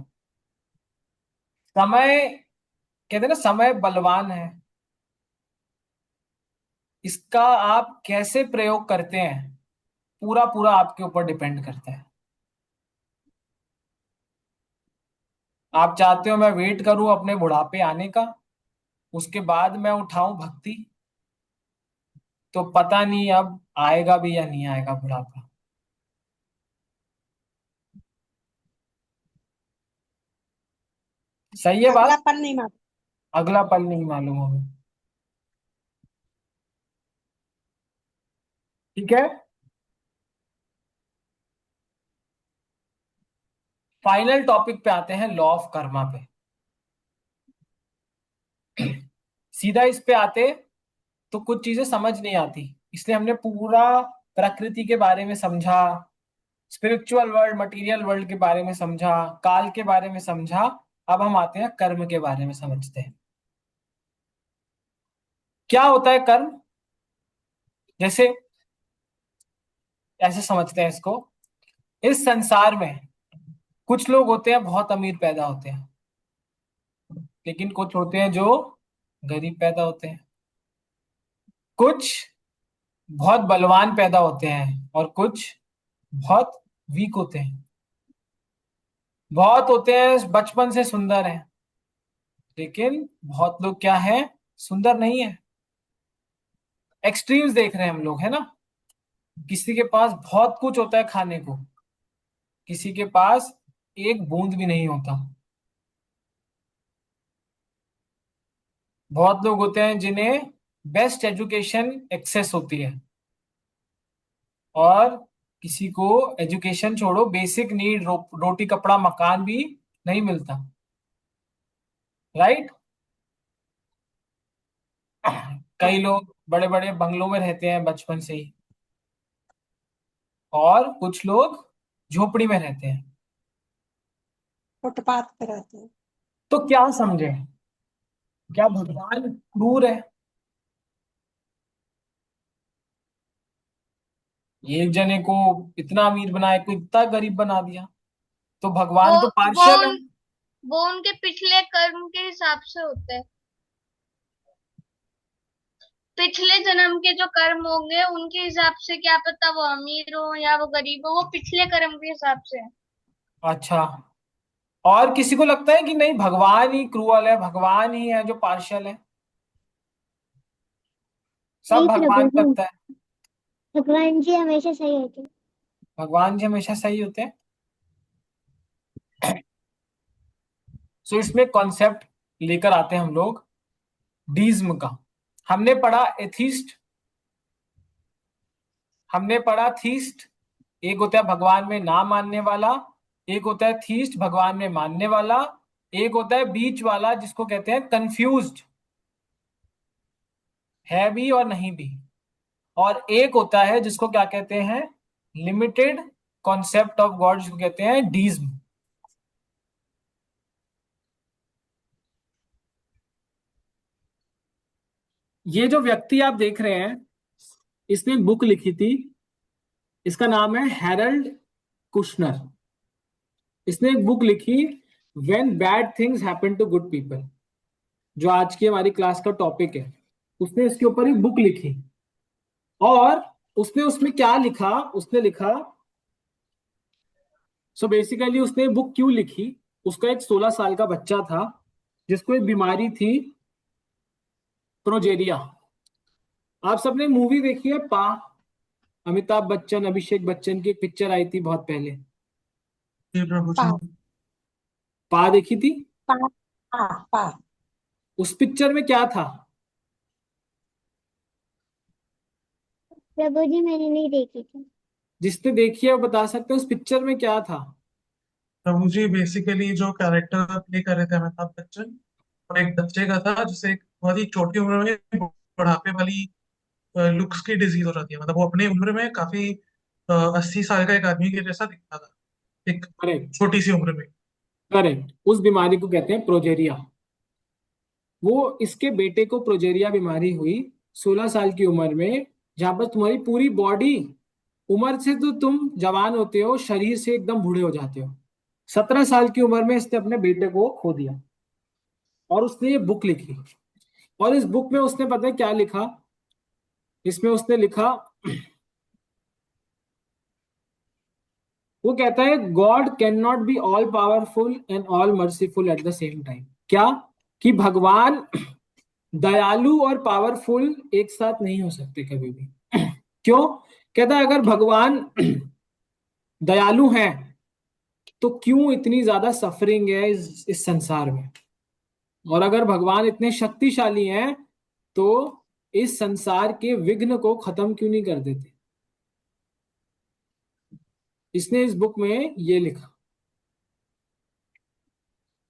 Speaker 1: समय, कहते हैं ना, समय बलवान है। इसका आप कैसे प्रयोग करते हैं, पूरा पूरा आपके ऊपर डिपेंड करता है। आप चाहते हो मैं वेट करूं अपने बुढ़ापे आने का, उसके बाद मैं उठाऊं भक्ति, तो पता नहीं अब आएगा भी या नहीं आएगा बुढ़ापा। सही है बात?
Speaker 6: अगला पल नहीं मालूम।
Speaker 1: अगला पल नहीं मालूम हमें। ठीक है। फाइनल टॉपिक पे आते हैं, लॉ ऑफ कर्मा पे। सीधा इस पे आते तो कुछ चीजें समझ नहीं आती, इसलिए हमने पूरा प्रकृति के बारे में समझा, स्पिरिचुअल वर्ल्ड, मटेरियल वर्ल्ड के बारे में समझा, काल के बारे में समझा। अब हम आते हैं कर्म के बारे में समझते हैं। क्या होता है कर्म? जैसे ऐसे समझते हैं इसको, इस संसार में कुछ लोग होते हैं बहुत अमीर पैदा होते हैं, लेकिन कुछ होते हैं जो गरीब पैदा होते हैं। कुछ बहुत बलवान पैदा होते हैं और कुछ बहुत वीक होते हैं। बहुत होते हैं बचपन से सुंदर हैं, लेकिन बहुत लोग क्या है, सुंदर नहीं है। एक्सट्रीम्स देख रहे हैं हम लोग, है ना? किसी के पास बहुत कुछ होता है खाने को, किसी के पास एक बूंद भी नहीं होता। बहुत लोग होते हैं जिन्हें बेस्ट एजुकेशन एक्सेस होती है, और किसी को एजुकेशन छोड़ो, बेसिक नीड रोटी कपड़ा मकान भी नहीं मिलता, राइट? कई लोग बड़े बड़े बंगलों में रहते हैं बचपन से ही, और कुछ लोग झोपड़ी में रहते हैं।
Speaker 6: फुटपाथ पे रहते हैं।
Speaker 1: तो क्या समझे, क्या भगवान क्रूर है? एक जने को इतना अमीर बनाया, को इतना गरीब बना दिया, तो
Speaker 2: वो
Speaker 1: भगवान तो
Speaker 2: वो
Speaker 1: पार्शियल है।
Speaker 2: उन वो उनके पिछले कर्म के हिसाब से होते हैं। पिछले जन्म के जो कर्म होंगे उनके हिसाब से, क्या पता वो अमीर हो या वो गरीब हो, वो पिछले कर्म के हिसाब से है।
Speaker 1: अच्छा, और किसी को लगता है कि नहीं भगवान ही क्रूअल है, भगवान ही है जो पार्शियल है, सब
Speaker 5: नहीं प्रभु
Speaker 1: भगवान
Speaker 5: जी,
Speaker 1: करता है?
Speaker 5: भगवान जी हमेशा सही होते हैं।
Speaker 1: भगवान जी हमेशा सही होते हैं। सो इसमें कॉन्सेप्ट लेकर आते हैं हम लोग डीज्म का। हमने पढ़ा एथिस्ट, हमने पढ़ा थीस्ट। एक होता है भगवान में ना मानने वाला, एक होता है थीस्ट भगवान में मानने वाला, एक होता है बीच वाला जिसको कहते हैं कंफ्यूज्ड, है भी और नहीं भी, और एक होता है जिसको क्या कहते हैं, लिमिटेड कॉन्सेप्ट ऑफ गॉड, जिसको कहते हैं डीज्म। ये जो व्यक्ति आप देख रहे हैं, इसने एक बुक लिखी थी, इसका नाम है हैरल्ड कुशनर। इसने एक बुक लिखी, when bad things happen to good people, जो आज की हमारी क्लास का टॉपिक है। उसने इसके ऊपर एक बुक लिखी, और उसने उसमें क्या लिखा, उसने लिखा, सो बेसिकली उसने बुक क्यों लिखी, उसका एक 16 साल का बच्चा था जिसको एक बीमारी थी, प्रोजेरिया। आप सबने मूवी देखी है पा, अमिताभ बच्चन अभिषेक बच्चन की एक पिक्चर आई थी बहुत पहले,
Speaker 3: जी प्रभु
Speaker 6: पा
Speaker 3: जी।
Speaker 1: पा देखी थी?
Speaker 6: पा पा पा
Speaker 1: उस पिक्चर में क्या था?
Speaker 5: प्रभु जी मैंने नहीं देखी थी।
Speaker 1: जिसने देखी है वो बता सकते हैं उस पिक्चर में क्या था?
Speaker 3: प्रभु जी बेसिकली जो कैरेक्टर प्ले कर रहे थे अमिताभ बच्चन, वो एक बच्चे का था जिसे एक बहुत ही छोटी उम्र में बुढ़ापे वाली लुक्स की डिजीज हो जाती है। मतलब वो अपने उम्र में काफी 80 साल का एक आदमी के जैसा दिखता था एक
Speaker 1: करेक्ट,
Speaker 3: छोटी सी उम्र में।
Speaker 1: करेक्ट, उस बीमारी को कहते हैं प्रोजेरिया। वो इसके बेटे को प्रोजेरिया बीमारी हुई 16 साल की उम्र में, जहां पर तुम्हारी पूरी बॉडी, उम्र से तो तुम जवान होते हो, शरीर से एकदम बूढ़े हो जाते हो। 17 साल की उम्र में इसने अपने बेटे को खो दिया, और उसने ये बुक लिखी। और इस बुक में उसने पता है क्या लिखा? इसमें उसने लिखा, वो कहता है God can not be all powerful and all merciful at the same time. क्या? कि भगवान दयालु और पावरफुल एक साथ नहीं हो सकते कभी भी। क्यों? कहता है अगर भगवान दयालु हैं तो क्यों इतनी ज्यादा सफरिंग है इस संसार में, और अगर भगवान इतने शक्तिशाली हैं तो इस संसार के विघ्न को खत्म क्यों नहीं कर देते। इसने इस बुक में ये लिखा।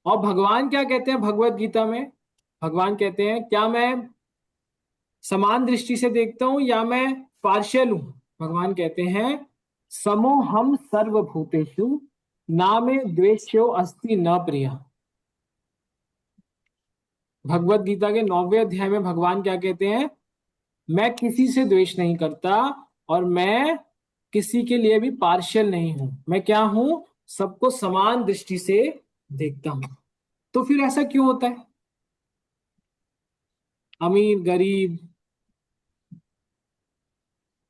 Speaker 1: और भगवान क्या कहते हैं भगवत गीता में? भगवान कहते हैं क्या मैं समान दृष्टि से देखता हूं या मैं पार्शियल हूं? भगवान कहते हैं समो हम सर्वभूतेषु ना में द्वेष्यो अस्ति न प्रिया। भगवत गीता के 9वें अध्याय में भगवान क्या कहते हैं? मैं किसी से द्वेष नहीं करता, और मैं किसी के लिए भी पार्शियल नहीं हूं। मैं क्या हूं? सबको समान दृष्टि से देखता हूं। तो फिर ऐसा क्यों होता है? अमीर गरीब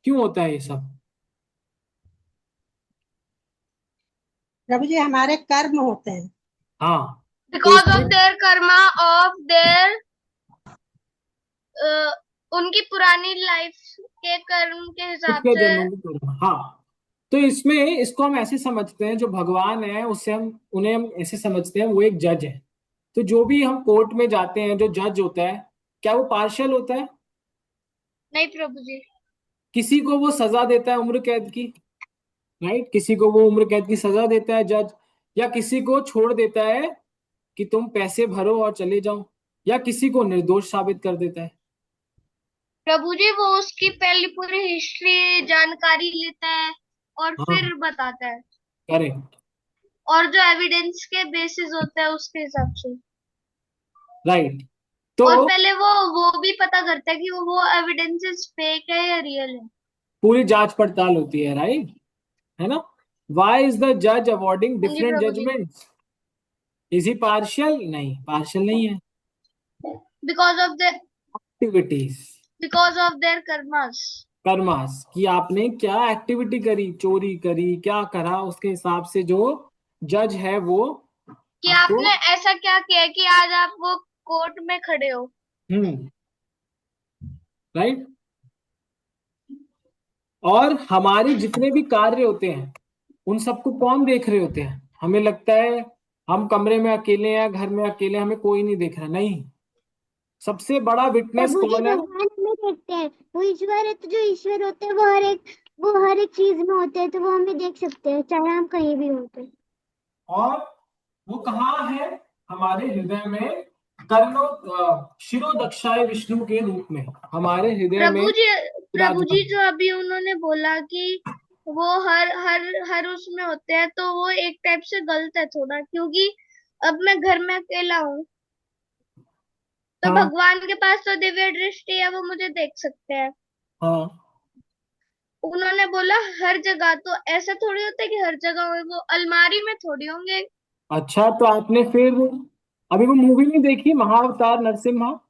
Speaker 1: क्यों होता है ये सब?
Speaker 6: प्रभु जी हमारे कर्म होते हैं।
Speaker 1: हाँ, तो
Speaker 2: बिकॉज ऑफ
Speaker 1: इसमें
Speaker 2: देयर कर्मा, ऑफ देयर उनकी पुरानी लाइफ के कर्म के हिसाब
Speaker 1: पिछले
Speaker 2: से।
Speaker 1: जन्मों की कर्म, हाँ। तो इसमें इसको हम ऐसे समझते हैं, जो भगवान है उससे हम उन्हें हम ऐसे समझते हैं वो एक जज है। तो जो भी हम कोर्ट में जाते हैं, जो जज होता है, क्या वो पार्शियल होता है?
Speaker 2: नहीं प्रभु जी।
Speaker 1: किसी को वो सजा देता है उम्र कैद की, राइट? किसी को वो उम्र कैद की सजा देता है जज, या किसी को छोड़ देता है कि तुम पैसे भरो और चले जाओ, या किसी को निर्दोष साबित कर देता है।
Speaker 2: प्रभु जी वो उसकी पहली पूरी हिस्ट्री जानकारी लेता है और
Speaker 1: हाँ,
Speaker 2: फिर बताता है,
Speaker 1: करेक्ट,
Speaker 2: और जो एविडेंस के बेसिस होता है उसके हिसाब से।
Speaker 1: राइट। तो
Speaker 2: और पहले वो भी पता करता है कि वो एविडेंसेस फेक है या रियल है।
Speaker 1: पूरी जांच पड़ताल होती है, राइट, है ना? वाई इज द जज अवॉर्डिंग
Speaker 2: हाँ जी
Speaker 1: different
Speaker 2: Prabhu ji.
Speaker 1: Judgements? Is he partial? नहीं, पार्शियल नहीं है।
Speaker 2: Because of the
Speaker 1: activities,
Speaker 2: because of their karmas.
Speaker 1: Karmas, कि आपने क्या एक्टिविटी करी, चोरी करी, क्या करा, उसके हिसाब से जो जज है वो
Speaker 2: कि
Speaker 1: आपको।
Speaker 2: आपने ऐसा क्या किया कि आज आप वो कोर्ट में खड़े हो।
Speaker 1: हम्म। राइट। और हमारे जितने भी कार्य होते हैं उन सबको कौन देख रहे होते हैं? हमें लगता है हम कमरे में अकेले हैं, घर में अकेले, हमें कोई नहीं देख रहा। नहीं, सबसे बड़ा विटनेस
Speaker 5: प्रभु जी
Speaker 1: कौन है?
Speaker 5: भगवान हमें देखते हैं। वो ईश्वर है, तो जो ईश्वर होते हैं वो हर एक चीज में होते हैं, तो वो हमें देख सकते हैं चाहे हम कहीं भी होते हैं।
Speaker 1: और वो कहाँ है? हमारे हृदय में। कर्णो शिरो दक्षाय विष्णु के रूप में हमारे हृदय में
Speaker 2: प्रभु जी प्रभु जी
Speaker 1: विराजमान।
Speaker 2: जो अभी उन्होंने बोला कि वो हर हर हर उसमें होते हैं, तो वो एक टाइप से गलत है थोड़ा, क्योंकि अब मैं घर में अकेला हूँ, तो
Speaker 1: हाँ
Speaker 2: भगवान के पास तो दिव्य दृष्टि है, वो मुझे देख सकते हैं।
Speaker 1: हाँ।
Speaker 2: उन्होंने बोला हर जगह, तो ऐसा थोड़ी होता है कि हर जगह होंगे, वो अलमारी में थोड़ी होंगे।
Speaker 1: अच्छा, तो आपने फिर अभी वो मूवी नहीं देखी, महाअवतार नरसिम्हा?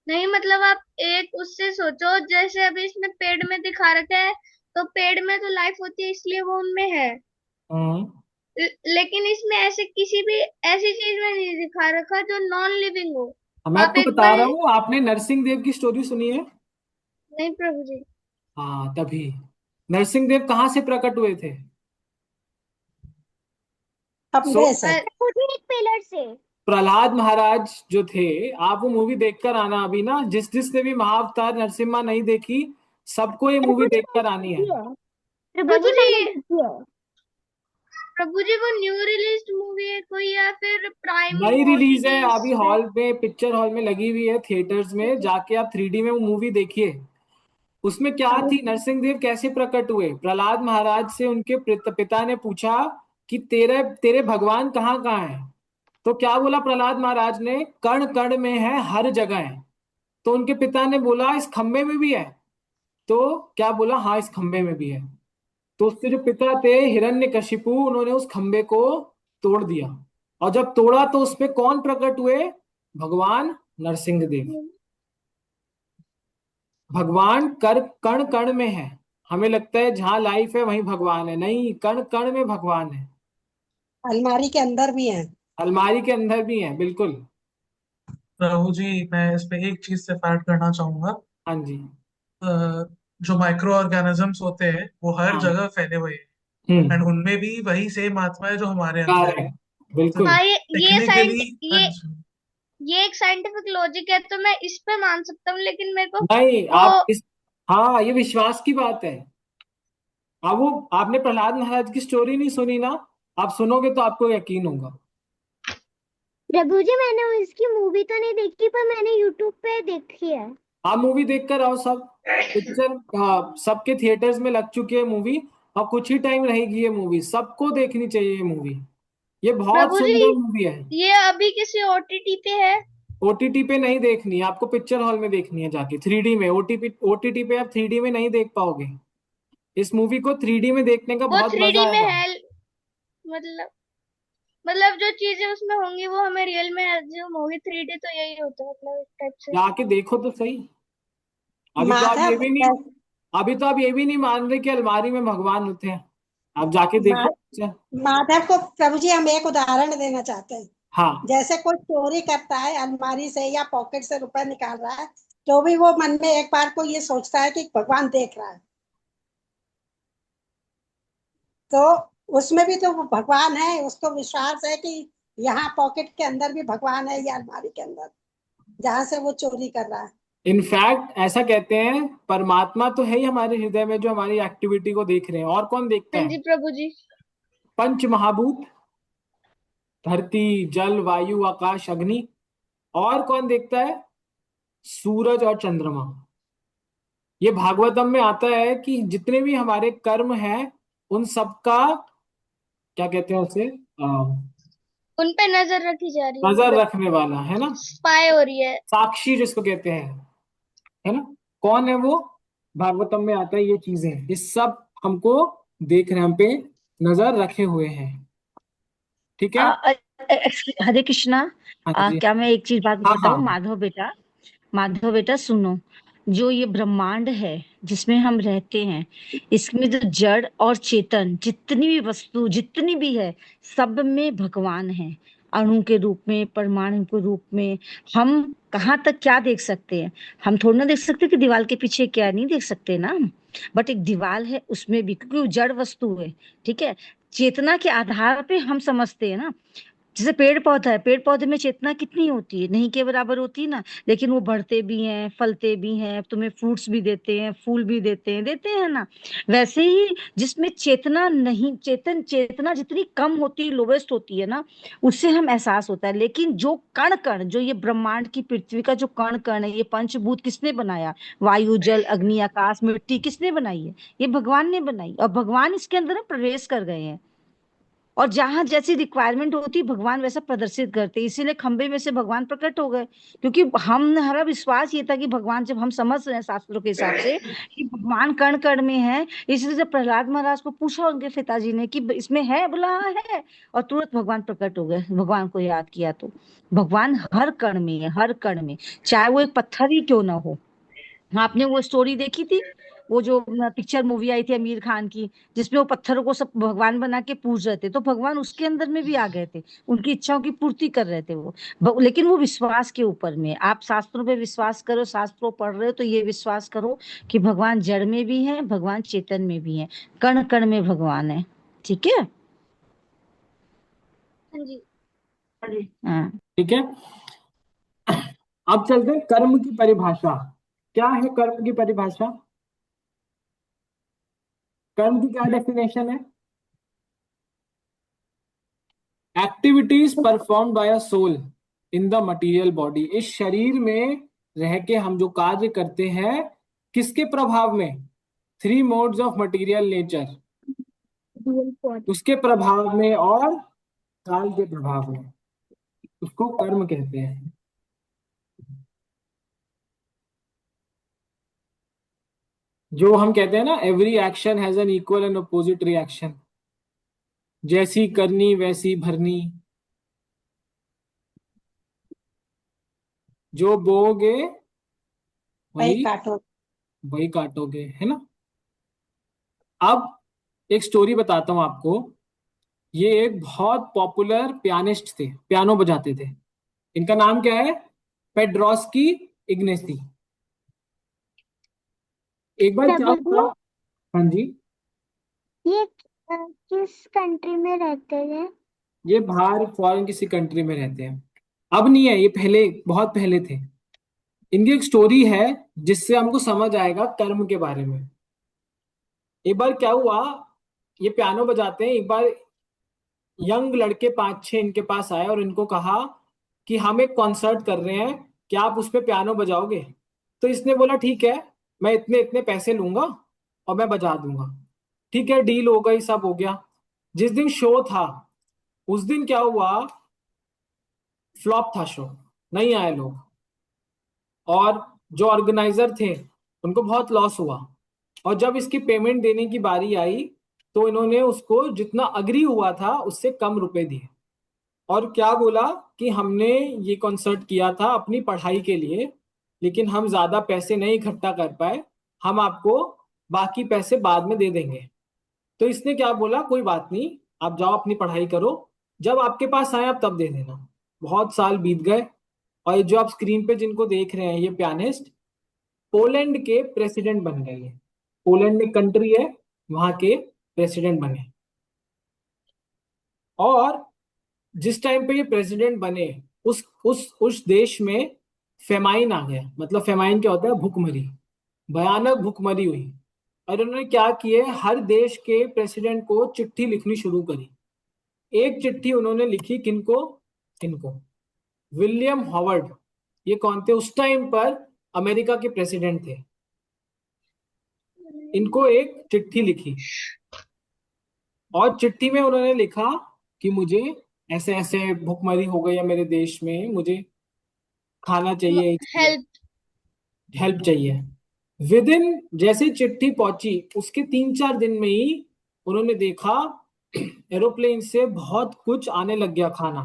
Speaker 2: नहीं, मतलब आप एक उससे सोचो, जैसे अभी इसमें पेड़ में दिखा रखा है, तो पेड़ में तो लाइफ होती है, इसलिए वो उनमें है।
Speaker 1: हाँ।
Speaker 2: लेकिन इसमें ऐसे किसी भी ऐसी चीज में नहीं दिखा रखा जो नॉन लिविंग हो।
Speaker 1: मैं
Speaker 2: आप
Speaker 1: आपको
Speaker 2: एक
Speaker 1: बता
Speaker 2: बार।
Speaker 1: रहा हूँ, आपने नरसिंह देव की स्टोरी सुनी है?
Speaker 2: नहीं प्रभु जी।
Speaker 1: हाँ, तभी। नरसिंह देव कहाँ से प्रकट हुए थे? सो
Speaker 6: खंबे से।
Speaker 2: अ-
Speaker 5: खुद ही एक पिलर से।
Speaker 1: प्रहलाद महाराज जो थे, आप वो मूवी देखकर आना अभी ना, जिसने भी महाअवतार नरसिम्हा नहीं देखी, सबको ये मूवी
Speaker 5: प्रभु जी
Speaker 1: देखकर
Speaker 5: मैंने
Speaker 1: आनी है।
Speaker 5: देखी है। प्रभु
Speaker 2: प्रभु
Speaker 5: जी
Speaker 2: जी
Speaker 5: मैंने देखी है।
Speaker 2: प्रभु जी वो न्यू रिलीज मूवी है कोई, या फिर प्राइम
Speaker 1: नई रिलीज है,
Speaker 2: ओटीटीज
Speaker 1: अभी
Speaker 2: पे?
Speaker 1: हॉल में, पिक्चर हॉल में लगी हुई है, थिएटर्स में जाके आप 3D में वो मूवी देखिए। उसमें क्या थी, नरसिंह देव कैसे प्रकट हुए? प्रहलाद महाराज से उनके पिता ने पूछा कि तेरे तेरे भगवान कहाँ कहाँ है? तो क्या बोला प्रहलाद महाराज ने? कण कण में है, हर जगह है। तो उनके पिता ने बोला इस खंबे में भी है? तो क्या बोला? हाँ, इस खंबे में भी है। तो उसके जो पिता थे हिरण्यकशिपु, उन्होंने उस खंबे को तोड़ दिया। और जब तोड़ा तो उसमें कौन प्रकट हुए? भगवान नरसिंह देव। भगवान कर कण कण में है। हमें लगता है जहां लाइफ है वहीं भगवान है, नहीं, कण कण में भगवान है।
Speaker 6: अलमारी के अंदर भी है।
Speaker 1: अलमारी के अंदर भी है, बिल्कुल।
Speaker 3: प्रभु जी, मैं इस पे एक चीज से ऐड करना चाहूंगा।
Speaker 1: हाँ जी।
Speaker 3: अ, जो माइक्रो ऑर्गेनिजम्स होते हैं वो हर
Speaker 1: हाँ।
Speaker 3: जगह फैले हुए हैं, एंड
Speaker 1: हम्म।
Speaker 3: उनमें भी वही सेम आत्मा है जो हमारे अंदर है।
Speaker 1: करेक्ट। बिल्कुल।
Speaker 2: हाँ,
Speaker 3: टेक्निकली। हाँ जी।
Speaker 2: ये एक साइंटिफिक लॉजिक है, तो मैं इस पे मान सकता हूँ, लेकिन मेरे को
Speaker 1: नहीं,
Speaker 2: वो।
Speaker 1: आप इस हाँ, ये विश्वास की बात है। अब वो आपने प्रहलाद महाराज की स्टोरी नहीं सुनी ना, आप सुनोगे तो आपको यकीन होगा।
Speaker 5: प्रभु जी मैंने उसकी मूवी तो नहीं देखी, पर मैंने यूट्यूब पे देखी है।
Speaker 1: आप मूवी देख कर आओ सब। पिक्चर, हाँ, सबके थिएटर्स में लग चुकी है मूवी। और कुछ ही टाइम रहेगी ये मूवी, सबको देखनी चाहिए ये मूवी। ये बहुत
Speaker 2: प्रभु जी
Speaker 1: सुंदर मूवी है।
Speaker 2: ये अभी किसी ओटीटी पे है?
Speaker 1: ओटीटी पे नहीं देखनी है आपको, पिक्चर हॉल में देखनी है जाके 3D में। ओटीटी पे आप 3D में नहीं देख पाओगे। इस मूवी को 3D में देखने का
Speaker 2: वो
Speaker 1: बहुत
Speaker 2: थ्री
Speaker 1: मजा
Speaker 2: डी में
Speaker 1: आएगा।
Speaker 2: है? मतलब मतलब जो चीजें उसमें होंगी वो हमें रियल में एज्यूम होगी। थ्री डी तो यही होता है, मतलब एक टाइप से।
Speaker 1: जाके देखो तो सही। अभी तो आप ये
Speaker 6: माधव
Speaker 1: भी नहीं अभी तो आप ये भी नहीं मान रहे कि अलमारी में भगवान होते हैं। आप जाके
Speaker 6: मा,
Speaker 1: देखो। अच्छा।
Speaker 6: माधव को प्रभु जी हम एक उदाहरण देना चाहते हैं।
Speaker 1: हाँ।
Speaker 6: जैसे कोई चोरी करता है अलमारी से या पॉकेट से रुपए निकाल रहा है, तो भी वो मन में एक बार को ये सोचता है कि भगवान देख रहा है। तो उसमें भी तो वो भगवान है, उसको विश्वास है कि यहाँ पॉकेट के अंदर भी भगवान है या अलमारी के अंदर जहां से वो चोरी कर रहा है।
Speaker 1: इनफैक्ट ऐसा कहते हैं, परमात्मा तो है ही हमारे हृदय में, जो हमारी एक्टिविटी को देख रहे हैं। और कौन देखता
Speaker 2: हाँ
Speaker 1: है?
Speaker 2: जी प्रभु जी।
Speaker 1: पंच महाभूत, धरती, जल, वायु, आकाश, अग्नि। और कौन देखता है? सूरज और चंद्रमा। ये भागवतम में आता है कि जितने भी हमारे कर्म हैं उन सबका, क्या कहते हैं उसे,
Speaker 2: उन पे नजर रखी जा रही है,
Speaker 1: नजर
Speaker 2: मतलब
Speaker 1: रखने वाला है ना।
Speaker 2: स्पाई हो रही है।
Speaker 1: साक्षी जिसको कहते हैं, है ना। कौन है वो? भागवतम में आता है ये चीजें, ये सब हमको देख रहे हैं, हम पे नजर रखे हुए हैं। ठीक है।
Speaker 4: हरे कृष्णा।
Speaker 1: हाँ जी।
Speaker 4: क्या मैं एक चीज बात
Speaker 1: हाँ
Speaker 4: बताऊं
Speaker 1: हाँ।
Speaker 4: माधव बेटा?
Speaker 8: माधव बेटा सुनो, जो ये ब्रह्मांड है जिसमें हम रहते हैं, इसमें जो जड़ और चेतन जितनी भी वस्तु जितनी भी है, सब में भगवान है। अणु के रूप में, परमाणु के रूप में। हम कहाँ तक क्या देख सकते हैं? हम थोड़ा ना देख सकते कि दीवार के पीछे क्या है, नहीं देख सकते ना। बट एक दीवार है उसमें भी, क्योंकि वो जड़ वस्तु है। ठीक है। चेतना के आधार पे हम समझते हैं ना। जैसे पेड़ पौधा है, पेड़ पौधे में चेतना कितनी होती है? नहीं के बराबर होती है ना। लेकिन वो बढ़ते भी हैं, फलते भी हैं, तुम्हें फ्रूट्स भी देते हैं, फूल भी देते हैं ना। वैसे ही जिसमें चेतना नहीं, चेतना जितनी कम होती है, लोवेस्ट होती है ना, उससे हम एहसास होता है। लेकिन जो कण कण, जो ये ब्रह्मांड की पृथ्वी का जो कण कण है, ये पंचभूत किसने बनाया? वायु, जल, अग्नि, आकाश, मिट्टी किसने बनाई है? ये भगवान ने बनाई। और भगवान इसके अंदर ना प्रवेश कर गए हैं। और जहां जैसी रिक्वायरमेंट होती भगवान वैसा प्रदर्शित करते, इसीलिए खंबे में से भगवान प्रकट हो गए। क्योंकि हम, हमारा विश्वास ये था कि भगवान, जब हम समझ रहे हैं शास्त्रों के हिसाब से कि भगवान कण कण में है, इसलिए जब प्रहलाद महाराज को पूछा उनके पिताजी ने कि इसमें है, बोला हाँ है, और तुरंत भगवान प्रकट हो गए। भगवान को याद किया तो भगवान हर कण में है, हर कण में, चाहे वो एक पत्थर ही क्यों ना हो। आपने वो स्टोरी देखी थी, वो जो पिक्चर मूवी आई थी आमिर खान की, जिसमें वो पत्थरों को सब भगवान बना के पूज रहे थे, तो भगवान उसके अंदर में भी आ गए थे। उनकी इच्छाओं की पूर्ति कर रहे थे वो। लेकिन वो विश्वास के ऊपर में, आप शास्त्रों पे विश्वास करो, शास्त्रों पढ़ रहे हो तो ये विश्वास करो कि भगवान जड़ में भी है, भगवान चेतन में भी है, कण कण में भगवान है। ठीक है।
Speaker 2: हाँ जी।
Speaker 8: हाँ।
Speaker 1: ठीक है। अब चलते हैं कर्म की परिभाषा। क्या है कर्म की परिभाषा? कर्म की क्या डेफिनेशन है? Activities perform by a soul in the material body. इस शरीर में रह के हम जो कार्य करते हैं, किसके प्रभाव में? Three modes of material nature, उसके प्रभाव में और काल के प्रभाव में, उसको कर्म कहते हैं। जो हम कहते हैं ना, every action has an equal and opposite reaction, जैसी करनी वैसी भरनी, जो बोओगे
Speaker 6: वही
Speaker 1: वही
Speaker 6: काटो।
Speaker 1: वही काटोगे, है ना। अब एक स्टोरी बताता हूं आपको। ये एक बहुत पॉपुलर पियानिस्ट थे, पियानो बजाते थे। इनका नाम क्या है? पेड्रोस्की इग्नेसी। एक बार
Speaker 5: क्या
Speaker 1: क्या
Speaker 5: बोल
Speaker 1: हुआ?
Speaker 5: दिया?
Speaker 1: हाँ जी।
Speaker 5: ये किस कंट्री में रहते हैं?
Speaker 1: ये बाहर फॉरेन किसी कंट्री में रहते हैं। अब नहीं है, ये पहले, बहुत पहले थे। इनकी एक स्टोरी है जिससे हमको समझ आएगा कर्म के बारे में। एक बार क्या हुआ, ये पियानो बजाते हैं। एक बार यंग लड़के पांच छह इनके पास आए और इनको कहा कि हम एक कॉन्सर्ट कर रहे हैं, क्या आप उसमें पियानो बजाओगे? तो इसने बोला ठीक है, मैं इतने इतने पैसे लूंगा और मैं बजा दूंगा। ठीक है, डील हो गई, सब हो गया। जिस दिन शो था, उस दिन क्या हुआ, फ्लॉप था शो, नहीं आए लोग। और जो ऑर्गेनाइजर थे, उनको बहुत लॉस हुआ। और जब इसकी पेमेंट देने की बारी आई, तो इन्होंने उसको जितना अग्री हुआ था उससे कम रुपए दिए। और क्या बोला कि हमने ये कॉन्सर्ट किया था अपनी पढ़ाई के लिए, लेकिन हम ज्यादा पैसे नहीं इकट्ठा कर पाए, हम आपको बाकी पैसे बाद में दे देंगे। तो इसने क्या बोला, कोई बात नहीं, आप जाओ अपनी पढ़ाई करो, जब आपके पास आए आप तब दे देना। बहुत साल बीत गए, और ये जो आप स्क्रीन पे जिनको देख रहे हैं, ये पियानिस्ट पोलैंड के प्रेसिडेंट बन गए। ये पोलैंड एक कंट्री है, वहां के प्रेसिडेंट बने। और जिस टाइम पे ये प्रेसिडेंट बने, उस देश में फेमाइन आ गया। मतलब फेमाइन क्या होता है? भुखमरी, भयानक भुखमरी हुई। और उन्होंने क्या किए, हर देश के प्रेसिडेंट को चिट्ठी लिखनी शुरू करी। एक चिट्ठी उन्होंने लिखी किनको? किनको? William Howard. ये कौन थे? उस टाइम पर अमेरिका के प्रेसिडेंट थे। इनको एक चिट्ठी लिखी, और चिट्ठी में उन्होंने लिखा कि मुझे ऐसे ऐसे भुखमरी हो गई है मेरे देश में, मुझे खाना चाहिए,
Speaker 2: हेल्प।
Speaker 1: हेल्प चाहिए। विद इन, जैसे चिट्ठी पहुंची उसके 3-4 दिन में ही उन्होंने देखा एरोप्लेन से बहुत कुछ आने लग गया, खाना।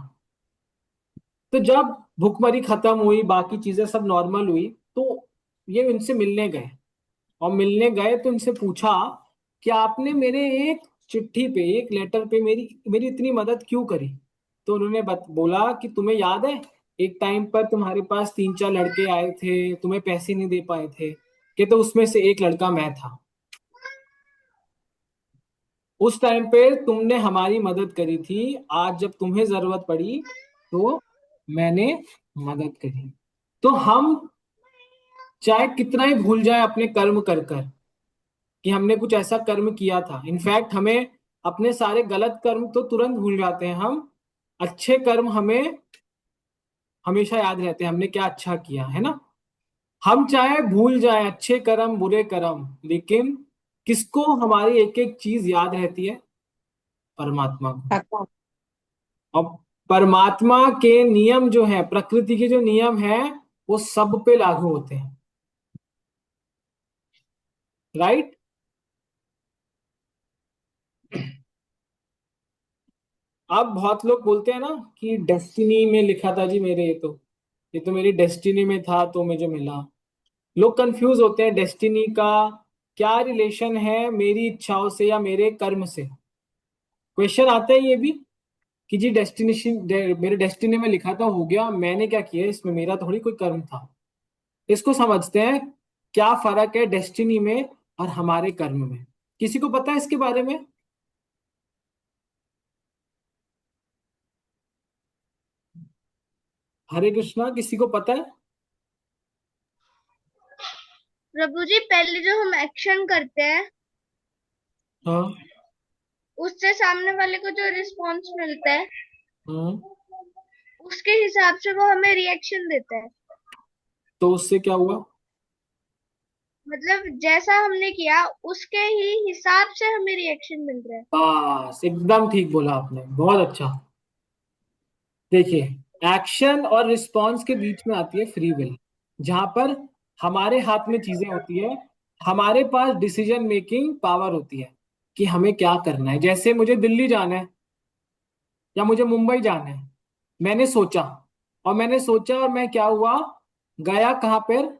Speaker 1: तो जब भुखमरी खत्म हुई, बाकी चीजें सब नॉर्मल हुई, तो ये इनसे मिलने गए। और मिलने गए तो इनसे पूछा कि आपने मेरे एक चिट्ठी पे, एक लेटर पे मेरी मेरी इतनी मदद क्यों करी। तो उन्होंने बोला कि तुम्हें याद है एक टाइम पर तुम्हारे पास 3-4 लड़के आए थे, तुम्हें पैसे नहीं दे पाए थे, कि तो उसमें से एक लड़का मैं था। उस टाइम पे तुमने हमारी मदद करी थी, आज जब तुम्हें जरूरत पड़ी तो मैंने मदद करी। तो हम चाहे कितना ही भूल जाए अपने कर्म कर कर कि हमने कुछ ऐसा कर्म किया था, इनफैक्ट हमें अपने सारे गलत कर्म तो तुरंत भूल जाते हैं हम, अच्छे कर्म हमें हमेशा याद रहते हैं, हमने क्या अच्छा किया है ना। हम चाहे भूल जाए अच्छे कर्म बुरे कर्म, लेकिन किसको हमारी एक एक चीज याद रहती है? परमात्मा को।
Speaker 6: भगवान।
Speaker 1: और परमात्मा के नियम जो है, प्रकृति के जो नियम है, वो सब पे लागू होते हैं। राइट। अब बहुत लोग बोलते हैं ना कि डेस्टिनी में लिखा था जी मेरे, ये तो मेरी डेस्टिनी में था तो मुझे मिला। लोग कंफ्यूज होते हैं, डेस्टिनी का क्या रिलेशन है मेरी इच्छाओं से या मेरे कर्म से। क्वेश्चन आता है ये भी कि जी डेस्टिनेशन मेरे डेस्टिनी में लिखा था, हो गया, मैंने क्या किया इसमें, मेरा थोड़ी कोई कर्म था। इसको समझते हैं, क्या फर्क है डेस्टिनी में और हमारे कर्म में? किसी को पता है इसके बारे में? हरे कृष्णा, किसी को पता है?
Speaker 2: प्रभु जी, पहले जो हम एक्शन करते हैं
Speaker 1: हाँ।
Speaker 2: उससे सामने वाले को जो रिस्पॉन्स मिलता है
Speaker 1: हाँ।
Speaker 2: उसके हिसाब से वो हमें रिएक्शन देता है।
Speaker 1: तो उससे क्या हुआ?
Speaker 2: मतलब जैसा हमने किया उसके ही हिसाब से हमें रिएक्शन मिल रहा है।
Speaker 1: बस एकदम ठीक बोला आपने, बहुत अच्छा। देखिए, एक्शन और रिस्पॉन्स के बीच में आती है फ्री विल, जहां पर हमारे हाथ में चीजें होती है, हमारे पास डिसीजन मेकिंग पावर होती है कि हमें क्या करना है। जैसे मुझे दिल्ली जाना है या मुझे मुंबई जाना है, मैंने सोचा, और मैं क्या हुआ, गया कहाँ पर?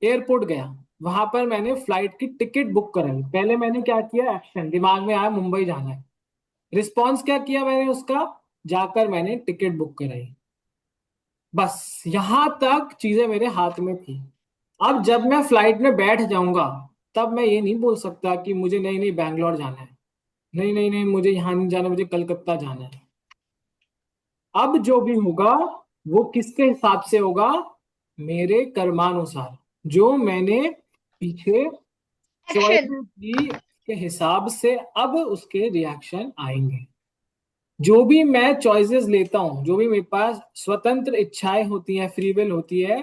Speaker 1: एयरपोर्ट गया। वहां पर मैंने फ्लाइट की टिकट बुक कराई। पहले मैंने क्या किया, एक्शन दिमाग में आया मुंबई जाना है। रिस्पॉन्स क्या किया मैंने उसका, जाकर मैंने टिकट बुक कराई। बस यहां तक चीजें मेरे हाथ में थी। अब जब मैं फ्लाइट में बैठ जाऊंगा, तब मैं ये नहीं बोल सकता कि मुझे नहीं नहीं बैंगलोर जाना है, नहीं नहीं नहीं मुझे यहाँ नहीं जाना, मुझे कलकत्ता जाना है। अब जो भी होगा वो किसके हिसाब से होगा? मेरे कर्मानुसार, जो मैंने पीछे
Speaker 2: एक्शन।
Speaker 1: चॉइसेस दी के हिसाब से अब उसके रिएक्शन आएंगे। जो भी मैं चॉइसेस लेता हूँ, जो भी मेरे पास स्वतंत्र इच्छाएं होती हैं, फ्री विल होती है,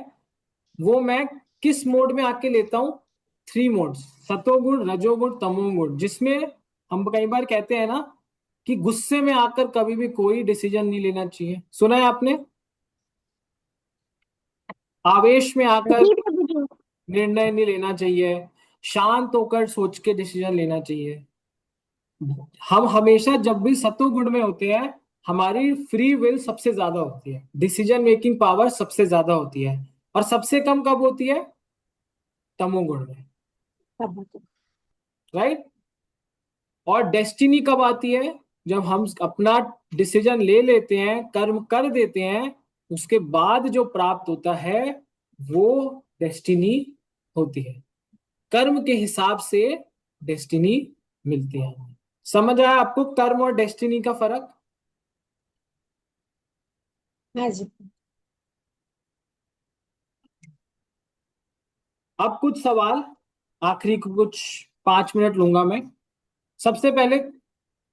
Speaker 1: वो मैं किस मोड में आके लेता हूँ? 3 मोड्स, सतोगुण रजोगुण तमोगुण, जिसमें हम कई बार कहते हैं ना कि गुस्से में आकर कभी भी कोई डिसीजन नहीं लेना चाहिए, सुना है आपने? आवेश में आकर
Speaker 5: जी प्रभु जी।
Speaker 1: निर्णय नहीं लेना चाहिए, शांत होकर सोच के डिसीजन लेना चाहिए। हम हमेशा जब भी सतोगुण में होते हैं, हमारी फ्री विल सबसे ज्यादा होती है, डिसीजन मेकिंग पावर सबसे ज्यादा होती है। और सबसे कम कब होती है? तमोगुण में।
Speaker 6: प्रभु जी।
Speaker 1: राइट। और डेस्टिनी कब आती है? जब हम अपना डिसीजन ले लेते हैं, कर्म कर देते हैं, उसके बाद जो प्राप्त होता है वो डेस्टिनी होती है। कर्म के हिसाब से डेस्टिनी मिलती है। समझ आया आपको कर्म और डेस्टिनी का फर्क?
Speaker 6: हाँ जी।
Speaker 1: अब कुछ सवाल, आखिरी कुछ 5 मिनट लूंगा मैं। सबसे पहले,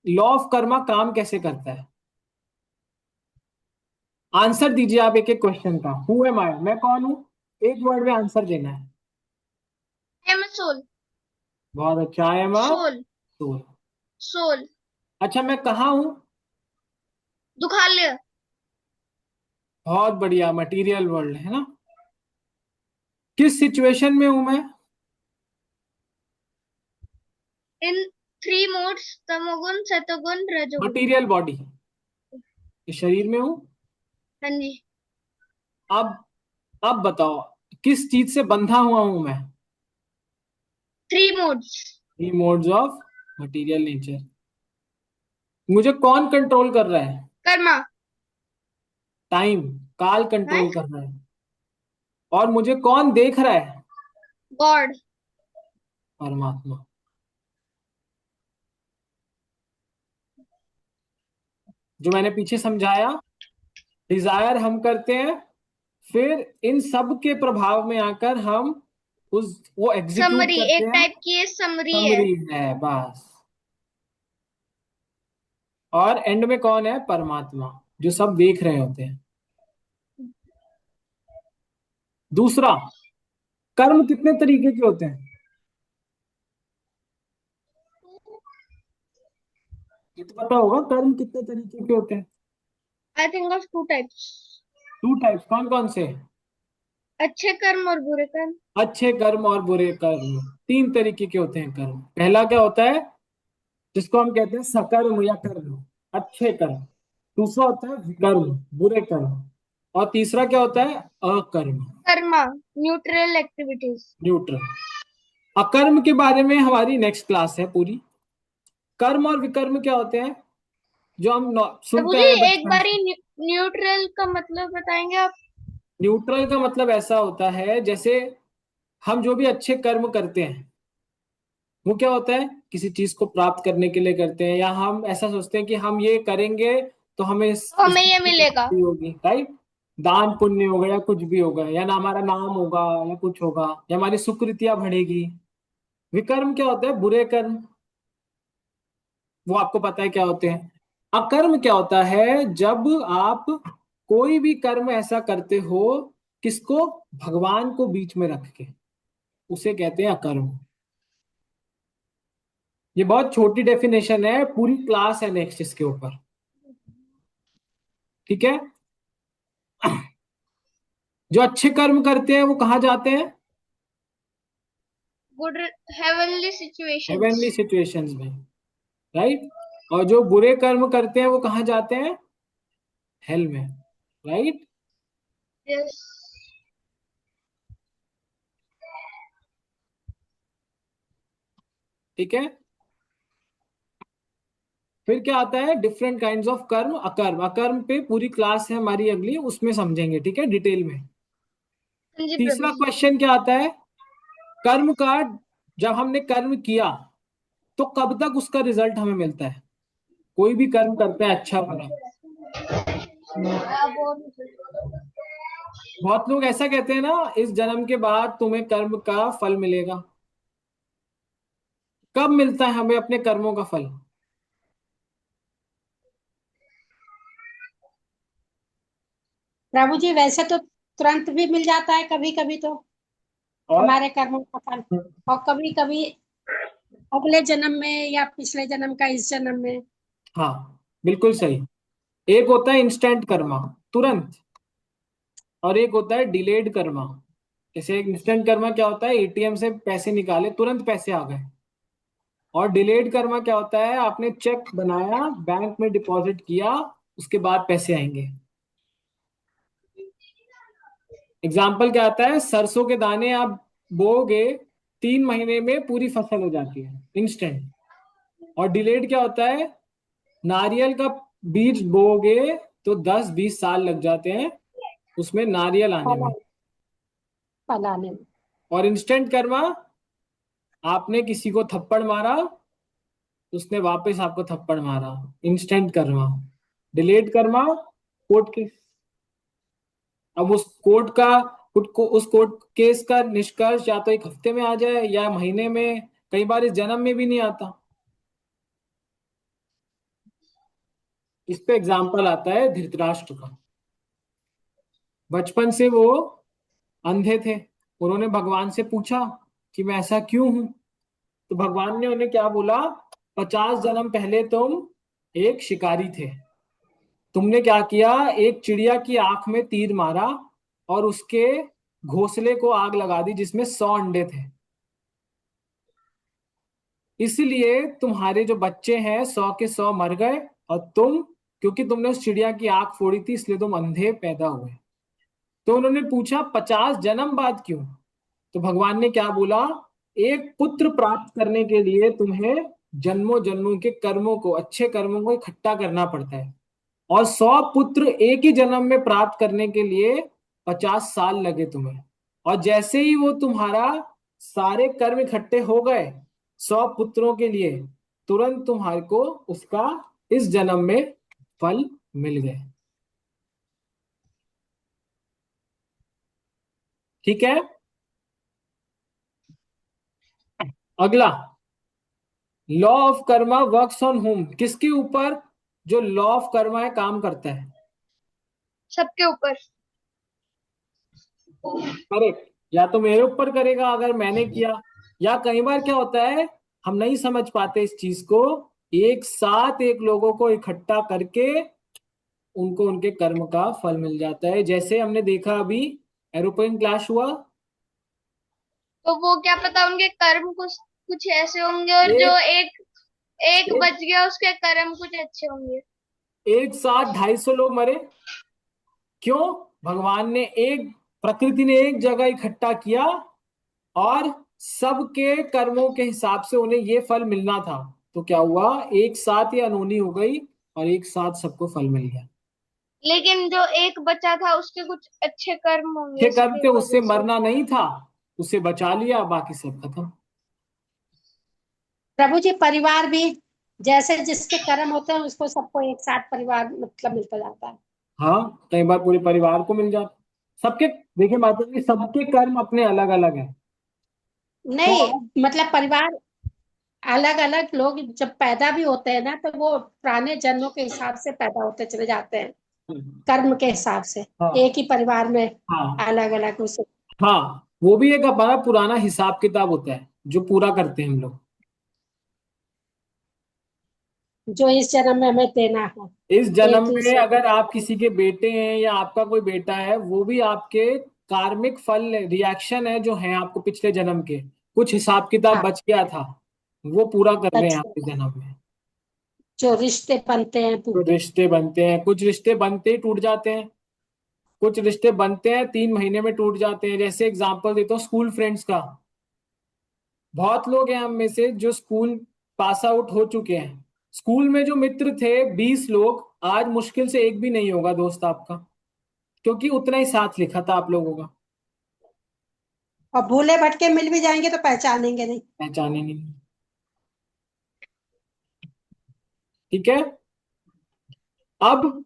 Speaker 1: लॉ ऑफ कर्मा काम कैसे करता है? आंसर दीजिए आप एक एक क्वेश्चन का। हु एम आई, मैं कौन हूं? एक वर्ड में आंसर देना है।
Speaker 2: I am a soul.
Speaker 1: बहुत अच्छा, I am a
Speaker 2: soul.
Speaker 1: Soul.
Speaker 2: Soul.
Speaker 1: अच्छा, मैं कहाँ हूं?
Speaker 2: दुखालय।
Speaker 1: बहुत बढ़िया, मटेरियल वर्ल्ड है ना। किस सिचुएशन में हूं मैं?
Speaker 2: इन 3 मोड्स, तमोगुण सतोगुण रजोगुण।
Speaker 1: मटेरियल बॉडी, इस शरीर में हूं।
Speaker 2: हाँ जी।
Speaker 1: अब अब बताओ, किस चीज से बंधा हुआ हूं मैं?
Speaker 2: 3 modes।
Speaker 1: 3 modes of material nature. मुझे कौन कंट्रोल कर रहा है?
Speaker 2: कर्मा।
Speaker 1: टाइम, काल
Speaker 2: है।
Speaker 1: कंट्रोल कर रहा है। और मुझे कौन देख रहा है?
Speaker 2: गॉड।
Speaker 1: परमात्मा। जो मैंने पीछे समझाया, डिजायर हम करते हैं, फिर इन सब के प्रभाव में आकर हम उस वो एग्जीक्यूट
Speaker 2: समरी,
Speaker 1: करते
Speaker 2: एक
Speaker 1: हैं।
Speaker 2: टाइप की ये समरी है।
Speaker 1: समरी है बस। और एंड में कौन है? परमात्मा, जो सब देख रहे होते हैं। दूसरा, कर्म कितने तरीके के होते हैं? ये तो पता होगा, कर्म कितने तरीके के होते हैं?
Speaker 2: I think of 2 types.
Speaker 1: 2 types, कौन कौन से?
Speaker 2: अच्छे कर्म और बुरे कर्म।
Speaker 1: अच्छे कर्म और बुरे कर्म। 3 तरीके के होते हैं कर्म। पहला क्या होता है, जिसको हम कहते हैं सकर्म या कर्म, अच्छे कर्म। दूसरा होता है विकर्म, बुरे कर्म। और तीसरा क्या होता है? अकर्म,
Speaker 2: कर्मा, न्यूट्रल एक्टिविटीज।
Speaker 1: न्यूट्रल। अकर्म के बारे में हमारी नेक्स्ट क्लास है पूरी। कर्म और विकर्म क्या होते हैं, जो हम
Speaker 2: प्रभु
Speaker 1: सुनते
Speaker 2: जी,
Speaker 1: आए
Speaker 2: एक
Speaker 1: बचपन
Speaker 2: बारी
Speaker 1: से।
Speaker 2: न्यूट्रल का मतलब बताएंगे आप?
Speaker 1: न्यूट्रल का मतलब ऐसा होता है, जैसे हम जो भी अच्छे कर्म करते हैं, वो क्या होता है, किसी चीज को प्राप्त करने के लिए करते हैं, या हम ऐसा सोचते हैं कि हम ये करेंगे तो हमें
Speaker 2: तो हमें
Speaker 1: इसकी
Speaker 2: ये मिलेगा।
Speaker 1: प्राप्ति होगी, राइट? दान पुण्य होगा, या कुछ भी होगा, या ना हमारा नाम होगा, या कुछ होगा, या हमारी सुकृतियां बढ़ेगी। विकर्म क्या होता है? बुरे कर्म। वो आपको पता है क्या होते हैं। अकर्म क्या होता है, जब आप कोई भी कर्म ऐसा करते हो, किसको? भगवान को बीच में रख के, उसे कहते हैं अकर्म। ये बहुत छोटी डेफिनेशन है, पूरी क्लास है नेक्स्ट इसके ऊपर, ठीक है? जो अच्छे कर्म करते हैं वो कहाँ जाते हैं?
Speaker 2: Good, heavenly situations.
Speaker 1: Heavenly situations में, राइट? और जो बुरे कर्म करते हैं वो कहाँ जाते हैं? हेल में, राइट?
Speaker 2: यस।
Speaker 1: ठीक है। फिर क्या आता है? डिफरेंट काइंड्स ऑफ कर्म, अकर्म। अकर्म पे पूरी क्लास है हमारी अगली, उसमें समझेंगे, ठीक है, डिटेल में।
Speaker 2: हाँ जी प्रभु
Speaker 1: तीसरा
Speaker 2: जी।
Speaker 1: क्वेश्चन क्या आता है, कर्म का, जब हमने कर्म किया तो कब तक उसका रिजल्ट हमें मिलता है? कोई भी कर्म करते हैं अच्छा भला, बहुत लोग ऐसा कहते हैं ना, इस जन्म के बाद तुम्हें कर्म का फल मिलेगा। कब मिलता है हमें अपने कर्मों का फल?
Speaker 6: प्रभु जी वैसे तो तुरंत भी मिल जाता है कभी कभी तो,
Speaker 1: और
Speaker 6: हमारे कर्मों का फल। और कभी कभी अगले जन्म में या पिछले जन्म का इस जन्म में।
Speaker 1: हाँ, बिल्कुल सही। एक होता है इंस्टेंट कर्मा, तुरंत। और एक होता है डिलेड कर्मा। जैसे एक इंस्टेंट कर्मा क्या होता है, एटीएम से पैसे निकाले, तुरंत पैसे आ गए। और डिलेड कर्मा क्या होता है, आपने चेक बनाया, बैंक में डिपॉजिट किया, उसके बाद पैसे आएंगे। एग्जाम्पल क्या आता है, सरसों के दाने आप बोओगे, 3 महीने में पूरी फसल हो जाती है, इंस्टेंट। और डिलेड क्या होता है, नारियल का बीज बोओगे तो 10-20 साल लग जाते हैं उसमें नारियल आने
Speaker 6: फल
Speaker 1: में।
Speaker 6: फल आने में।
Speaker 1: और इंस्टेंट कर्मा, आपने किसी को थप्पड़ मारा, उसने वापस आपको थप्पड़ मारा, instant Karma. Delayed Karma, court case. अब उस कोर्ट का, उस कोर्ट केस का निष्कर्ष या तो 1 हफ्ते में आ जाए, या महीने में, कई बार इस जन्म में भी नहीं आता। इस पे एग्जाम्पल आता है धृतराष्ट्र का। बचपन से वो अंधे थे, उन्होंने भगवान से पूछा कि मैं ऐसा क्यों हूं। तो भगवान ने उन्हें क्या बोला, 50 जन्म पहले तुम एक शिकारी थे, तुमने क्या किया, एक चिड़िया की आंख में तीर मारा और उसके घोंसले को आग लगा दी जिसमें 100 अंडे थे। इसलिए तुम्हारे जो बच्चे हैं 100 के 100 मर गए, और तुम क्योंकि तुमने उस चिड़िया की आंख फोड़ी थी इसलिए तुम अंधे पैदा हुए। तो उन्होंने पूछा 50 जन्म बाद क्यों? तो भगवान ने क्या बोला, एक पुत्र प्राप्त करने के लिए तुम्हें जन्मों जन्मों के कर्मों को, अच्छे कर्मों को इकट्ठा करना पड़ता है, और 100 पुत्र एक ही जन्म में प्राप्त करने के लिए 50 साल लगे तुम्हें। और जैसे ही वो तुम्हारा सारे कर्म इकट्ठे हो गए 100 पुत्रों के लिए, तुरंत तुम्हारे को उसका इस जन्म में फल मिल गए। ठीक है। अगला, law of Karma works on home, किसके ऊपर जो लॉ ऑफ कर्मा है काम करता है?
Speaker 2: सबके ऊपर।
Speaker 1: करेक्ट। या तो मेरे ऊपर करेगा अगर मैंने किया, या कई बार क्या होता है हम नहीं समझ पाते इस चीज को, एक साथ एक लोगों को इकट्ठा करके उनको उनके कर्म का फल मिल जाता है। जैसे हमने देखा अभी एरोप्लेन क्लैश हुआ,
Speaker 2: तो वो क्या पता उनके कर्म कुछ कुछ ऐसे होंगे, और जो
Speaker 1: एक,
Speaker 2: एक एक
Speaker 1: एक,
Speaker 2: बच गया उसके कर्म कुछ अच्छे होंगे।
Speaker 1: एक साथ 250 लोग मरे। क्यों? भगवान ने एक, प्रकृति ने एक जगह इकट्ठा किया और सबके कर्मों के हिसाब से उन्हें ये फल मिलना था। तो क्या हुआ, एक साथ ये अनहोनी हो गई और एक साथ सबको फल मिल गया।
Speaker 2: लेकिन जो एक बचा था उसके कुछ अच्छे कर्म होंगे
Speaker 1: अच्छे कर्म
Speaker 2: इसके
Speaker 1: थे,
Speaker 2: वजह
Speaker 1: उससे
Speaker 2: से।
Speaker 1: मरना नहीं था, उसे बचा लिया, बाकी सब खत्म।
Speaker 6: प्रभु जी परिवार भी जैसे जिसके कर्म होते हैं उसको सबको एक साथ परिवार मतलब मिलता जाता है।
Speaker 1: हाँ, कई बार पूरे परिवार को मिल जाता। सबके, देखिए माता जी, सबके कर्म अपने अलग अलग हैं। तो
Speaker 6: नहीं मतलब परिवार अलग अलग लोग जब पैदा भी होते हैं ना तो वो पुराने जन्मों के हिसाब से पैदा होते चले जाते हैं, कर्म के हिसाब से।
Speaker 1: हाँ,
Speaker 6: एक ही परिवार में
Speaker 1: हाँ,
Speaker 6: अलग अलग उसे
Speaker 1: हाँ, वो भी एक हमारा पुराना हिसाब किताब होता है जो पूरा करते हैं हम लोग।
Speaker 6: जो इस जन्म में हमें देना है।
Speaker 1: इस जन्म
Speaker 6: एक ही
Speaker 1: में
Speaker 6: से
Speaker 1: अगर आप किसी के बेटे हैं या आपका कोई बेटा है, वो भी आपके कार्मिक फल रिएक्शन है जो है आपको पिछले जन्म के, कुछ हिसाब किताब
Speaker 6: हाँ
Speaker 1: बच गया था, वो पूरा कर रहे हैं
Speaker 6: अच्छा,
Speaker 1: आपके जन्म में।
Speaker 6: जो रिश्ते बनते हैं
Speaker 1: तो रिश्ते बनते हैं, कुछ रिश्ते बनते ही टूट जाते हैं, कुछ रिश्ते बनते हैं 3 महीने में टूट जाते हैं। जैसे एग्जांपल देता हूँ स्कूल फ्रेंड्स का। बहुत लोग हैं हम में से जो स्कूल पास आउट हो चुके हैं, स्कूल में जो मित्र थे 20 लोग, आज मुश्किल से एक भी नहीं होगा दोस्त आपका, क्योंकि उतना ही साथ लिखा था आप लोगों का।
Speaker 6: और भूले भटके मिल भी जाएंगे तो पहचानेंगे नहीं।
Speaker 1: पहचाने नहीं। ठीक है। अब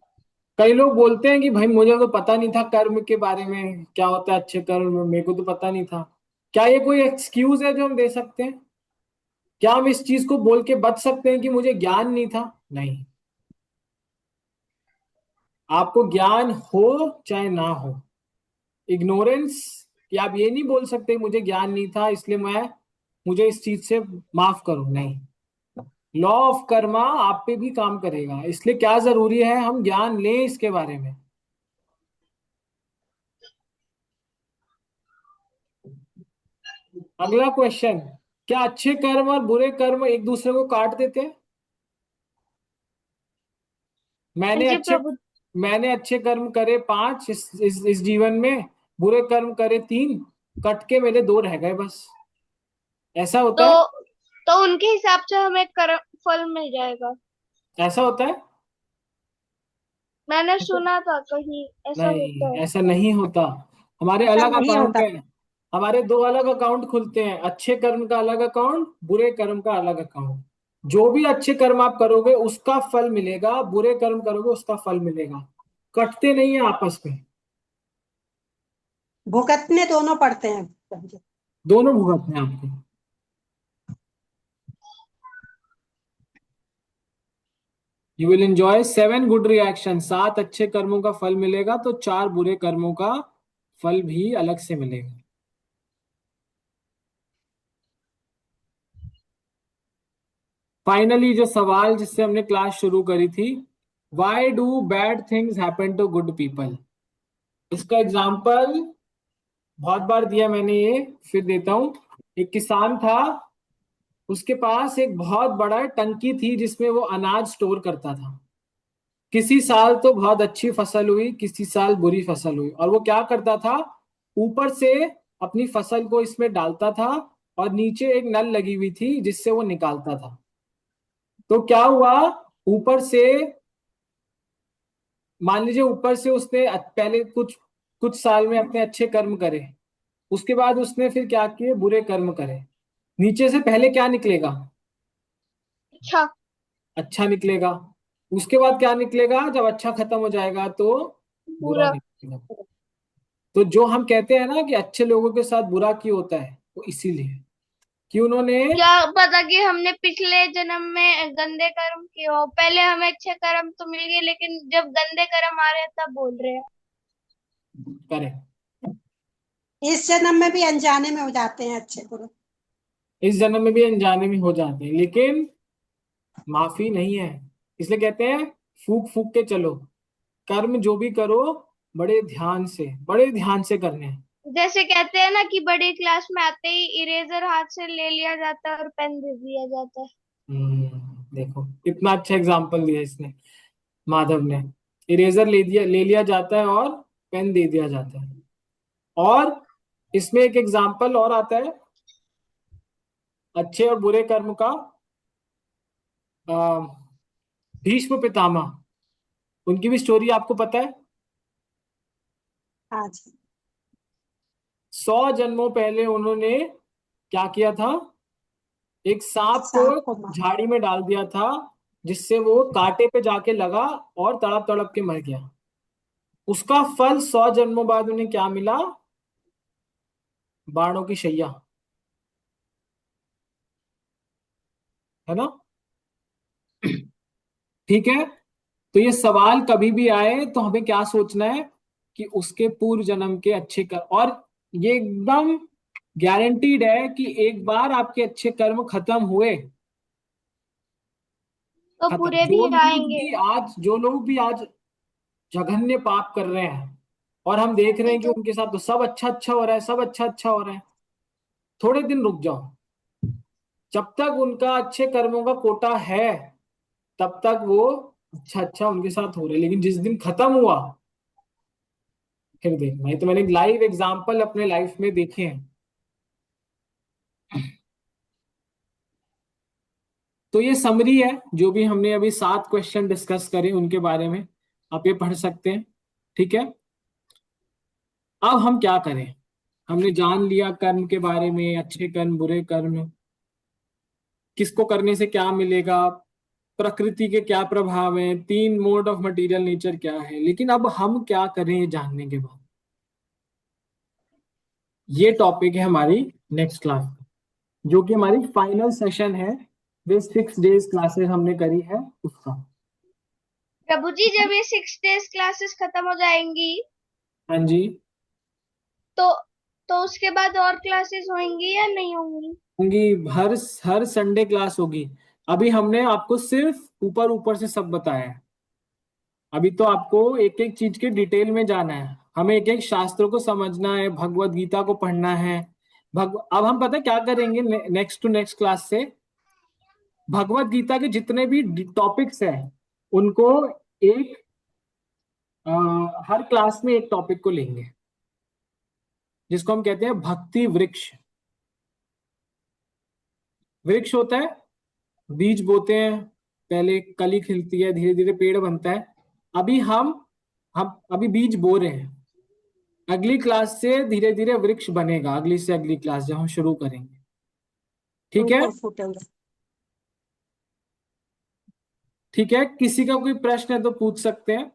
Speaker 1: कई लोग बोलते हैं कि भाई मुझे तो पता नहीं था कर्म के बारे में, क्या होता है अच्छे कर्म, मेरे को तो पता नहीं था। क्या ये कोई एक्सक्यूज है जो हम दे सकते हैं? क्या हम इस चीज को बोल के बच सकते हैं कि मुझे ज्ञान नहीं था? नहीं। आपको ज्ञान हो चाहे ना हो, इग्नोरेंस, कि आप ये नहीं बोल सकते मुझे ज्ञान नहीं था इसलिए मुझे इस चीज से माफ करो, नहीं। लॉ ऑफ कर्मा आप पे भी काम करेगा, इसलिए क्या जरूरी है हम ज्ञान लें इसके बारे में। अगला क्वेश्चन, क्या अच्छे कर्म और बुरे कर्म एक दूसरे को काट देते हैं?
Speaker 2: हाँ
Speaker 1: मैंने
Speaker 2: जी
Speaker 1: अच्छे
Speaker 2: प्रभु।
Speaker 1: मैंने अच्छे कर्म करे 5 इस जीवन में, बुरे कर्म करे 3, कट के मेरे 2 रह गए बस। ऐसा होता है?
Speaker 2: तो तो उनके हिसाब से हमें कर्म फल मिल जाएगा।
Speaker 1: ऐसा होता है?
Speaker 2: मैंने सुना था कहीं ऐसा होता
Speaker 1: नहीं,
Speaker 2: है।
Speaker 1: ऐसा नहीं होता। हमारे
Speaker 6: ऐसा
Speaker 1: अलग
Speaker 6: नहीं
Speaker 1: अकाउंट
Speaker 6: होता।
Speaker 1: है। हमारे 2 अलग अकाउंट खुलते हैं, अच्छे कर्म का अलग अकाउंट, बुरे कर्म का अलग अकाउंट। जो भी अच्छे कर्म आप करोगे उसका फल मिलेगा, बुरे कर्म करोगे उसका फल मिलेगा, कटते नहीं है आपस में।
Speaker 6: भुगतने दोनों पड़ते हैं प्रभु जी।
Speaker 1: दोनों भुगतने हैं आपको। You will enjoy 7 good reaction, 7 अच्छे कर्मों का फल मिलेगा तो 4 बुरे कर्मों का फल भी अलग से मिलेगा। फाइनली जो सवाल जिससे हमने क्लास शुरू करी थी, why do bad things happen to good people, इसका एग्जाम्पल बहुत बार दिया मैंने, ये फिर देता हूं। एक किसान था, उसके पास एक बहुत बड़ा टंकी थी जिसमें वो अनाज स्टोर करता था। किसी साल तो बहुत अच्छी फसल हुई, किसी साल बुरी फसल हुई। और वो क्या करता था, ऊपर से अपनी फसल को इसमें डालता था और नीचे एक नल लगी हुई थी जिससे वो निकालता था। तो क्या हुआ, ऊपर से, मान लीजिए ऊपर से उसने पहले कुछ कुछ साल में अपने अच्छे कर्म करे, उसके बाद उसने फिर क्या किए, बुरे कर्म करे। नीचे से पहले क्या निकलेगा,
Speaker 2: अच्छा।
Speaker 1: अच्छा निकलेगा। उसके बाद क्या निकलेगा, जब अच्छा खत्म हो जाएगा तो बुरा
Speaker 2: पूरा।
Speaker 1: निकलेगा। तो जो हम कहते हैं ना कि अच्छे लोगों के साथ बुरा क्यों होता है, वो इसीलिए कि उन्होंने,
Speaker 2: क्या पता कि हमने पिछले जन्म में गंदे कर्म किए हो, पहले हमें अच्छे कर्म तो मिल गए, लेकिन जब गंदे कर्म आ रहे हैं तब बोल रहे हैं।
Speaker 1: करे,
Speaker 6: इस जन्म में भी अनजाने में हो जाते हैं अच्छे बुरे।
Speaker 1: इस जन्म में भी अनजाने में हो जाते हैं, लेकिन माफी नहीं है। इसलिए कहते हैं फूक फूक के चलो, कर्म जो भी करो बड़े ध्यान से करने हैं।
Speaker 2: जैसे कहते हैं ना कि बड़ी क्लास में आते ही इरेजर हाथ से ले लिया जाता है और पेन दे दिया जाता है।
Speaker 1: देखो कितना अच्छा एग्जाम्पल दिया इसने, माधव ने। इरेजर ले लिया जाता है और पेन दे दिया जाता है। और इसमें एक एग्जाम्पल और आता है अच्छे और बुरे कर्म का। अ, भीष्म पितामह, उनकी भी स्टोरी आपको पता है।
Speaker 6: हाँ जी।
Speaker 1: 100 जन्मों पहले उन्होंने क्या किया था, एक सांप को
Speaker 6: सांप को मार।
Speaker 1: झाड़ी में डाल दिया था, जिससे वो कांटे पे जाके लगा और तड़प तड़प के मर गया। उसका फल 100 जन्मों बाद उन्हें क्या मिला, बाणों की शैया, है ना। ठीक है। तो ये सवाल कभी भी आए तो हमें क्या सोचना है कि उसके पूर्व जन्म के अच्छे कर, और ये एकदम गारंटीड है कि एक बार आपके अच्छे कर्म खत्म हुए,
Speaker 2: तो
Speaker 1: खत्म।
Speaker 2: पूरे भी आएंगे।
Speaker 1: जो लोग भी आज जघन्य पाप कर रहे हैं और हम देख रहे
Speaker 2: नहीं
Speaker 1: हैं कि
Speaker 2: तो।
Speaker 1: उनके साथ तो सब अच्छा अच्छा हो रहा है, सब अच्छा अच्छा हो रहा है, थोड़े दिन रुक जाओ। जब तक उनका अच्छे कर्मों का कोटा है तब तक वो अच्छा अच्छा उनके साथ हो रहा है, लेकिन जिस दिन खत्म हुआ फिर देखना। ये तो मैंने लाइव एग्जाम्पल अपने लाइफ में देखे हैं। तो ये समरी है, जो भी हमने अभी 7 क्वेश्चन डिस्कस करे उनके बारे में आप ये पढ़ सकते हैं। ठीक है। अब हम क्या करें, हमने जान लिया कर्म के बारे में, अच्छे कर्म बुरे कर्म, किसको करने से क्या मिलेगा, प्रकृति के क्या प्रभाव हैं, 3 मोड ऑफ मटेरियल नेचर क्या है। लेकिन अब हम क्या करें ये जानने के बाद, ये टॉपिक है हमारी नेक्स्ट क्लास, जो कि हमारी फाइनल सेशन है। वे 6 डेज क्लासेस हमने करी है उसका।
Speaker 2: प्रभु जी, जब ये 6 डेज क्लासेस खत्म हो जाएंगी
Speaker 1: हाँ जी।
Speaker 2: तो तो उसके बाद और क्लासेस होंगी या नहीं होंगी?
Speaker 1: होंगी, हर हर संडे क्लास होगी। अभी हमने आपको सिर्फ ऊपर ऊपर से सब बताया है। अभी तो आपको एक एक चीज के डिटेल में जाना है, हमें एक एक शास्त्रों को समझना है, भगवत गीता को पढ़ना है। अब हम पता है क्या करेंगे, नेक्स्ट टू नेक्स्ट क्लास से भगवत गीता के जितने भी टॉपिक्स हैं उनको एक हर क्लास में एक टॉपिक को लेंगे, जिसको हम कहते हैं भक्ति वृक्ष। वृक्ष होता है, बीज बोते हैं, पहले कली खिलती है, धीरे धीरे पेड़ बनता है। अभी हम अभी बीज बो रहे हैं, अगली क्लास से धीरे धीरे वृक्ष बनेगा, अगली से अगली क्लास जब हम शुरू करेंगे। ठीक है।
Speaker 6: अंकुर फूटेंगे।
Speaker 1: ठीक है, किसी का कोई प्रश्न है तो पूछ सकते हैं।